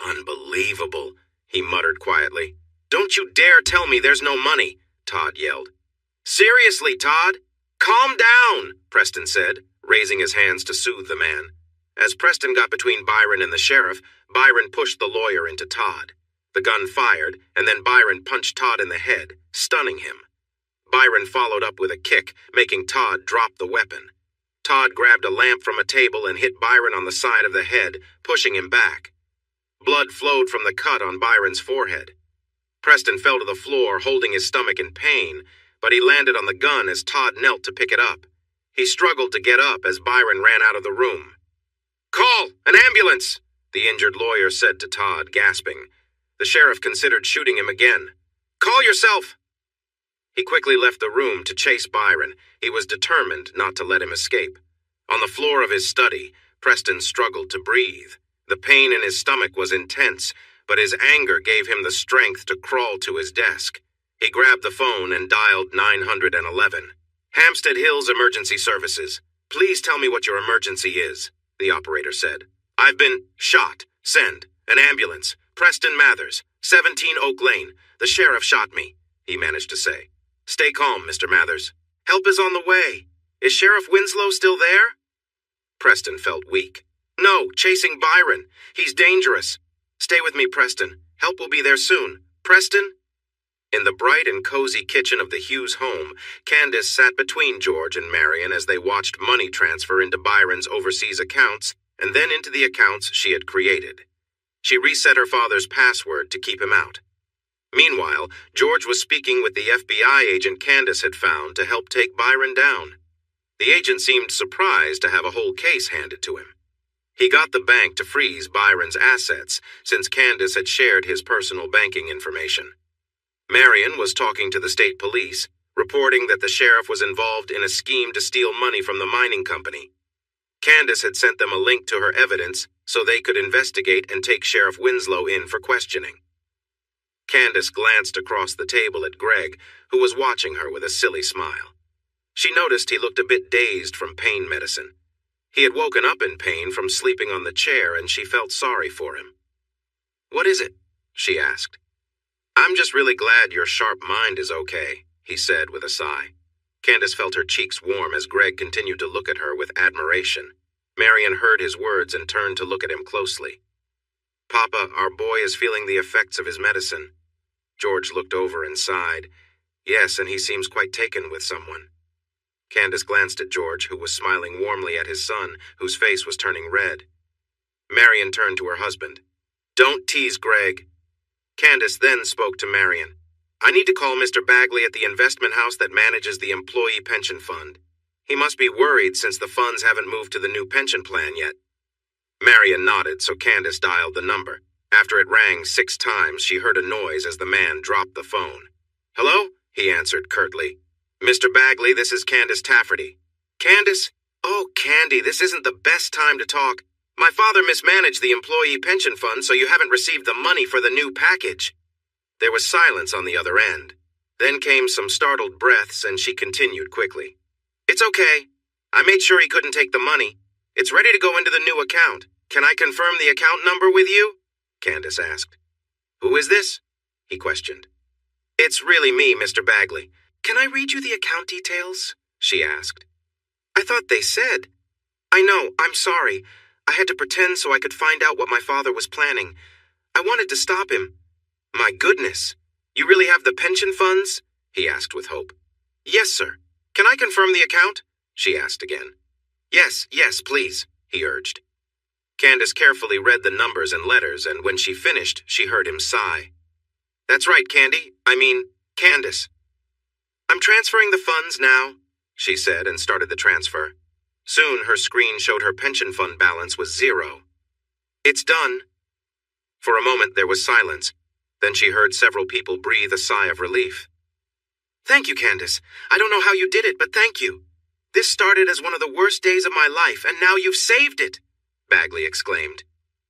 Unbelievable, he muttered quietly. Don't you dare tell me there's no money, Todd yelled. Seriously, Todd? Calm down, Preston said, raising his hands to soothe the man. As Preston got between Byron and the sheriff, Byron pushed the lawyer into Todd. The gun fired, and then Byron punched Todd in the head, stunning him. Byron followed up with a kick, making Todd drop the weapon. Todd grabbed a lamp from a table and hit Byron on the side of the head, pushing him back. Blood flowed from the cut on Byron's forehead. Preston fell to the floor, holding his stomach in pain, but he landed on the gun as Todd knelt to pick it up. He struggled to get up as Byron ran out of the room. Call! An ambulance! The injured lawyer said to Todd, gasping. The sheriff considered shooting him again. Call yourself! He quickly left the room to chase Byron. He was determined not to let him escape. On the floor of his study, Preston struggled to breathe. The pain in his stomach was intense, but his anger gave him the strength to crawl to his desk. He grabbed the phone and dialed 911. Hampstead Hills Emergency Services. Please tell me what your emergency is, the operator said. I've been shot. Send. An ambulance. Preston Mathers, 17 Oak Lane. The sheriff shot me, he managed to say. Stay calm, Mr. Mathers. Help is on the way. Is Sheriff Winslow still there? Preston felt weak. No, chasing Byron. He's dangerous. Stay with me, Preston. Help will be there soon. Preston? In the bright and cozy kitchen of the Hughes home, Candace sat between George and Marion as they watched money transfer into Byron's overseas accounts and then into the accounts she had created. She reset her father's password to keep him out. Meanwhile, George was speaking with the FBI agent Candace had found to help take Byron down. The agent seemed surprised to have a whole case handed to him. He got the bank to freeze Byron's assets since Candace had shared his personal banking information. Marion was talking to the state police, reporting that the sheriff was involved in a scheme to steal money from the mining company. Candace had sent them a link to her evidence so they could investigate and take Sheriff Winslow in for questioning. Candace glanced across the table at Greg, who was watching her with a silly smile. She noticed he looked a bit dazed from pain medicine. He had woken up in pain from sleeping on the chair, and she felt sorry for him. "What is it?" she asked. "I'm just really glad your sharp mind is okay," he said with a sigh. Candace felt her cheeks warm as Greg continued to look at her with admiration. Marion heard his words and turned to look at him closely. "Papa, our boy is feeling the effects of his medicine." George looked over and sighed. "Yes, and he seems quite taken with someone." Candace glanced at George, who was smiling warmly at his son, whose face was turning red. Marion turned to her husband. "Don't tease Greg." Candace then spoke to Marion. "I need to call Mr. Bagley at the investment house that manages the employee pension fund. He must be worried since the funds haven't moved to the new pension plan yet." Marion nodded, so Candace dialed the number. After it rang 6 times, she heard a noise as the man dropped the phone. "Hello?" he answered curtly. "Mr. Bagley, this is Candace Tafferty." "Candace? Oh, Candy, this isn't the best time to talk. My father mismanaged the employee pension fund, so you haven't received the money for the new package." There was silence on the other end. Then came some startled breaths, and she continued quickly. "It's okay. I made sure he couldn't take the money. It's ready to go into the new account. Can I confirm the account number with you?" Candace asked. "Who is this?" he questioned. "It's really me, Mr. Bagley. Can I read you the account details?" she asked. "I thought they said." "I know, I'm sorry. I had to pretend so I could find out what my father was planning. I wanted to stop him." "My goodness. You really have the pension funds?" he asked with hope. "Yes, sir. Can I confirm the account?" she asked again. Yes, please," he urged. Candace carefully read the numbers and letters, and when she finished, she heard him sigh. "That's right, Candace. I'm transferring the funds now," she said and started the transfer. Soon her screen showed her pension fund balance was 0. "It's done." For a moment there was silence. Then she heard several people breathe a sigh of relief. "Thank you, Candace. I don't know how you did it, but thank you. This started as one of the worst days of my life, and now you've saved it," Bagley exclaimed.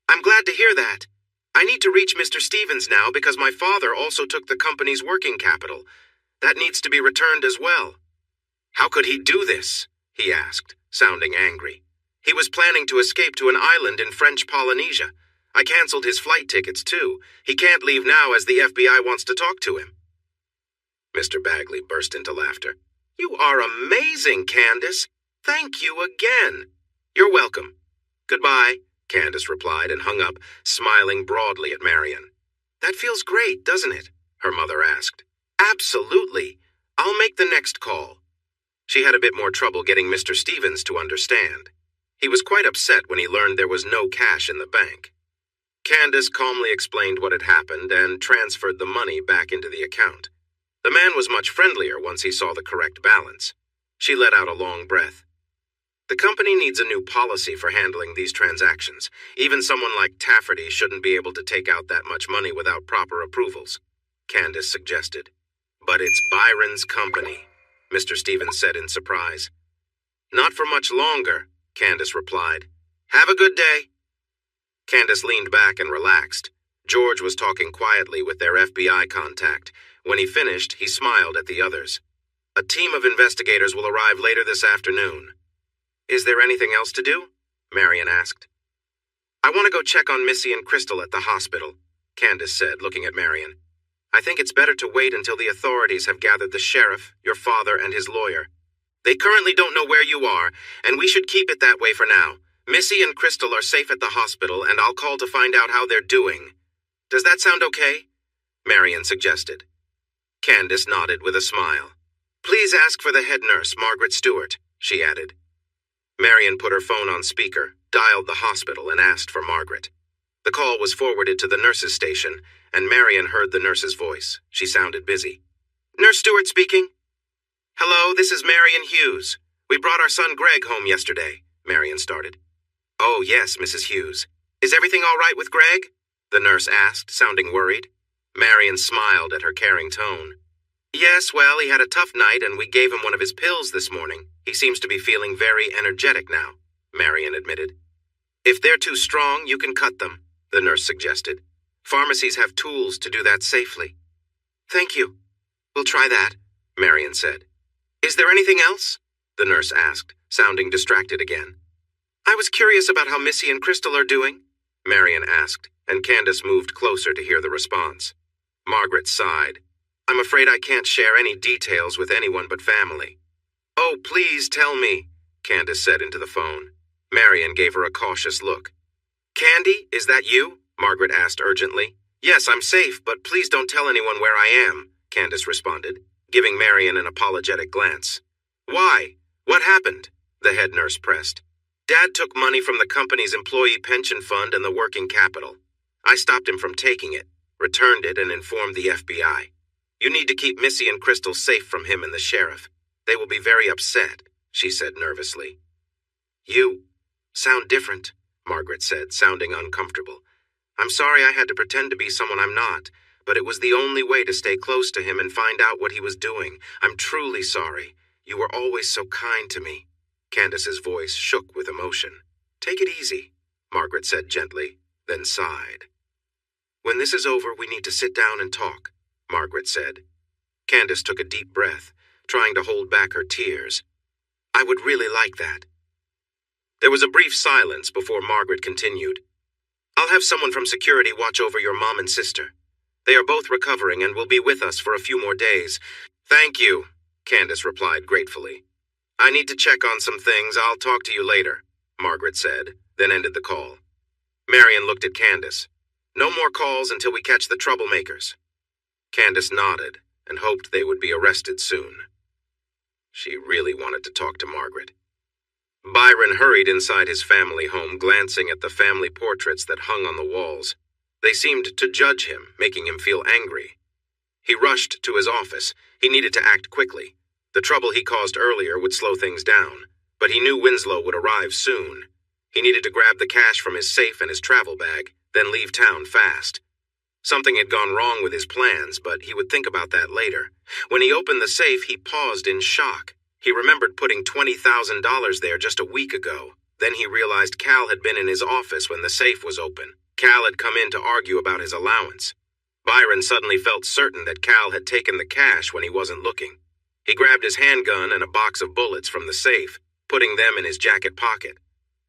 "I'm glad to hear that. I need to reach Mr. Stevens now because my father also took the company's working capital. That needs to be returned as well." "How could he do this?" he asked, sounding angry. "He was planning to escape to an island in French Polynesia. I canceled his flight tickets, too. He can't leave now as the FBI wants to talk to him." Mr. Bagley burst into laughter. "You are amazing, Candace. Thank you again." "You're welcome. Goodbye," Candace replied and hung up, smiling broadly at Marion. "That feels great, doesn't it?" her mother asked. "Absolutely. I'll make the next call." She had a bit more trouble getting Mr. Stevens to understand. He was quite upset when he learned there was no cash in the bank. Candace calmly explained what had happened and transferred the money back into the account. The man was much friendlier once he saw the correct balance. She let out a long breath. "The company needs a new policy for handling these transactions. Even someone like Tafferty shouldn't be able to take out that much money without proper approvals," Candace suggested. "But it's Byron's company," Mr. Stevens said in surprise. "Not for much longer," Candace replied. "Have a good day." Candace leaned back and relaxed. George was talking quietly with their FBI contact. When he finished, he smiled at the others. "A team of investigators will arrive later this afternoon." "Is there anything else to do?" Marion asked. "I want to go check on Missy and Crystal at the hospital," Candace said, looking at Marion. "I think it's better to wait until the authorities have gathered the sheriff, your father, and his lawyer. They currently don't know where you are, and we should keep it that way for now. Missy and Crystal are safe at the hospital, and I'll call to find out how they're doing. Does that sound okay?" Marion suggested. Candace nodded with a smile. "Please ask for the head nurse, Margaret Stewart," she added. Marion put her phone on speaker, dialed the hospital, and asked for Margaret. The call was forwarded to the nurse's station, and Marion heard the nurse's voice. She sounded busy. "Nurse Stewart speaking." "Hello, this is Marion Hughes. We brought our son Greg home yesterday," Marion started. "Oh, yes, Mrs. Hughes. Is everything all right with Greg?" the nurse asked, sounding worried. Marion smiled at her caring tone. "Yes, well, he had a tough night and we gave him one of his pills this morning. He seems to be feeling very energetic now," Marion admitted. "If they're too strong, you can cut them," the nurse suggested. "Pharmacies have tools to do that safely." "Thank you. We'll try that," Marion said. "Is there anything else?" the nurse asked, sounding distracted again. "I was curious about how Missy and Crystal are doing," Marion asked, and Candace moved closer to hear the response. Margaret sighed. "I'm afraid I can't share any details with anyone but family." "Oh, please tell me," Candace said into the phone. Marion gave her a cautious look. "Candy, is that you?" Margaret asked urgently. "Yes, I'm safe, but please don't tell anyone where I am," Candace responded, giving Marion an apologetic glance. "Why? What happened?" the head nurse pressed. "Dad took money from the company's employee pension fund and the working capital. I stopped him from taking it, returned it, and informed the FBI. You need to keep Missy and Crystal safe from him and the sheriff. They will be very upset," she said nervously. "You sound different," Margaret said, sounding uncomfortable. "I'm sorry I had to pretend to be someone I'm not, but it was the only way to stay close to him and find out what he was doing. I'm truly sorry. You were always so kind to me." Candace's voice shook with emotion. "Take it easy," Margaret said gently, then sighed. "When this is over, we need to sit down and talk," Margaret said. Candace took a deep breath, trying to hold back her tears. "I would really like that." There was a brief silence before Margaret continued. "I'll have someone from security watch over your mom and sister. They are both recovering and will be with us for a few more days." "Thank you," Candace replied gratefully. "I need to check on some things. I'll talk to you later," Margaret said, then ended the call. Marion looked at Candace. "No more calls until we catch the troublemakers." Candace nodded and hoped they would be arrested soon. She really wanted to talk to Margaret. Byron hurried inside his family home, glancing at the family portraits that hung on the walls. They seemed to judge him, making him feel angry. He rushed to his office. He needed to act quickly. The trouble he caused earlier would slow things down, but he knew Winslow would arrive soon. He needed to grab the cash from his safe and his travel bag, then leave town fast. Something had gone wrong with his plans, but he would think about that later. When he opened the safe, he paused in shock. He remembered putting $20,000 there just a week ago. Then he realized Cal had been in his office when the safe was open. Cal had come in to argue about his allowance. Byron suddenly felt certain that Cal had taken the cash when he wasn't looking. He grabbed his handgun and a box of bullets from the safe, putting them in his jacket pocket.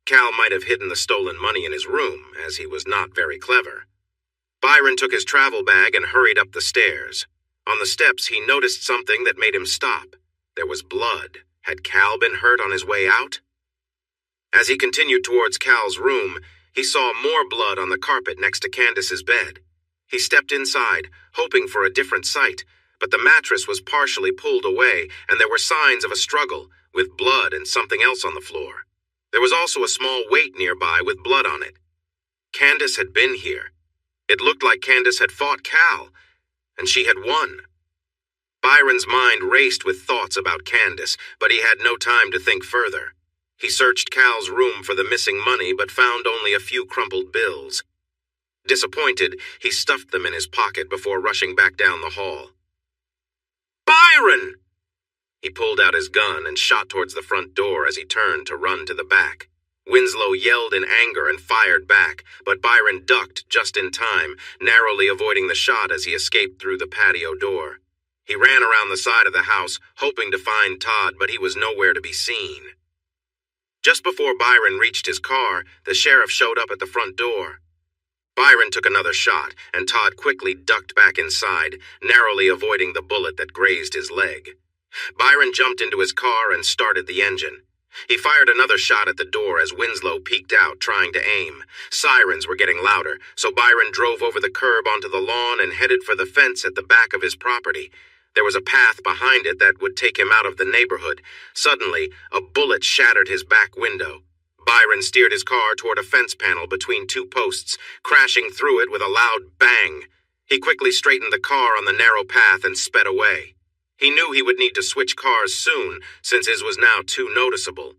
Cal might have hidden the stolen money in his room, as he was not very clever. Byron took his travel bag and hurried up the stairs. On the steps, he noticed something that made him stop. There was blood. Had Cal been hurt on his way out? As he continued towards Cal's room, he saw more blood on the carpet next to Candace's bed. He stepped inside, hoping for a different sight, but the mattress was partially pulled away, and there were signs of a struggle, with blood and something else on the floor. There was also a small weight nearby with blood on it. Candace had been here. It looked like Candace had fought Cal, and she had won. Byron's mind raced with thoughts about Candace, but he had no time to think further. He searched Cal's room for the missing money, but found only a few crumpled bills. Disappointed, he stuffed them in his pocket before rushing back down the hall. "Byron!" He pulled out his gun and shot towards the front door as he turned to run to the back. Winslow yelled in anger and fired back, but Byron ducked just in time, narrowly avoiding the shot as he escaped through the patio door. He ran around the side of the house, hoping to find Todd, but he was nowhere to be seen. Just before Byron reached his car, the sheriff showed up at the front door. Byron took another shot, and Todd quickly ducked back inside, narrowly avoiding the bullet that grazed his leg. Byron jumped into his car and started the engine. He fired another shot at the door as Winslow peeked out, trying to aim. Sirens were getting louder, so Byron drove over the curb onto the lawn and headed for the fence at the back of his property. There was a path behind it that would take him out of the neighborhood. Suddenly, a bullet shattered his back window. Byron steered his car toward a fence panel between two posts, crashing through it with a loud bang. He quickly straightened the car on the narrow path and sped away. He knew he would need to switch cars soon, since his was now too noticeable.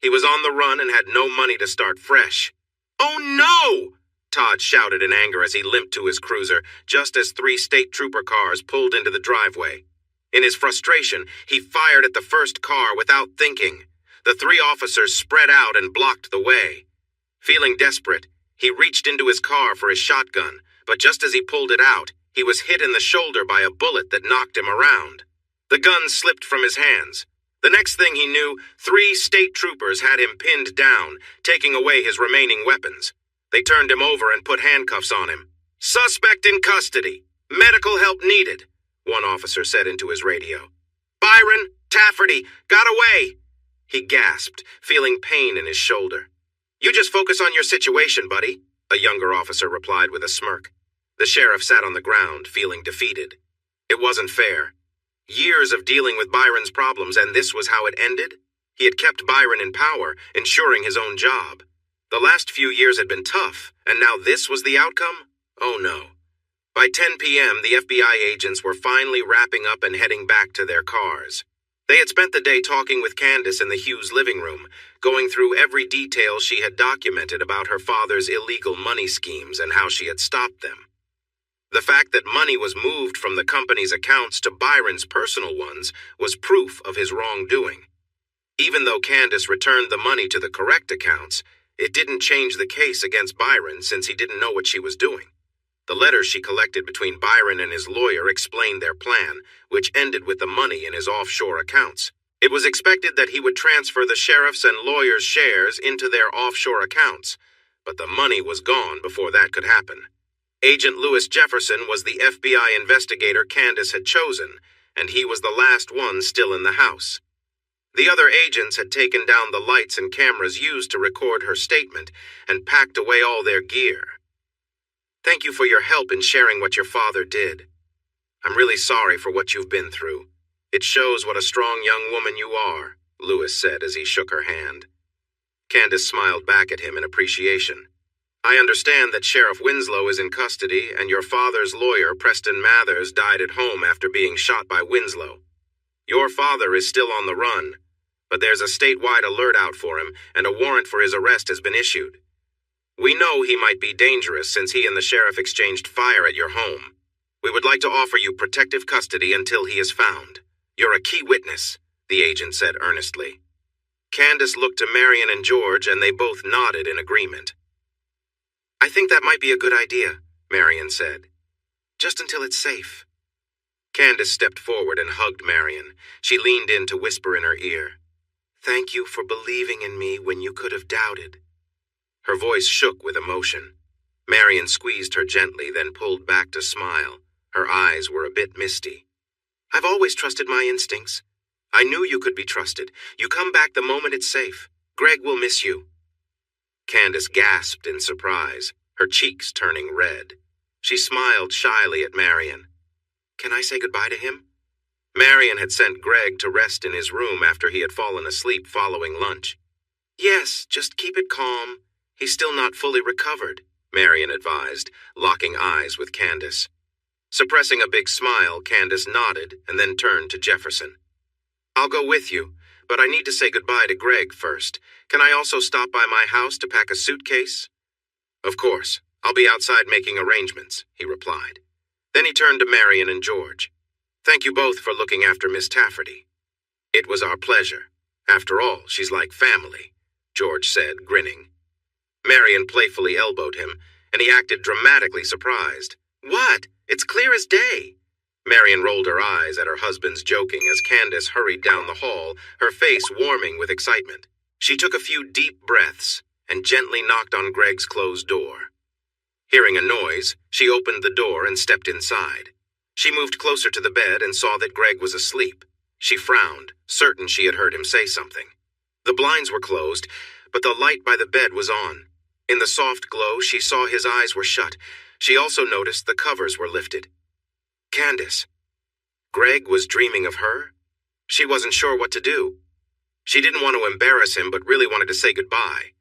He was on the run and had no money to start fresh. "Oh no!" Todd shouted in anger as he limped to his cruiser, just as 3 state trooper cars pulled into the driveway. In his frustration, he fired at the first car without thinking. The 3 officers spread out and blocked the way. Feeling desperate, he reached into his car for his shotgun, but just as he pulled it out, he was hit in the shoulder by a bullet that knocked him around. The gun slipped from his hands. The next thing he knew, 3 state troopers had him pinned down, taking away his remaining weapons. They turned him over and put handcuffs on him. "Suspect in custody. Medical help needed," one officer said into his radio. "Byron, Tafferty, got away!" He gasped, feeling pain in his shoulder. "You just focus on your situation, buddy," a younger officer replied with a smirk. The sheriff sat on the ground, feeling defeated. It wasn't fair. Years of dealing with Byron's problems, and this was how it ended? He had kept Byron in power, ensuring his own job. The last few years had been tough, and now this was the outcome? Oh no. By 10 p.m., the FBI agents were finally wrapping up and heading back to their cars. They had spent the day talking with Candace in the Hughes living room, going through every detail she had documented about her father's illegal money schemes and how she had stopped them. The fact that money was moved from the company's accounts to Byron's personal ones was proof of his wrongdoing. Even though Candace returned the money to the correct accounts, it didn't change the case against Byron since he didn't know what she was doing. The letters she collected between Byron and his lawyer explained their plan, which ended with the money in his offshore accounts. It was expected that he would transfer the sheriff's and lawyer's shares into their offshore accounts, but the money was gone before that could happen. Agent Lewis Jefferson was the FBI investigator Candace had chosen, and he was the last one still in the house. The other agents had taken down the lights and cameras used to record her statement and packed away all their gear. "Thank you for your help in sharing what your father did. I'm really sorry for what you've been through. It shows what a strong young woman you are," Lewis said as he shook her hand. Candace smiled back at him in appreciation. "I understand that Sheriff Winslow is in custody and your father's lawyer, Preston Mathers, died at home after being shot by Winslow. Your father is still on the run, but there's a statewide alert out for him and a warrant for his arrest has been issued. We know he might be dangerous since he and the sheriff exchanged fire at your home. We would like to offer you protective custody until he is found. You're a key witness," the agent said earnestly. Candace looked to Marion and George and they both nodded in agreement. "I think that might be a good idea," Marion said. "Just until it's safe." Candace stepped forward and hugged Marion. She leaned in to whisper in her ear, "Thank you for believing in me when you could have doubted." Her voice shook with emotion. Marion squeezed her gently, then pulled back to smile. Her eyes were a bit misty. "I've always trusted my instincts. I knew you could be trusted. You come back the moment it's safe. Greg will miss you." Candace gasped in surprise, her cheeks turning red. She smiled shyly at Marion. "Can I say goodbye to him?" Marion had sent Greg to rest in his room after he had fallen asleep following lunch. "Yes, just keep it calm. He's still not fully recovered," Marion advised, locking eyes with Candace. Suppressing a big smile, Candace nodded and then turned to Jefferson. "I'll go with you, but I need to say goodbye to Greg first. Can I also stop by my house to pack a suitcase?" "Of course. I'll be outside making arrangements," he replied. Then he turned to Marion and George. "Thank you both for looking after Miss Tafferty." "It was our pleasure. After all, she's like family," George said, grinning. Marion playfully elbowed him, and he acted dramatically surprised. "What? It's clear as day." Marion rolled her eyes at her husband's joking as Candace hurried down the hall, her face warming with excitement. She took a few deep breaths and gently knocked on Greg's closed door. Hearing a noise, she opened the door and stepped inside. She moved closer to the bed and saw that Greg was asleep. She frowned, certain she had heard him say something. The blinds were closed, but the light by the bed was on. In the soft glow, she saw his eyes were shut. She also noticed the covers were lifted. Candace. Greg was dreaming of her? She wasn't sure what to do. She didn't want to embarrass him, but really wanted to say goodbye.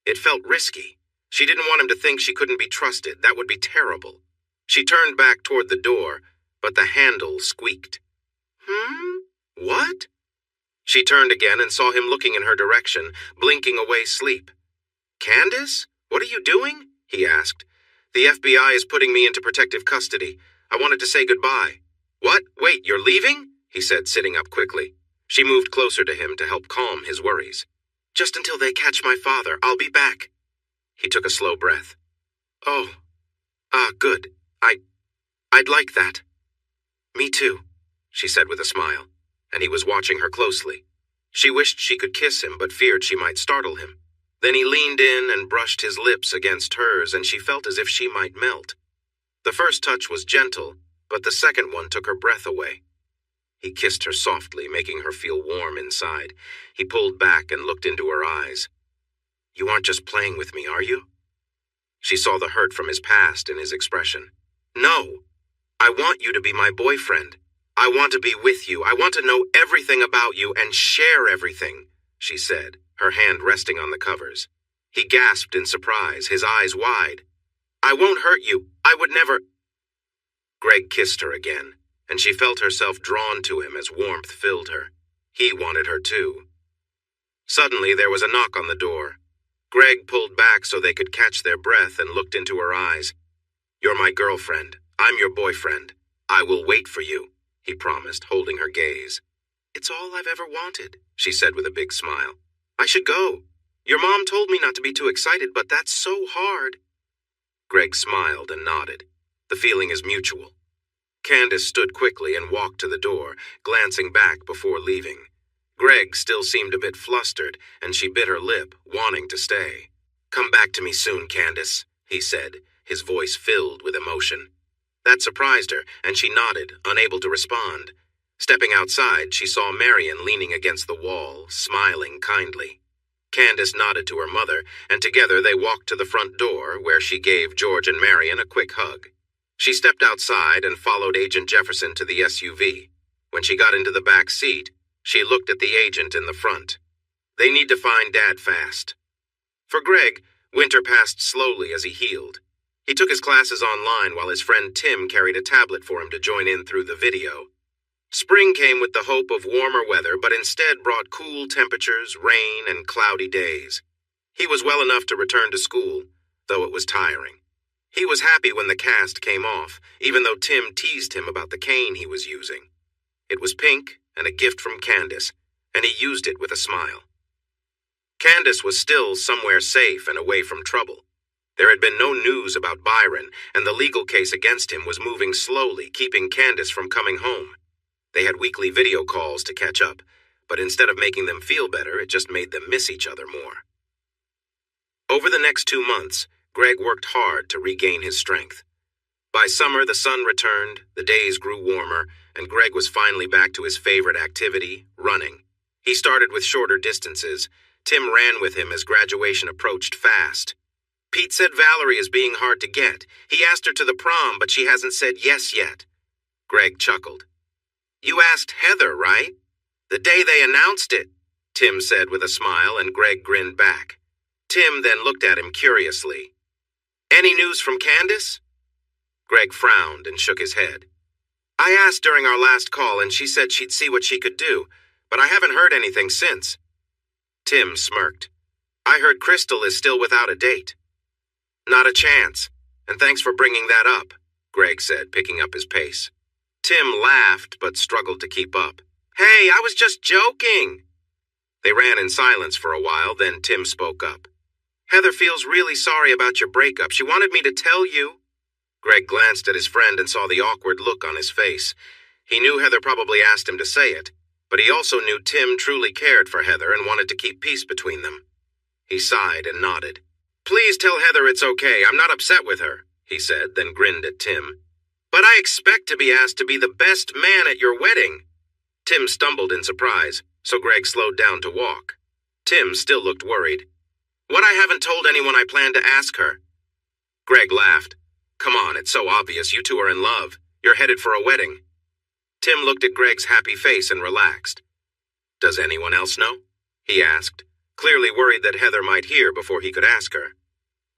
It felt risky. She didn't want him to think she couldn't be trusted. That would be terrible. She turned back toward the door, but the handle squeaked. What? She turned again and saw him looking in her direction, blinking away sleep. Candace? What are you doing? He asked. The FBI is putting me into protective custody. I wanted to say goodbye. What? Wait, you're leaving? He said, sitting up quickly. She moved closer to him to help calm his worries. Just until they catch my father. I'll be back. He took a slow breath. Oh. Good. I'd like that. Me too, she said with a smile, and he was watching her closely. She wished she could kiss him, but feared she might startle him. Then he leaned in and brushed his lips against hers, and she felt as if she might melt. The first touch was gentle, but the second one took her breath away. He kissed her softly, making her feel warm inside. He pulled back and looked into her eyes. You aren't just playing with me, are you? She saw the hurt from his past in his expression. No. I want you to be my boyfriend. I want to be with you. I want to know everything about you and share everything, she said, her hand resting on the covers. He gasped in surprise, his eyes wide. I won't hurt you. I would never. Greg kissed her again, and she felt herself drawn to him as warmth filled her. He wanted her too. Suddenly there was a knock on the door. Greg pulled back so they could catch their breath and looked into her eyes. You're my girlfriend. I'm your boyfriend. I will wait for you, he promised, holding her gaze. It's all I've ever wanted, she said with a big smile. I should go. Your mom told me not to be too excited, but that's so hard. Greg smiled and nodded. The feeling is mutual. Candace stood quickly and walked to the door, glancing back before leaving. Greg still seemed a bit flustered, and she bit her lip, wanting to stay. Come back to me soon, Candace, he said, his voice filled with emotion. That surprised her, and she nodded, unable to respond. Stepping outside, she saw Marian leaning against the wall, smiling kindly. Candace nodded to her mother, and together they walked to the front door, where she gave George and Marian a quick hug. She stepped outside and followed Agent Jefferson to the SUV. When she got into the back seat, she looked at the agent in the front. They need to find Dad fast. For Greg, winter passed slowly as he healed. He took his classes online while his friend Tim carried a tablet for him to join in through the video. Spring came with the hope of warmer weather, but instead brought cool temperatures, rain, and cloudy days. He was well enough to return to school, though it was tiring. He was happy when the cast came off, even though Tim teased him about the cane he was using. It was pink and a gift from Candace, and he used it with a smile. Candace was still somewhere safe and away from trouble. There had been no news about Byron, and the legal case against him was moving slowly, keeping Candace from coming home. They had weekly video calls to catch up, but instead of making them feel better, it just made them miss each other more. Over the next 2 months, Greg worked hard to regain his strength. By summer, the sun returned, the days grew warmer, and Greg was finally back to his favorite activity, running. He started with shorter distances. Tim ran with him as graduation approached fast. Pete said Valerie is being hard to get. He asked her to the prom, but she hasn't said yes yet. Greg chuckled. You asked Heather, right? The day they announced it, Tim said with a smile, and Greg grinned back. Tim then looked at him curiously. Any news from Candace? Greg frowned and shook his head. I asked during our last call, and she said she'd see what she could do, but I haven't heard anything since. Tim smirked. I heard Crystal is still without a date. Not a chance, and thanks for bringing that up, Greg said, picking up his pace. Tim laughed, but struggled to keep up. Hey, I was just joking. They ran in silence for a while, then Tim spoke up. Heather feels really sorry about your breakup. She wanted me to tell you. Greg glanced at his friend and saw the awkward look on his face. He knew Heather probably asked him to say it, but he also knew Tim truly cared for Heather and wanted to keep peace between them. He sighed and nodded. Please tell Heather it's okay. I'm not upset with her, he said, then grinned at Tim. But I expect to be asked to be the best man at your wedding. Tim stumbled in surprise, so Greg slowed down to walk. Tim still looked worried. What I haven't told anyone I plan to ask her. Greg laughed. Come on, it's so obvious you two are in love. You're headed for a wedding. Tim looked at Greg's happy face and relaxed. Does anyone else know? He asked, clearly worried that Heather might hear before he could ask her.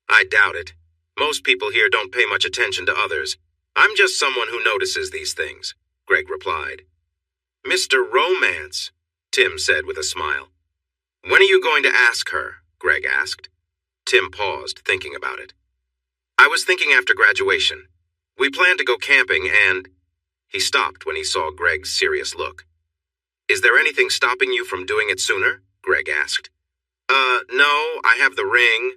I doubt it. Most people here don't pay much attention to others. I'm just someone who notices these things, Greg replied. Mr. Romance, Tim said with a smile. When are you going to ask her? Greg asked. Tim paused, thinking about it. I was thinking after graduation. We planned to go camping and... He stopped when he saw Greg's serious look. Is there anything stopping you from doing it sooner? Greg asked. No, I have the ring.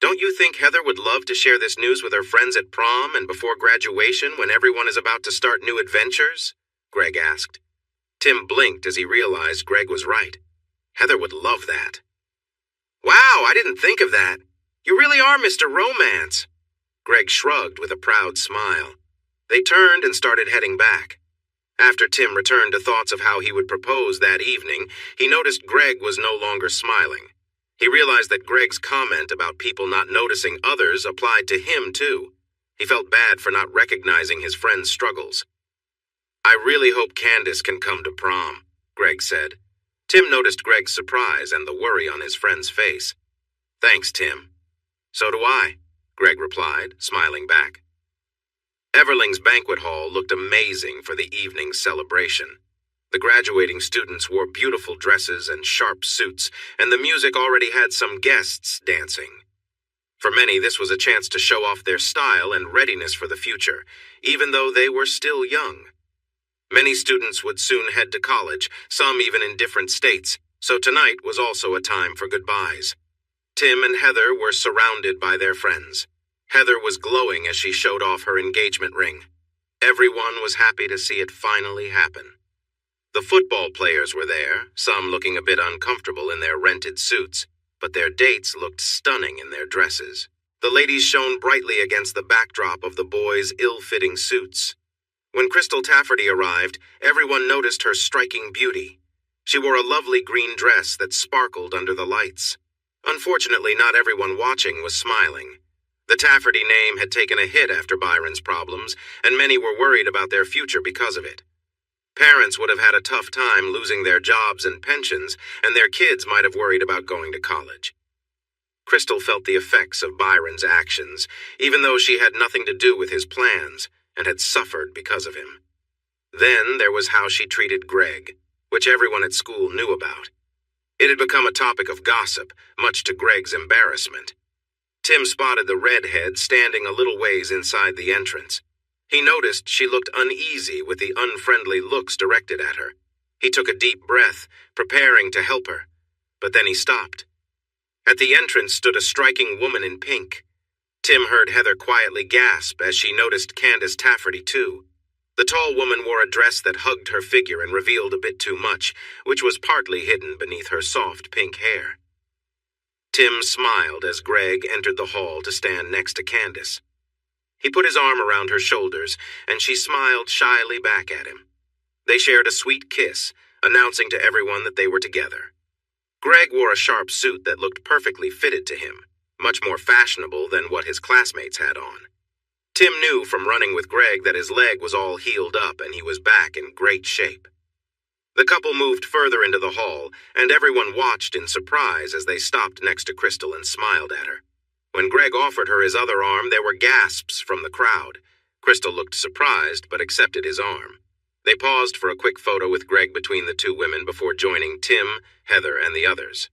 Don't you think Heather would love to share this news with her friends at prom and before graduation when everyone is about to start new adventures? Greg asked. Tim blinked as he realized Greg was right. Heather would love that. Wow, I didn't think of that. You really are Mr. Romance. Greg shrugged with a proud smile. They turned and started heading back. After Tim returned to thoughts of how he would propose that evening, he noticed Greg was no longer smiling. He realized that Greg's comment about people not noticing others applied to him, too. He felt bad for not recognizing his friend's struggles. I really hope Candace can come to prom, Greg said. Tim noticed Greg's surprise and the worry on his friend's face. Thanks, Tim. So do I, Greg replied, smiling back. Everling's banquet hall looked amazing for the evening's celebration. The graduating students wore beautiful dresses and sharp suits, and the music already had some guests dancing. For many, this was a chance to show off their style and readiness for the future, even though they were still young. Many students would soon head to college, some even in different states, so tonight was also a time for goodbyes. Tim and Heather were surrounded by their friends. Heather was glowing as she showed off her engagement ring. Everyone was happy to see it finally happen. The football players were there, some looking a bit uncomfortable in their rented suits, but their dates looked stunning in their dresses. The ladies shone brightly against the backdrop of the boys' ill-fitting suits. When Crystal Tafferty arrived, everyone noticed her striking beauty. She wore a lovely green dress that sparkled under the lights. Unfortunately, not everyone watching was smiling. The Tafferty name had taken a hit after Byron's problems, and many were worried about their future because of it. Parents would have had a tough time losing their jobs and pensions, and their kids might have worried about going to college. Crystal felt the effects of Byron's actions, even though she had nothing to do with his plans, and had suffered because of him. Then there was how she treated Greg, which everyone at school knew about. It had become a topic of gossip, much to Greg's embarrassment. Tim spotted the redhead standing a little ways inside the entrance. He noticed she looked uneasy with the unfriendly looks directed at her. He took a deep breath, preparing to help her, but then he stopped. At the entrance stood a striking woman in pink. Tim heard Heather quietly gasp as she noticed Candace Tafferty, too. The tall woman wore a dress that hugged her figure and revealed a bit too much, which was partly hidden beneath her soft pink hair. Tim smiled as Greg entered the hall to stand next to Candace. He put his arm around her shoulders, and she smiled shyly back at him. They shared a sweet kiss, announcing to everyone that they were together. Greg wore a sharp suit that looked perfectly fitted to him, much more fashionable than what his classmates had on. Tim knew from running with Greg that his leg was all healed up and he was back in great shape. The couple moved further into the hall, and everyone watched in surprise as they stopped next to Crystal and smiled at her. When Greg offered her his other arm, there were gasps from the crowd. Crystal looked surprised, but accepted his arm. They paused for a quick photo with Greg between the two women before joining Tim, Heather, and the others.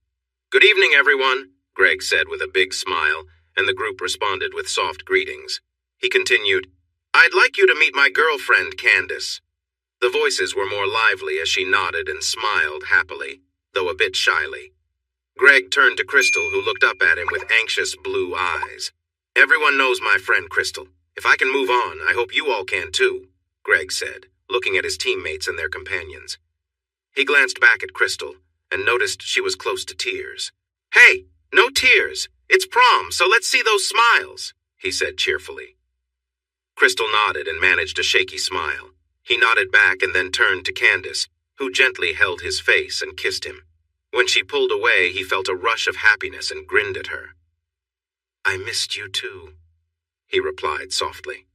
"Good evening, everyone," Greg said with a big smile, and the group responded with soft greetings. He continued, "I'd like you to meet my girlfriend, Candace." The voices were more lively as she nodded and smiled happily, though a bit shyly. Greg turned to Crystal, who looked up at him with anxious blue eyes. "Everyone knows my friend Crystal. If I can move on, I hope you all can too," Greg said, looking at his teammates and their companions. He glanced back at Crystal and noticed she was close to tears. "Hey, no tears. It's prom, so let's see those smiles," he said cheerfully. Crystal nodded and managed a shaky smile. He nodded back and then turned to Candace, who gently held his face and kissed him. When she pulled away, he felt a rush of happiness and grinned at her. "I missed you too," he replied softly.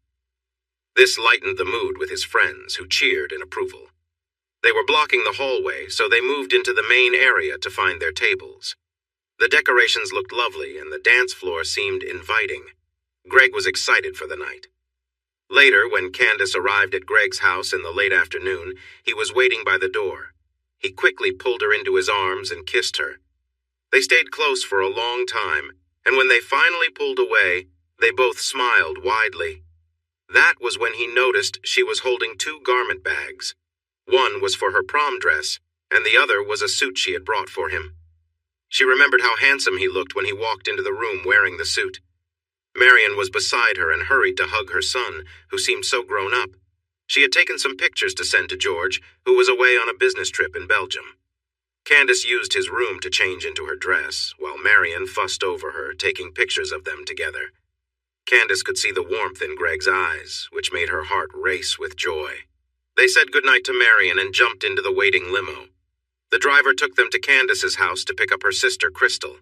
This lightened the mood with his friends, who cheered in approval. They were blocking the hallway, so they moved into the main area to find their tables. The decorations looked lovely, and the dance floor seemed inviting. Greg was excited for the night. Later, when Candace arrived at Greg's house in the late afternoon, he was waiting by the door. He quickly pulled her into his arms and kissed her. They stayed close for a long time, and when they finally pulled away, they both smiled widely. That was when he noticed she was holding two garment bags. One was for her prom dress, and the other was a suit she had brought for him. She remembered how handsome he looked when he walked into the room wearing the suit. Marion was beside her and hurried to hug her son, who seemed so grown up. She had taken some pictures to send to George, who was away on a business trip in Belgium. Candace used his room to change into her dress, while Marion fussed over her, taking pictures of them together. Candace could see the warmth in Greg's eyes, which made her heart race with joy. They said goodnight to Marion and jumped into the waiting limo. The driver took them to Candace's house to pick up her sister, Crystal.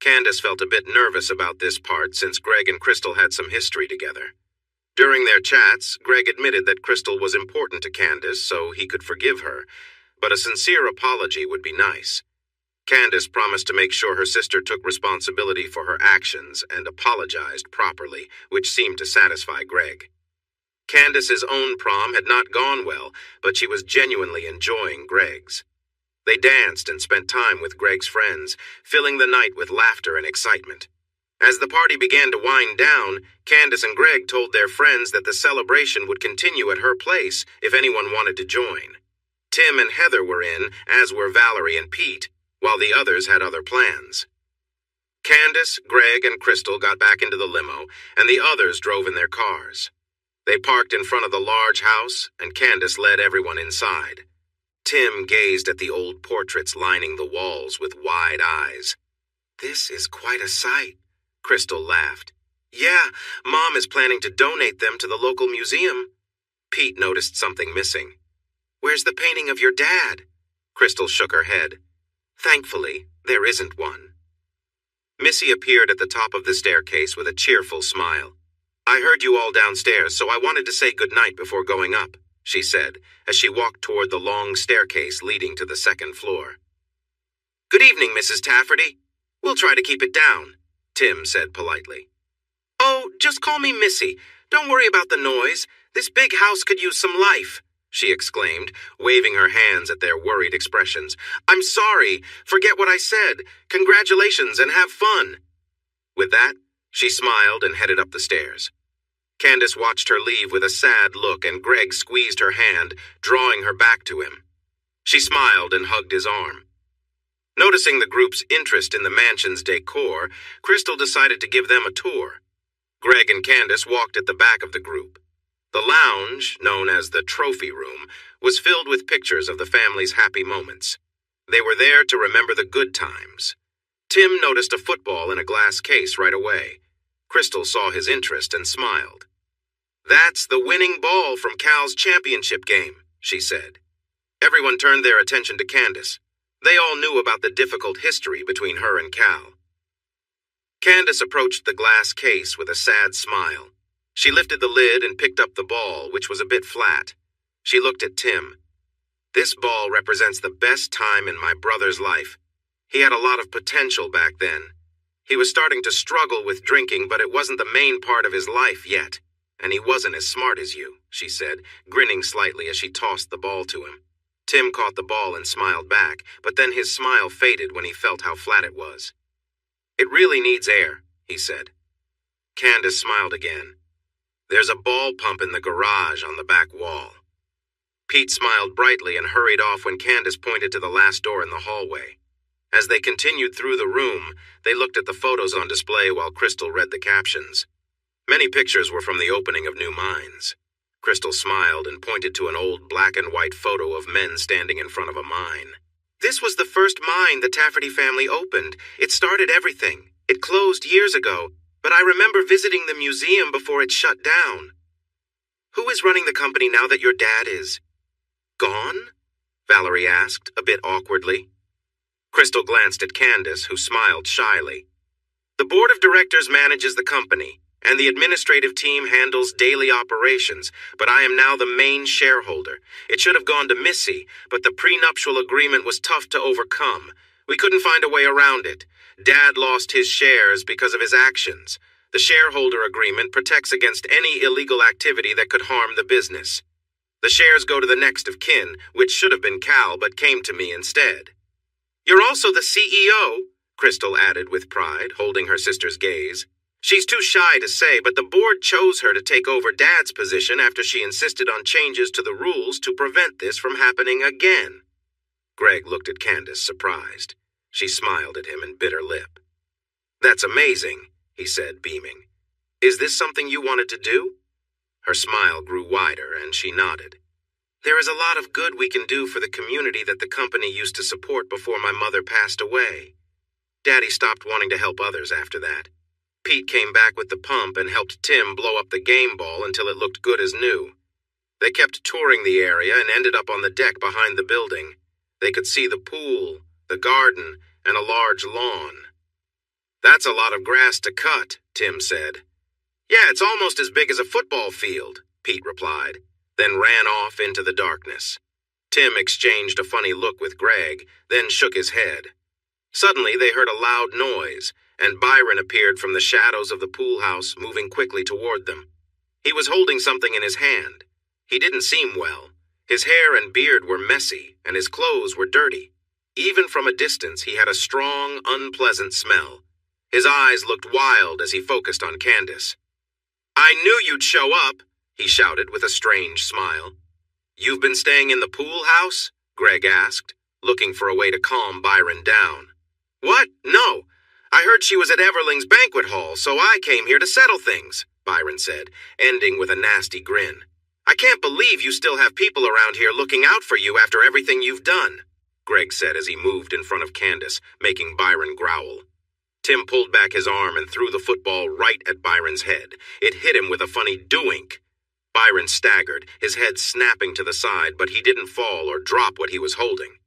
Candace felt a bit nervous about this part since Greg and Crystal had some history together. During their chats, Greg admitted that Crystal was important to Candace, so he could forgive her, but a sincere apology would be nice. Candace promised to make sure her sister took responsibility for her actions and apologized properly, which seemed to satisfy Greg. Candace's own prom had not gone well, but she was genuinely enjoying Greg's. They danced and spent time with Greg's friends, filling the night with laughter and excitement. As the party began to wind down, Candace and Greg told their friends that the celebration would continue at her place if anyone wanted to join. Tim and Heather were in, as were Valerie and Pete, while the others had other plans. Candace, Greg, and Crystal got back into the limo, and the others drove in their cars. They parked in front of the large house, and Candace led everyone inside. Tim gazed at the old portraits lining the walls with wide eyes. "This is quite a sight," Crystal laughed. "Yeah, Mom is planning to donate them to the local museum." Pete noticed something missing. "Where's the painting of your dad?" Crystal shook her head. "Thankfully, there isn't one." Missy appeared at the top of the staircase with a cheerful smile. "I heard you all downstairs, so I wanted to say goodnight before going up," she said, as she walked toward the long staircase leading to the second floor. "Good evening, Mrs. Tafferty. We'll try to keep it down," Tim said politely. "Oh, just call me Missy. Don't worry about the noise. This big house could use some life," she exclaimed, waving her hands at their worried expressions. "I'm sorry. Forget what I said. Congratulations and have fun." With that, she smiled and headed up the stairs. Candace watched her leave with a sad look, and Greg squeezed her hand, drawing her back to him. She smiled and hugged his arm. Noticing the group's interest in the mansion's decor, Crystal decided to give them a tour. Greg and Candace walked at the back of the group. The lounge, known as the trophy room, was filled with pictures of the family's happy moments. They were there to remember the good times. Tim noticed a football in a glass case right away. Crystal saw his interest and smiled. "That's the winning ball from Cal's championship game," she said. Everyone turned their attention to Candace. They all knew about the difficult history between her and Cal. Candace approached the glass case with a sad smile. She lifted the lid and picked up the ball, which was a bit flat. She looked at Tim. "This ball represents the best time in my brother's life. He had a lot of potential back then. He was starting to struggle with drinking, but it wasn't the main part of his life yet. And he wasn't as smart as you," she said, grinning slightly as she tossed the ball to him. Tim caught the ball and smiled back, but then his smile faded when he felt how flat it was. "It really needs air," he said. Candace smiled again. "There's a ball pump in the garage on the back wall." Pete smiled brightly and hurried off when Candace pointed to the last door in the hallway. As they continued through the room, they looked at the photos on display while Crystal read the captions. Many pictures were from the opening of new mines. Crystal smiled and pointed to an old black and white photo of men standing in front of a mine. "This was the first mine the Tafferty family opened. It started everything. It closed years ago, but I remember visiting the museum before it shut down." "Who is running the company now that your dad is gone?" Valerie asked, a bit awkwardly. Crystal glanced at Candace, who smiled shyly. "The board of directors manages the company, and the administrative team handles daily operations, but I am now the main shareholder. It should have gone to Missy, but the prenuptial agreement was tough to overcome. We couldn't find a way around it. Dad lost his shares because of his actions. The shareholder agreement protects against any illegal activity that could harm the business. The shares go to the next of kin, which should have been Cal but came to me instead. You're also the CEO, Crystal added with pride, holding her sister's gaze. She's too shy to say, but the board chose her to take over Dad's position after she insisted on changes to the rules to prevent this from happening again. Greg looked at Candace, surprised. She smiled at him and bit her lip. That's amazing, he said, beaming. Is this something you wanted to do? Her smile grew wider, and she nodded. There is a lot of good we can do for the community that the company used to support before my mother passed away. Daddy stopped wanting to help others after that. Pete came back with the pump and helped Tim blow up the game ball until it looked good as new. They kept touring the area and ended up on the deck behind the building. They could see the pool, the garden, and a large lawn. That's a lot of grass to cut, Tim said. Yeah, it's almost as big as a football field, Pete replied, then ran off into the darkness. Tim exchanged a funny look with Greg, then shook his head. Suddenly they heard a loud noise, and Byron appeared from the shadows of the pool house, moving quickly toward them. He was holding something in his hand. He didn't seem well. His hair and beard were messy, and his clothes were dirty. Even from a distance, he had a strong, unpleasant smell. His eyes looked wild as he focused on Candace. I knew you'd show up, he shouted with a strange smile. You've been staying in the pool house? Greg asked, looking for a way to calm Byron down. What? No. I heard she was at Everling's banquet hall, so I came here to settle things, Byron said, ending with a nasty grin. I can't believe you still have people around here looking out for you after everything you've done, Greg said as he moved in front of Candace, making Byron growl. Tim pulled back his arm and threw the football right at Byron's head. It hit him with a funny doink. Byron staggered, his head snapping to the side, but he didn't fall or drop what he was holding.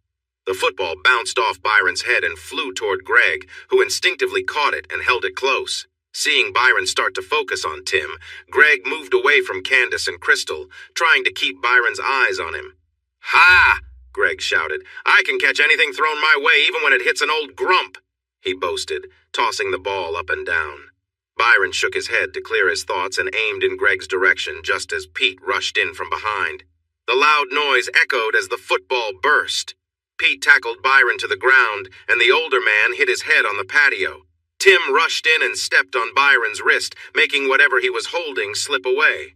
The football bounced off Byron's head and flew toward Greg, who instinctively caught it and held it close. Seeing Byron start to focus on Tim, Greg moved away from Candace and Crystal, trying to keep Byron's eyes on him. Ha! Greg shouted. I can catch anything thrown my way even when it hits an old grump, he boasted, tossing the ball up and down. Byron shook his head to clear his thoughts and aimed in Greg's direction just as Pete rushed in from behind. The loud noise echoed as the football burst. Pete tackled Byron to the ground, and the older man hit his head on the patio. Tim rushed in and stepped on Byron's wrist, making whatever he was holding slip away.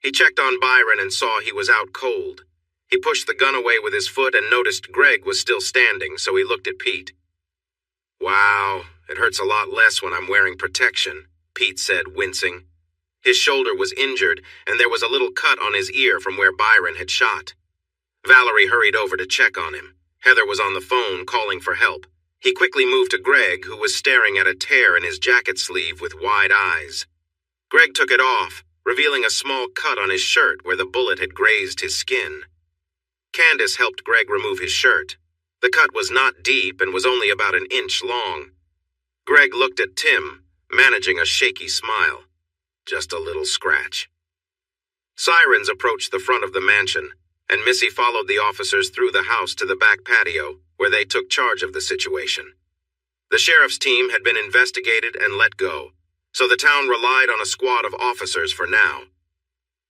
He checked on Byron and saw he was out cold. He pushed the gun away with his foot and noticed Greg was still standing, so he looked at Pete. Wow, it hurts a lot less when I'm wearing protection, Pete said, wincing. His shoulder was injured, and there was a little cut on his ear from where Byron had shot. Valerie hurried over to check on him. Heather was on the phone calling for help. He quickly moved to Greg, who was staring at a tear in his jacket sleeve with wide eyes. Greg took it off, revealing a small cut on his shirt where the bullet had grazed his skin. Candace helped Greg remove his shirt. The cut was not deep and was only about an inch long. Greg looked at Tim, managing a shaky smile. Just a little scratch. Sirens approached the front of the mansion, and Missy followed the officers through the house to the back patio, where they took charge of the situation. The sheriff's team had been investigated and let go, so the town relied on a squad of officers for now.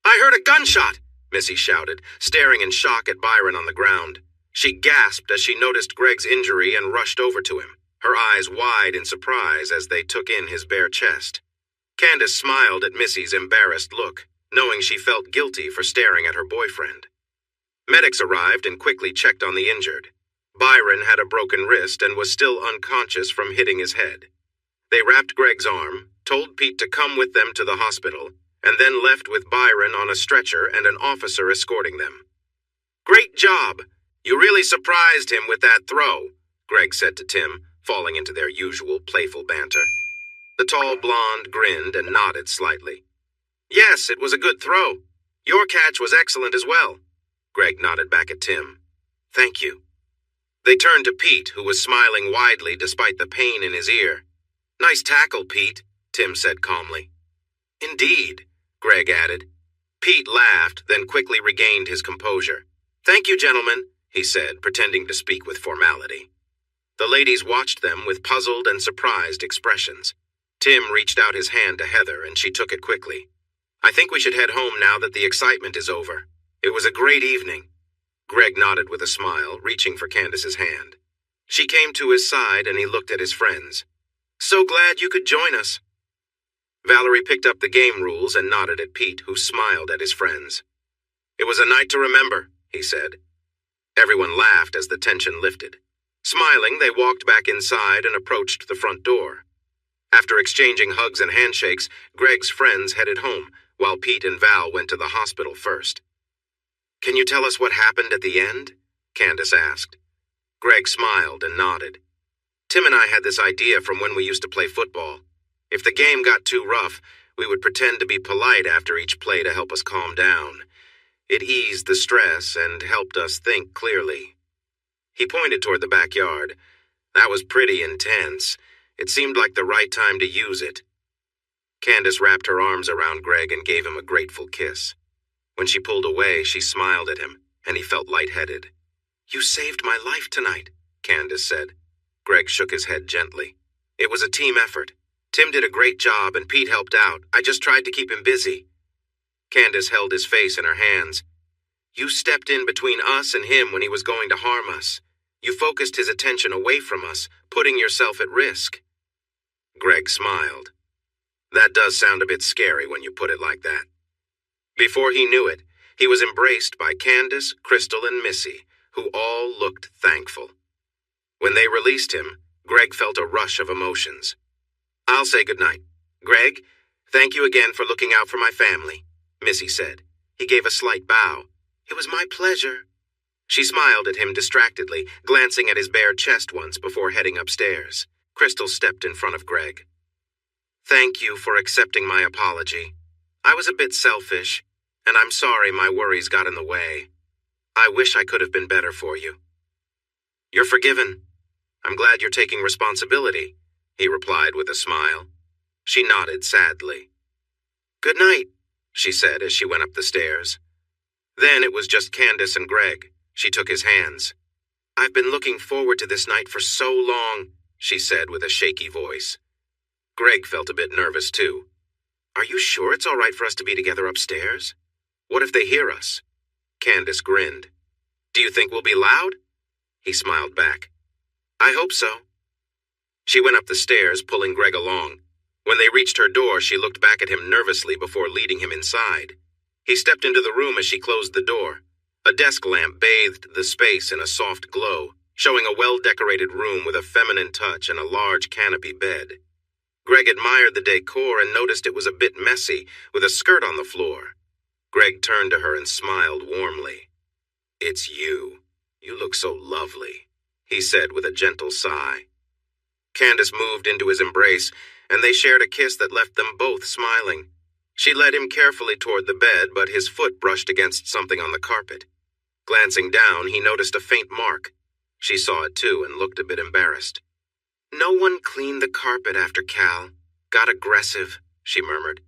I heard a gunshot, Missy shouted, staring in shock at Byron on the ground. She gasped as she noticed Greg's injury and rushed over to him, her eyes wide in surprise as they took in his bare chest. Candace smiled at Missy's embarrassed look, knowing she felt guilty for staring at her boyfriend. Medics arrived and quickly checked on the injured. Byron had a broken wrist and was still unconscious from hitting his head. They wrapped Greg's arm, told Pete to come with them to the hospital, and then left with Byron on a stretcher and an officer escorting them. Great job! You really surprised him with that throw, Greg said to Tim, falling into their usual playful banter. The tall blonde grinned and nodded slightly. Yes, it was a good throw. Your catch was excellent as well. Greg nodded back at Tim. Thank you. They turned to Pete, who was smiling widely despite the pain in his ear. Nice tackle, Pete, Tim said calmly. Indeed, Greg added. Pete laughed, then quickly regained his composure. Thank you, gentlemen, he said, pretending to speak with formality. The ladies watched them with puzzled and surprised expressions. Tim reached out his hand to Heather, and she took it quickly. "I think we should head home now that the excitement is over. It was a great evening." Greg nodded with a smile, reaching for Candace's hand. She came to his side, and he looked at his friends. "So glad you could join us." Valerie picked up the game rules and nodded at Pete, who smiled at his friends. "It was a night to remember," he said. Everyone laughed as the tension lifted. Smiling, they walked back inside and approached the front door. After exchanging hugs and handshakes, Greg's friends headed home, while Pete and Val went to the hospital first. "Can you tell us what happened at the end?" Candace asked. Greg smiled and nodded. "Tim and I had this idea from when we used to play football. If the game got too rough, we would pretend to be polite after each play to help us calm down. It eased the stress and helped us think clearly." He pointed toward the backyard. "That was pretty intense. It seemed like the right time to use it." Candace wrapped her arms around Greg and gave him a grateful kiss. When she pulled away, she smiled at him, and he felt lightheaded. "You saved my life tonight," Candace said. Greg shook his head gently. "It was a team effort. Tim did a great job, and Pete helped out. I just tried to keep him busy." Candace held his face in her hands. "You stepped in between us and him when he was going to harm us. You focused his attention away from us, putting yourself at risk." Greg smiled. "That does sound a bit scary when you put it like that." Before he knew it, he was embraced by Candace, Crystal, and Missy, who all looked thankful. When they released him, Greg felt a rush of emotions. "I'll say goodnight. Greg, thank you again for looking out for my family," Missy said. He gave a slight bow. "It was my pleasure." She smiled at him distractedly, glancing at his bare chest once before heading upstairs. Crystal stepped in front of Greg. "Thank you for accepting my apology. I was a bit selfish, and I'm sorry my worries got in the way. I wish I could have been better for you." "You're forgiven. I'm glad you're taking responsibility," he replied with a smile. She nodded sadly. "Good night," she said as she went up the stairs. Then it was just Candace and Greg. She took his hands. "I've been looking forward to this night for so long," she said with a shaky voice. Greg felt a bit nervous too. "Are you sure it's all right for us to be together upstairs? What if they hear us?" Candace grinned. "Do you think we'll be loud?" He smiled back. "I hope so." She went up the stairs, pulling Greg along. When they reached her door, she looked back at him nervously before leading him inside. He stepped into the room as she closed the door. A desk lamp bathed the space in a soft glow, showing a well-decorated room with a feminine touch and a large canopy bed. Greg admired the decor and noticed it was a bit messy, with a skirt on the floor. Greg turned to her and smiled warmly. "It's you. You look so lovely," he said with a gentle sigh. Candace moved into his embrace, and they shared a kiss that left them both smiling. She led him carefully toward the bed, but his foot brushed against something on the carpet. Glancing down, he noticed a faint mark. She saw it too and looked a bit embarrassed. "No one cleaned the carpet after Cal. Got aggressive," she murmured.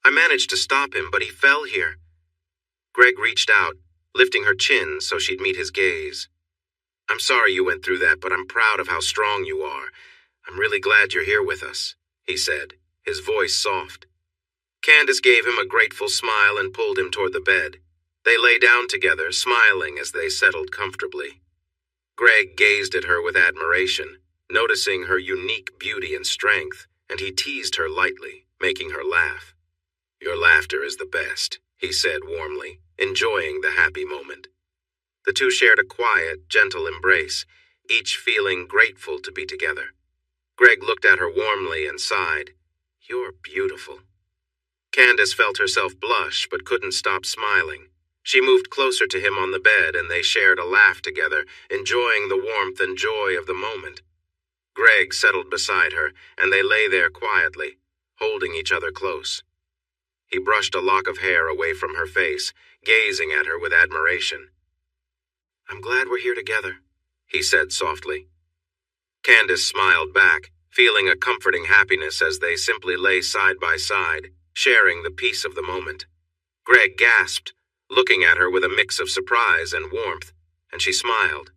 "I managed to stop him, but he fell here." Greg reached out, lifting her chin so she'd meet his gaze. "I'm sorry you went through that, but I'm proud of how strong you are. I'm really glad you're here with us," he said, his voice soft. Candace gave him a grateful smile and pulled him toward the bed. They lay down together, smiling as they settled comfortably. Greg gazed at her with admiration, noticing her unique beauty and strength, and he teased her lightly, making her laugh. "Your laughter is the best," he said warmly, enjoying the happy moment. The two shared a quiet, gentle embrace, each feeling grateful to be together. Greg looked at her warmly and sighed. "You're beautiful." Candace felt herself blush but couldn't stop smiling. She moved closer to him on the bed and they shared a laugh together, enjoying the warmth and joy of the moment. Greg settled beside her, and they lay there quietly, holding each other close. He brushed a lock of hair away from her face, gazing at her with admiration. "I'm glad we're here together," he said softly. Candace smiled back, feeling a comforting happiness as they simply lay side by side, sharing the peace of the moment. Greg gasped, looking at her with a mix of surprise and warmth, and she smiled.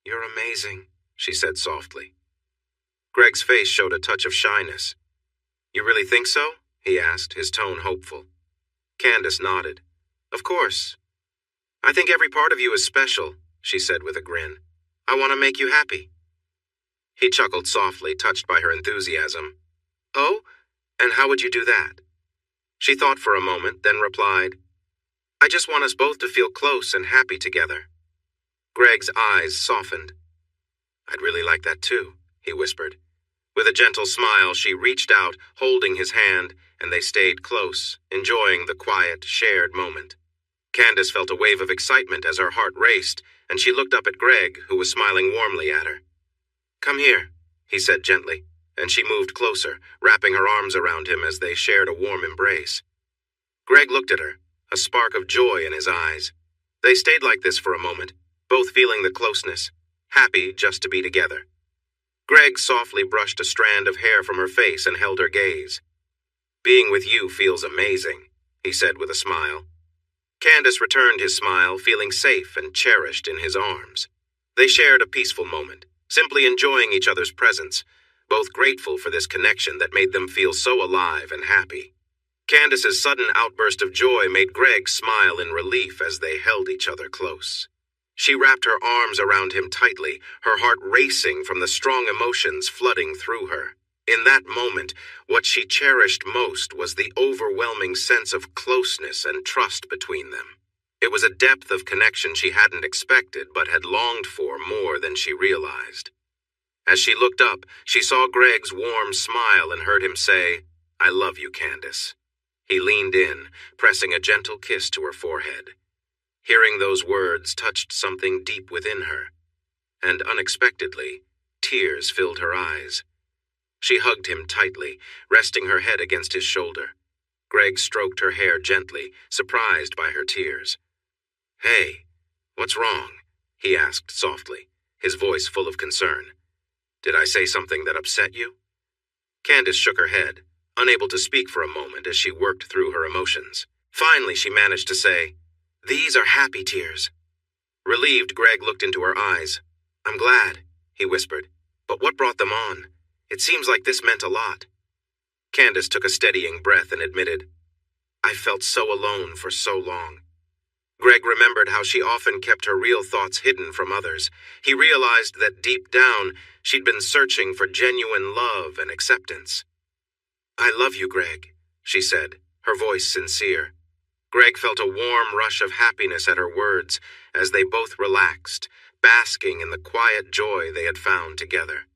"You're amazing," she said softly. Greg's face showed a touch of shyness. You really think so? He asked, his tone hopeful. Candace nodded. Of course. I think every part of you is special, she said with a grin. I want to make you happy. He chuckled softly, touched by her enthusiasm. Oh? And how would you do that? She thought for a moment, then replied, I just want us both to feel close and happy together. Greg's eyes softened. I'd really like that too, he whispered. With a gentle smile, she reached out, holding his hand, and they stayed close, enjoying the quiet, shared moment. Candace felt a wave of excitement as her heart raced, and she looked up at Greg, who was smiling warmly at her. Come here, he said gently, and she moved closer, wrapping her arms around him as they shared a warm embrace. Greg looked at her, a spark of joy in his eyes. They stayed like this for a moment, both feeling the closeness, happy just to be together. Greg softly brushed a strand of hair from her face and held her gaze. Being with you feels amazing, he said with a smile. Candace returned his smile, feeling safe and cherished in his arms. They shared a peaceful moment, simply enjoying each other's presence, both grateful for this connection that made them feel so alive and happy. Candace's sudden outburst of joy made Greg smile in relief as they held each other close. She wrapped her arms around him tightly, her heart racing from the strong emotions flooding through her. In that moment, what she cherished most was the overwhelming sense of closeness and trust between them. It was a depth of connection she hadn't expected but had longed for more than she realized. As she looked up, she saw Greg's warm smile and heard him say, I love you, Candace. He leaned in, pressing a gentle kiss to her forehead. Hearing those words touched something deep within her, and unexpectedly, tears filled her eyes. She hugged him tightly, resting her head against his shoulder. Greg stroked her hair gently, surprised by her tears. Hey, what's wrong? He asked softly, his voice full of concern. Did I say something that upset you? Candace shook her head, unable to speak for a moment as she worked through her emotions. Finally, she managed to say, These are happy tears. Relieved, Greg looked into her eyes. I'm glad, he whispered. But what brought them on? It seems like this meant a lot. Candace took a steadying breath and admitted, I felt so alone for so long. Greg remembered how she often kept her real thoughts hidden from others. He realized that deep down, she'd been searching for genuine love and acceptance. I love you, Greg, she said, her voice sincere. Greg felt a warm rush of happiness at her words as they both relaxed, basking in the quiet joy they had found together.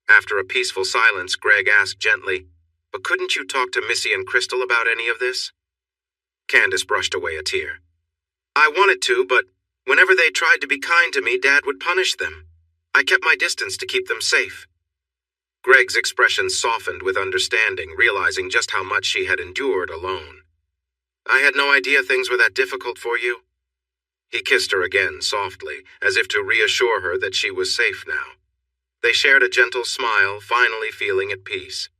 After a peaceful silence, Greg asked gently, But couldn't you talk to Missy and Crystal about any of this? Candace brushed away a tear. I wanted to, but whenever they tried to be kind to me, Dad would punish them. I kept my distance to keep them safe. Greg's expression softened with understanding, realizing just how much she had endured alone. I had no idea things were that difficult for you. He kissed her again softly, as if to reassure her that she was safe now. They shared a gentle smile, finally feeling at peace.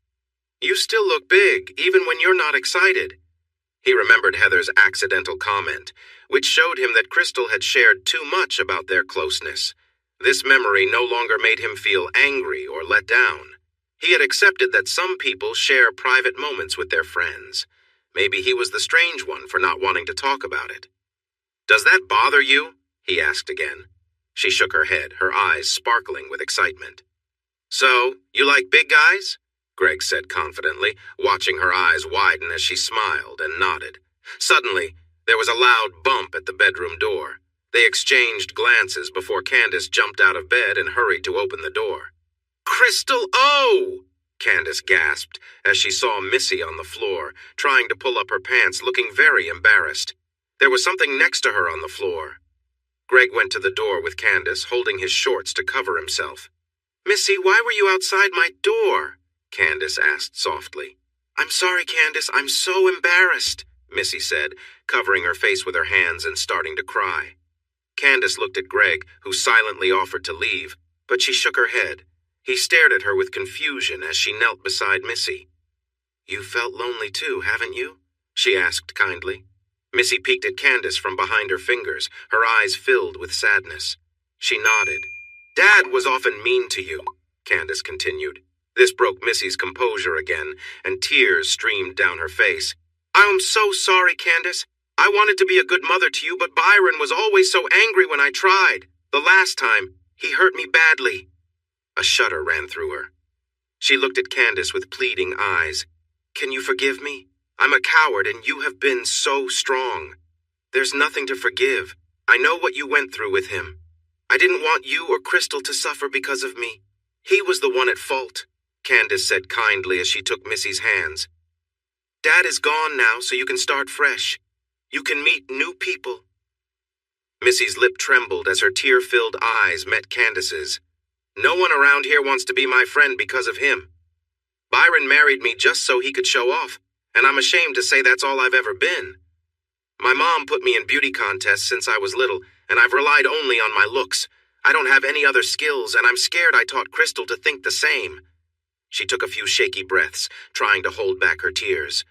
You still look big, even when you're not excited. He remembered Heather's accidental comment, which showed him that Crystal had shared too much about their closeness. This memory no longer made him feel angry or let down. He had accepted that some people share private moments with their friends. Maybe he was the strange one for not wanting to talk about it. Does that bother you? He asked again. She shook her head, her eyes sparkling with excitement. So, you like big guys? Greg said confidently, watching her eyes widen as she smiled and nodded. Suddenly, there was a loud bump at the bedroom door. They exchanged glances before Candace jumped out of bed and hurried to open the door. Crystal, oh! Candace gasped as she saw Missy on the floor, trying to pull up her pants, looking very embarrassed. There was something next to her on the floor. Greg went to the door with Candace, holding his shorts to cover himself. Missy, why were you outside my door? Candace asked softly. I'm sorry, Candace, I'm so embarrassed, Missy said, covering her face with her hands and starting to cry. Candace looked at Greg, who silently offered to leave, but she shook her head. He stared at her with confusion as she knelt beside Missy. You felt lonely too, haven't you? She asked kindly. Missy peeked at Candace from behind her fingers, her eyes filled with sadness. She nodded. Dad was often mean to you, Candace continued. This broke Missy's composure again, and tears streamed down her face. I'm so sorry, Candace. I wanted to be a good mother to you, but Byron was always so angry when I tried. The last time, he hurt me badly. A shudder ran through her. She looked at Candace with pleading eyes. Can you forgive me? I'm a coward, and you have been so strong. There's nothing to forgive. I know what you went through with him. I didn't want you or Crystal to suffer because of me. He was the one at fault, Candace said kindly as she took Missy's hands. Dad is gone now, so you can start fresh. You can meet new people. Missy's lip trembled as her tear-filled eyes met Candace's. No one around here wants to be my friend because of him. Byron married me just so he could show off, and I'm ashamed to say that's all I've ever been. My mom put me in beauty contests since I was little, and I've relied only on my looks. I don't have any other skills, and I'm scared I taught Crystal to think the same. She took a few shaky breaths, trying to hold back her tears.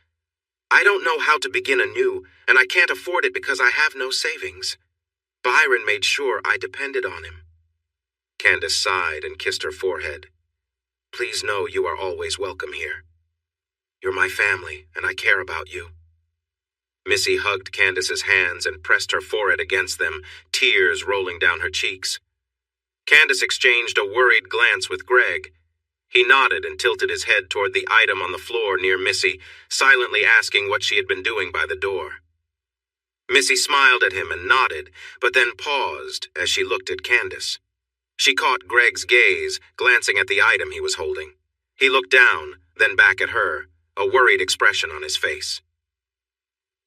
I don't know how to begin anew, and I can't afford it because I have no savings. Byron made sure I depended on him. Candace sighed and kissed her forehead. Please know you are always welcome here. You're my family, and I care about you. Missy hugged Candace's hands and pressed her forehead against them, tears rolling down her cheeks. Candace exchanged a worried glance with Greg. He nodded and tilted his head toward the item on the floor near Missy, silently asking what she had been doing by the door. Missy smiled at him and nodded, but then paused as she looked at Candace. She caught Greg's gaze, glancing at the item he was holding. He looked down, then back at her, a worried expression on his face.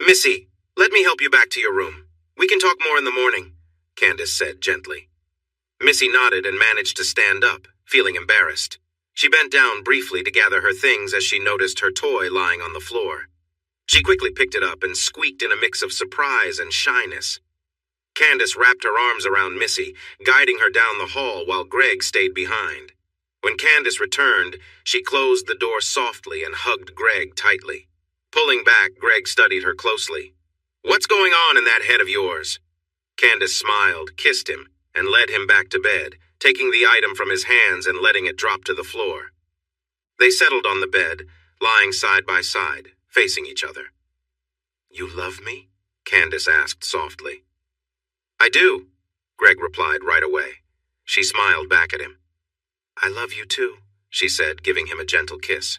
Missy, let me help you back to your room. We can talk more in the morning, Candace said gently. Missy nodded and managed to stand up, feeling embarrassed. She bent down briefly to gather her things as she noticed her toy lying on the floor. She quickly picked it up and squeaked in a mix of surprise and shyness. Candace wrapped her arms around Missy, guiding her down the hall while Greg stayed behind. When Candace returned, she closed the door softly and hugged Greg tightly. Pulling back, Greg studied her closely. What's going on in that head of yours? Candace smiled, kissed him, and led him back to bed, taking the item from his hands and letting it drop to the floor. They settled on the bed, lying side by side, facing each other. You love me? Candace asked softly. I do, Greg replied right away. She smiled back at him. I love you too, she said, giving him a gentle kiss.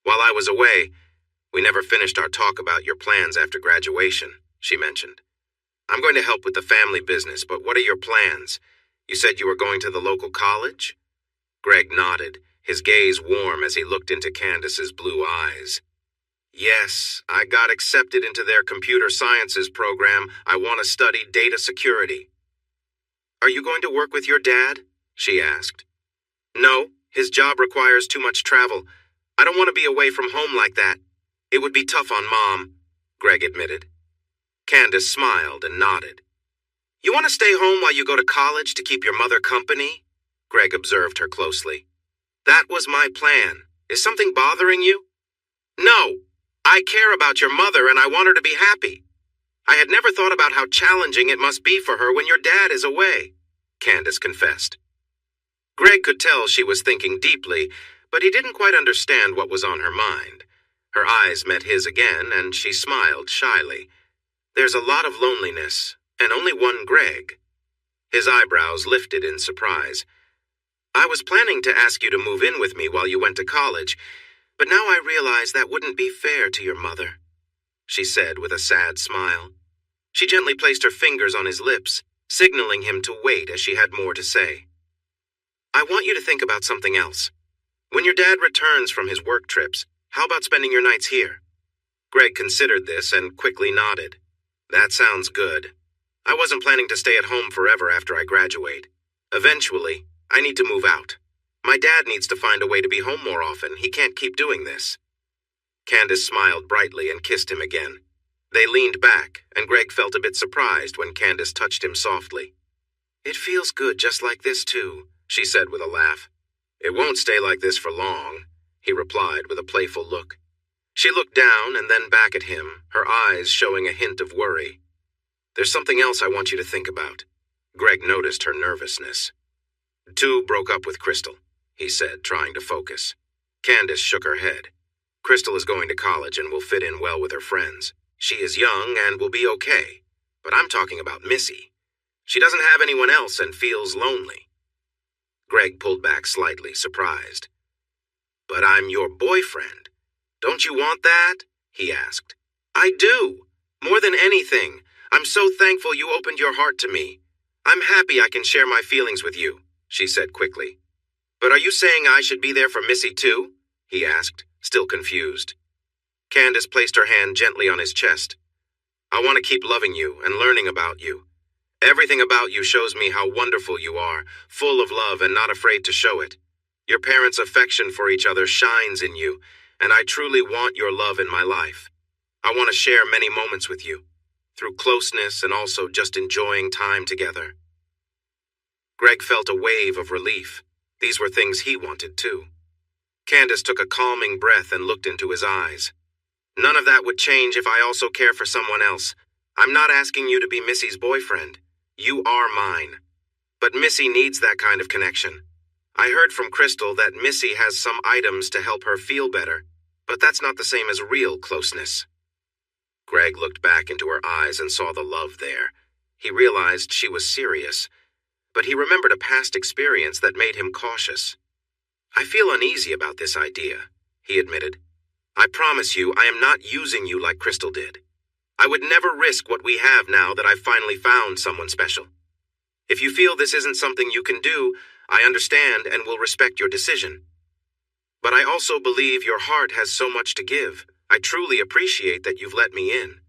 While I was away, we never finished our talk about your plans after graduation, she mentioned. I'm going to help with the family business, but what are your plans? You said you were going to the local college? Greg nodded, his gaze warm as he looked into Candace's blue eyes. Yes, I got accepted into their computer sciences program. I want to study data security. Are you going to work with your dad? She asked. No, his job requires too much travel. I don't want to be away from home like that. It would be tough on Mom, Greg admitted. Candace smiled and nodded. You want to stay home while you go to college to keep your mother company? Greg observed her closely. That was my plan. Is something bothering you? No. I care about your mother and I want her to be happy. I had never thought about how challenging it must be for her when your dad is away, Candace confessed. Greg could tell she was thinking deeply, but he didn't quite understand what was on her mind. Her eyes met his again, and she smiled shyly. There's a lot of loneliness, and only one Greg. His eyebrows lifted in surprise. I was planning to ask you to move in with me while you went to college, but now I realize that wouldn't be fair to your mother, she said with a sad smile. She gently placed her fingers on his lips, signaling him to wait as she had more to say. I want you to think about something else. When your dad returns from his work trips, how about spending your nights here? Greg considered this and quickly nodded. That sounds good. I wasn't planning to stay at home forever after I graduate. Eventually, I need to move out. My dad needs to find a way to be home more often. He can't keep doing this. Candace smiled brightly and kissed him again. They leaned back, and Greg felt a bit surprised when Candace touched him softly. It feels good just like this, too, she said with a laugh. It won't stay like this for long, he replied with a playful look. She looked down and then back at him, her eyes showing a hint of worry. There's something else I want you to think about. Greg noticed her nervousness. "2 broke up with Crystal," he said, trying to focus. Candace shook her head. "Crystal is going to college and will fit in well with her friends. She is young and will be okay. But I'm talking about Missy. She doesn't have anyone else and feels lonely." Greg pulled back slightly, surprised. "But I'm your boyfriend. Don't you want that?" he asked. "I do. More than anything. I'm so thankful you opened your heart to me. I'm happy I can share my feelings with you," she said quickly. "But are you saying I should be there for Missy too?" he asked, still confused. Candace placed her hand gently on his chest. "I want to keep loving you and learning about you. Everything about you shows me how wonderful you are, full of love and not afraid to show it. Your parents' affection for each other shines in you, and I truly want your love in my life. I want to share many moments with you, through closeness and also just enjoying time together." Greg felt a wave of relief. These were things he wanted too. Candace took a calming breath and looked into his eyes. "None of that would change if I also care for someone else. I'm not asking you to be Missy's boyfriend. You are mine. But Missy needs that kind of connection. I heard from Crystal that Missy has some items to help her feel better, but that's not the same as real closeness." Greg looked back into her eyes and saw the love there. He realized she was serious, but he remembered a past experience that made him cautious. "I feel uneasy about this idea," he admitted. "I promise you I am not using you like Crystal did. I would never risk what we have now that I've finally found someone special. If you feel this isn't something you can do, I understand and will respect your decision. But I also believe your heart has so much to give. I truly appreciate that you've let me in.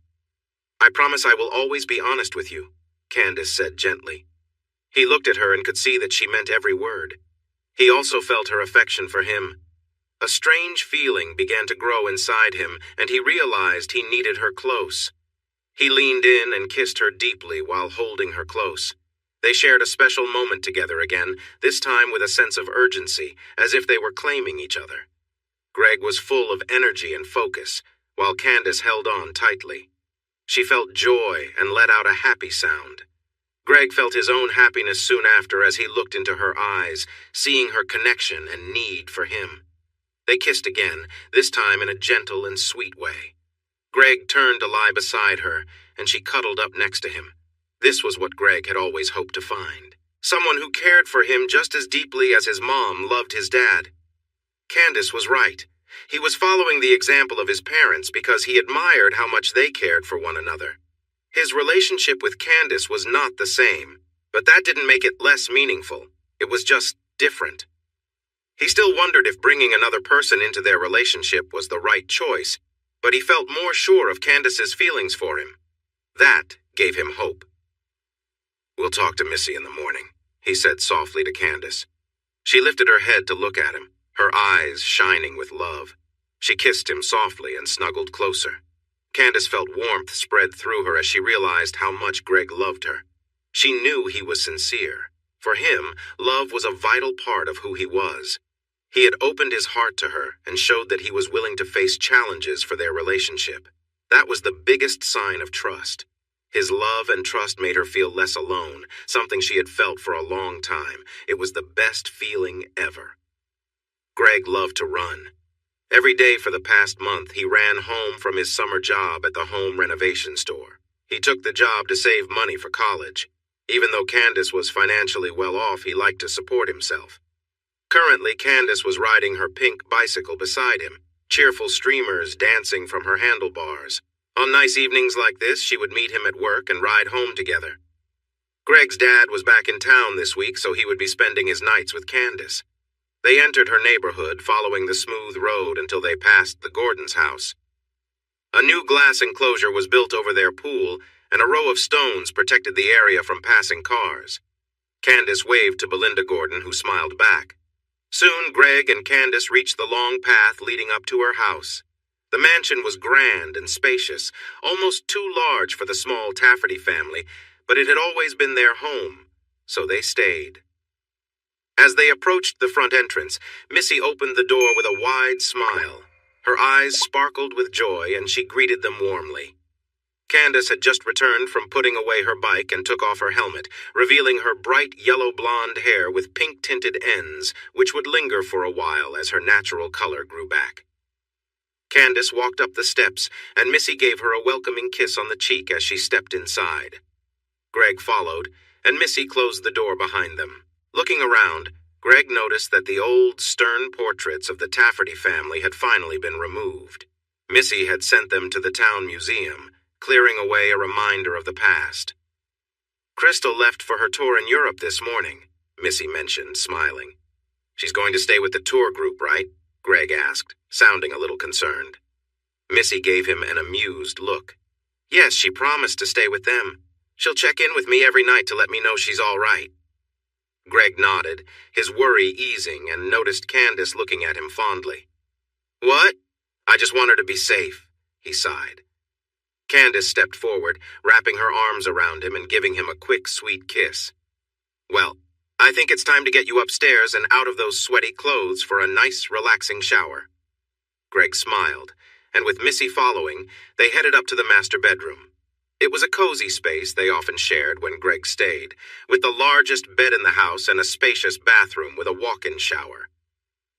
I promise I will always be honest with you," Candace said gently. He looked at her and could see that she meant every word. He also felt her affection for him. A strange feeling began to grow inside him, and he realized he needed her close. He leaned in and kissed her deeply while holding her close. They shared a special moment together again, this time with a sense of urgency, as if they were claiming each other. Greg was full of energy and focus, while Candace held on tightly. She felt joy and let out a happy sound. Greg felt his own happiness soon after as he looked into her eyes, seeing her connection and need for him. They kissed again, this time in a gentle and sweet way. Greg turned to lie beside her, and she cuddled up next to him. This was what Greg had always hoped to find. Someone who cared for him just as deeply as his mom loved his dad. Candace was right. He was following the example of his parents because he admired how much they cared for one another. His relationship with Candace was not the same, but that didn't make it less meaningful. It was just different. He still wondered if bringing another person into their relationship was the right choice, but he felt more sure of Candace's feelings for him. That gave him hope. "We'll talk to Missy in the morning," he said softly to Candace. She lifted her head to look at him, her eyes shining with love. She kissed him softly and snuggled closer. Candace felt warmth spread through her as she realized how much Greg loved her. She knew he was sincere. For him, love was a vital part of who he was. He had opened his heart to her and showed that he was willing to face challenges for their relationship. That was the biggest sign of trust. His love and trust made her feel less alone, something she had felt for a long time. It was the best feeling ever. Greg loved to run. Every day for the past month, he ran home from his summer job at the home renovation store. He took the job to save money for college. Even though Candace was financially well off, he liked to support himself. Currently, Candace was riding her pink bicycle beside him, cheerful streamers dancing from her handlebars. On nice evenings like this, she would meet him at work and ride home together. Greg's dad was back in town this week, so he would be spending his nights with Candace. They entered her neighborhood, following the smooth road until they passed the Gordons' house. A new glass enclosure was built over their pool, and a row of stones protected the area from passing cars. Candace waved to Belinda Gordon, who smiled back. Soon, Greg and Candace reached the long path leading up to her house. The mansion was grand and spacious, almost too large for the small Tafferty family, but it had always been their home, so they stayed. As they approached the front entrance, Missy opened the door with a wide smile. Her eyes sparkled with joy, and she greeted them warmly. Candace had just returned from putting away her bike and took off her helmet, revealing her bright yellow blonde hair with pink-tinted ends, which would linger for a while as her natural color grew back. Candace walked up the steps, and Missy gave her a welcoming kiss on the cheek as she stepped inside. Greg followed, and Missy closed the door behind them. Looking around, Greg noticed that the old, stern portraits of the Tafferty family had finally been removed. Missy had sent them to the town museum, clearing away a reminder of the past. Crystal left for her tour in Europe this morning, Missy mentioned, smiling. She's going to stay with the tour group, right? Greg asked, sounding a little concerned. Missy gave him an amused look. Yes, she promised to stay with them. She'll check in with me every night to let me know she's all right. Greg nodded, his worry easing, and noticed Candace looking at him fondly. What? I just want her to be safe, he sighed. Candace stepped forward, wrapping her arms around him and giving him a quick, sweet kiss. Well, I think it's time to get you upstairs and out of those sweaty clothes for a nice, relaxing shower. Greg smiled, and with Missy following, they headed up to the master bedroom. It was a cozy space they often shared when Greg stayed, with the largest bed in the house and a spacious bathroom with a walk-in shower.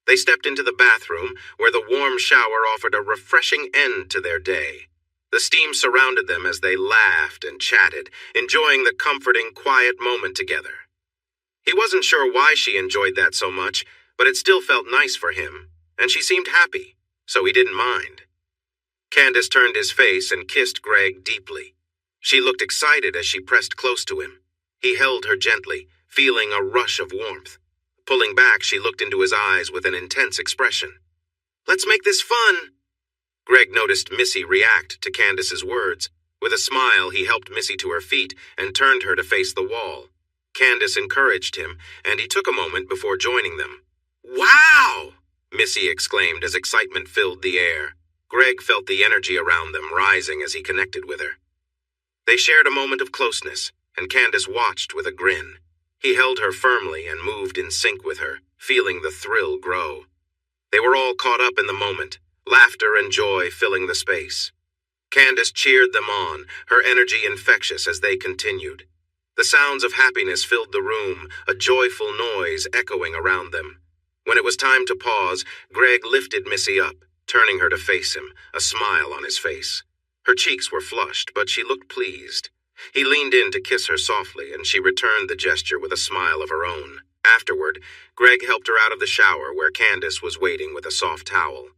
They stepped into the bathroom, where the warm shower offered a refreshing end to their day. The steam surrounded them as they laughed and chatted, enjoying the comforting, quiet moment together. He wasn't sure why she enjoyed that so much, but it still felt nice for him, and she seemed happy, so he didn't mind. Candace turned his face and kissed Greg deeply. She looked excited as she pressed close to him. He held her gently, feeling a rush of warmth. Pulling back, she looked into his eyes with an intense expression. Let's make this fun! Greg noticed Missy react to Candace's words. With a smile, he helped Missy to her feet and turned her to face the wall. Candace encouraged him, and he took a moment before joining them. Wow! Missy exclaimed as excitement filled the air. Greg felt the energy around them rising as he connected with her. They shared a moment of closeness, and Candace watched with a grin. He held her firmly and moved in sync with her, feeling the thrill grow. They were all caught up in the moment, laughter and joy filling the space. Candace cheered them on, her energy infectious as they continued. The sounds of happiness filled the room, a joyful noise echoing around them. When it was time to pause, Greg lifted Missy up, turning her to face him, a smile on his face. Her cheeks were flushed, but she looked pleased. He leaned in to kiss her softly, and she returned the gesture with a smile of her own. Afterward, Greg helped her out of the shower where Candace was waiting with a soft towel.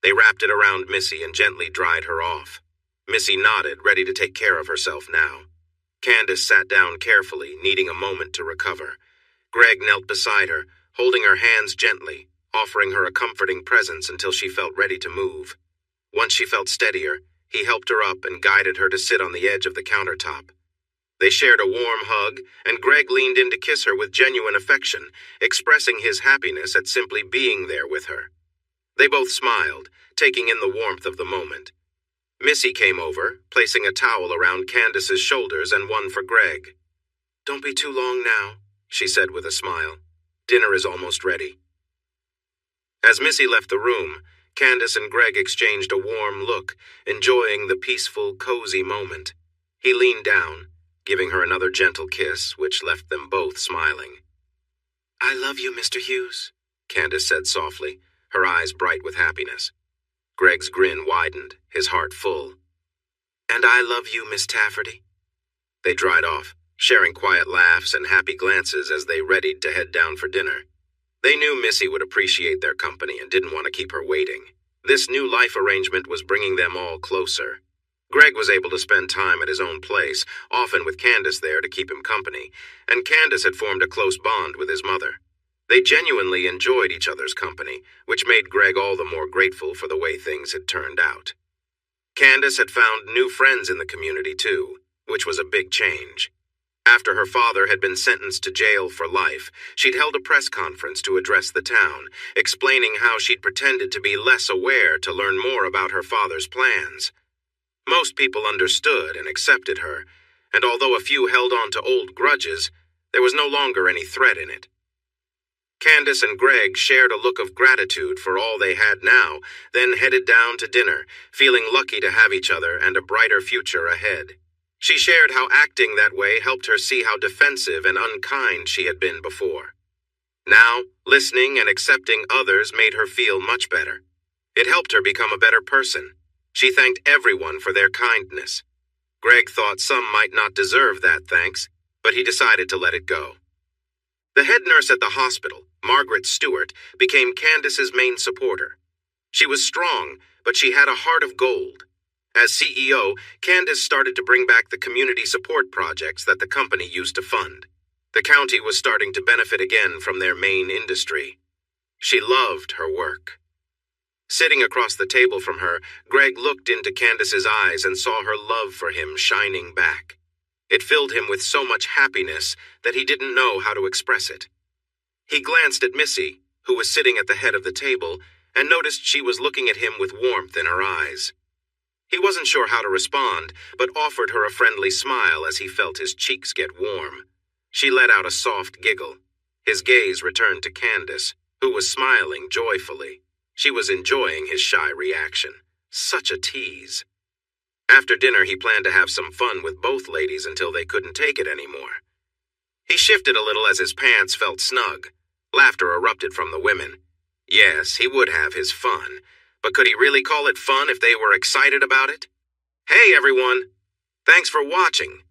They wrapped it around Missy and gently dried her off. Missy nodded, ready to take care of herself now. Candace sat down carefully, needing a moment to recover. Greg knelt beside her, holding her hands gently, offering her a comforting presence until she felt ready to move. Once she felt steadier, he helped her up and guided her to sit on the edge of the countertop. They shared a warm hug, and Greg leaned in to kiss her with genuine affection, expressing his happiness at simply being there with her. They both smiled, taking in the warmth of the moment. Missy came over, placing a towel around Candace's shoulders and one for Greg. Don't be too long now, she said with a smile. Dinner is almost ready. As Missy left the room, Candace and Greg exchanged a warm look, enjoying the peaceful, cozy moment. He leaned down, giving her another gentle kiss, which left them both smiling. I love you, Mr. Hughes, Candace said softly, her eyes bright with happiness. Greg's grin widened, his heart full. And I love you, Miss Tafferty. They dried off, sharing quiet laughs and happy glances as they readied to head down for dinner. They knew Missy would appreciate their company and didn't want to keep her waiting. This new life arrangement was bringing them all closer. Greg was able to spend time at his own place, often with Candace there to keep him company, and Candace had formed a close bond with his mother. They genuinely enjoyed each other's company, which made Greg all the more grateful for the way things had turned out. Candace had found new friends in the community, too, which was a big change. After her father had been sentenced to jail for life, she'd held a press conference to address the town, explaining how she'd pretended to be less aware to learn more about her father's plans. Most people understood and accepted her, and although a few held on to old grudges, there was no longer any threat in it. Candace and Greg shared a look of gratitude for all they had now, then headed down to dinner, feeling lucky to have each other and a brighter future ahead. She shared how acting that way helped her see how defensive and unkind she had been before. Now, listening and accepting others made her feel much better. It helped her become a better person. She thanked everyone for their kindness. Greg thought some might not deserve that thanks, but he decided to let it go. The head nurse at the hospital, Margaret Stewart, became Candace's main supporter. She was strong, but she had a heart of gold. As CEO, Candace started to bring back the community support projects that the company used to fund. The county was starting to benefit again from their main industry. She loved her work. Sitting across the table from her, Greg looked into Candace's eyes and saw her love for him shining back. It filled him with so much happiness that he didn't know how to express it. He glanced at Missy, who was sitting at the head of the table, and noticed she was looking at him with warmth in her eyes. He wasn't sure how to respond, but offered her a friendly smile as he felt his cheeks get warm. She let out a soft giggle. His gaze returned to Candace, who was smiling joyfully. She was enjoying his shy reaction. Such a tease. After dinner, he planned to have some fun with both ladies until they couldn't take it anymore. He shifted a little as his pants felt snug. Laughter erupted from the women. Yes, he would have his fun, but could he really call it fun if they were excited about it? Hey everyone! Thanks for watching.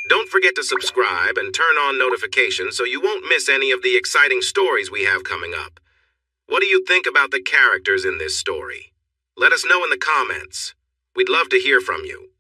Don't forget to subscribe and turn on notifications so you won't miss any of the exciting stories we have coming up. What do you think about the characters in this story? Let us know in the comments. We'd love to hear from you.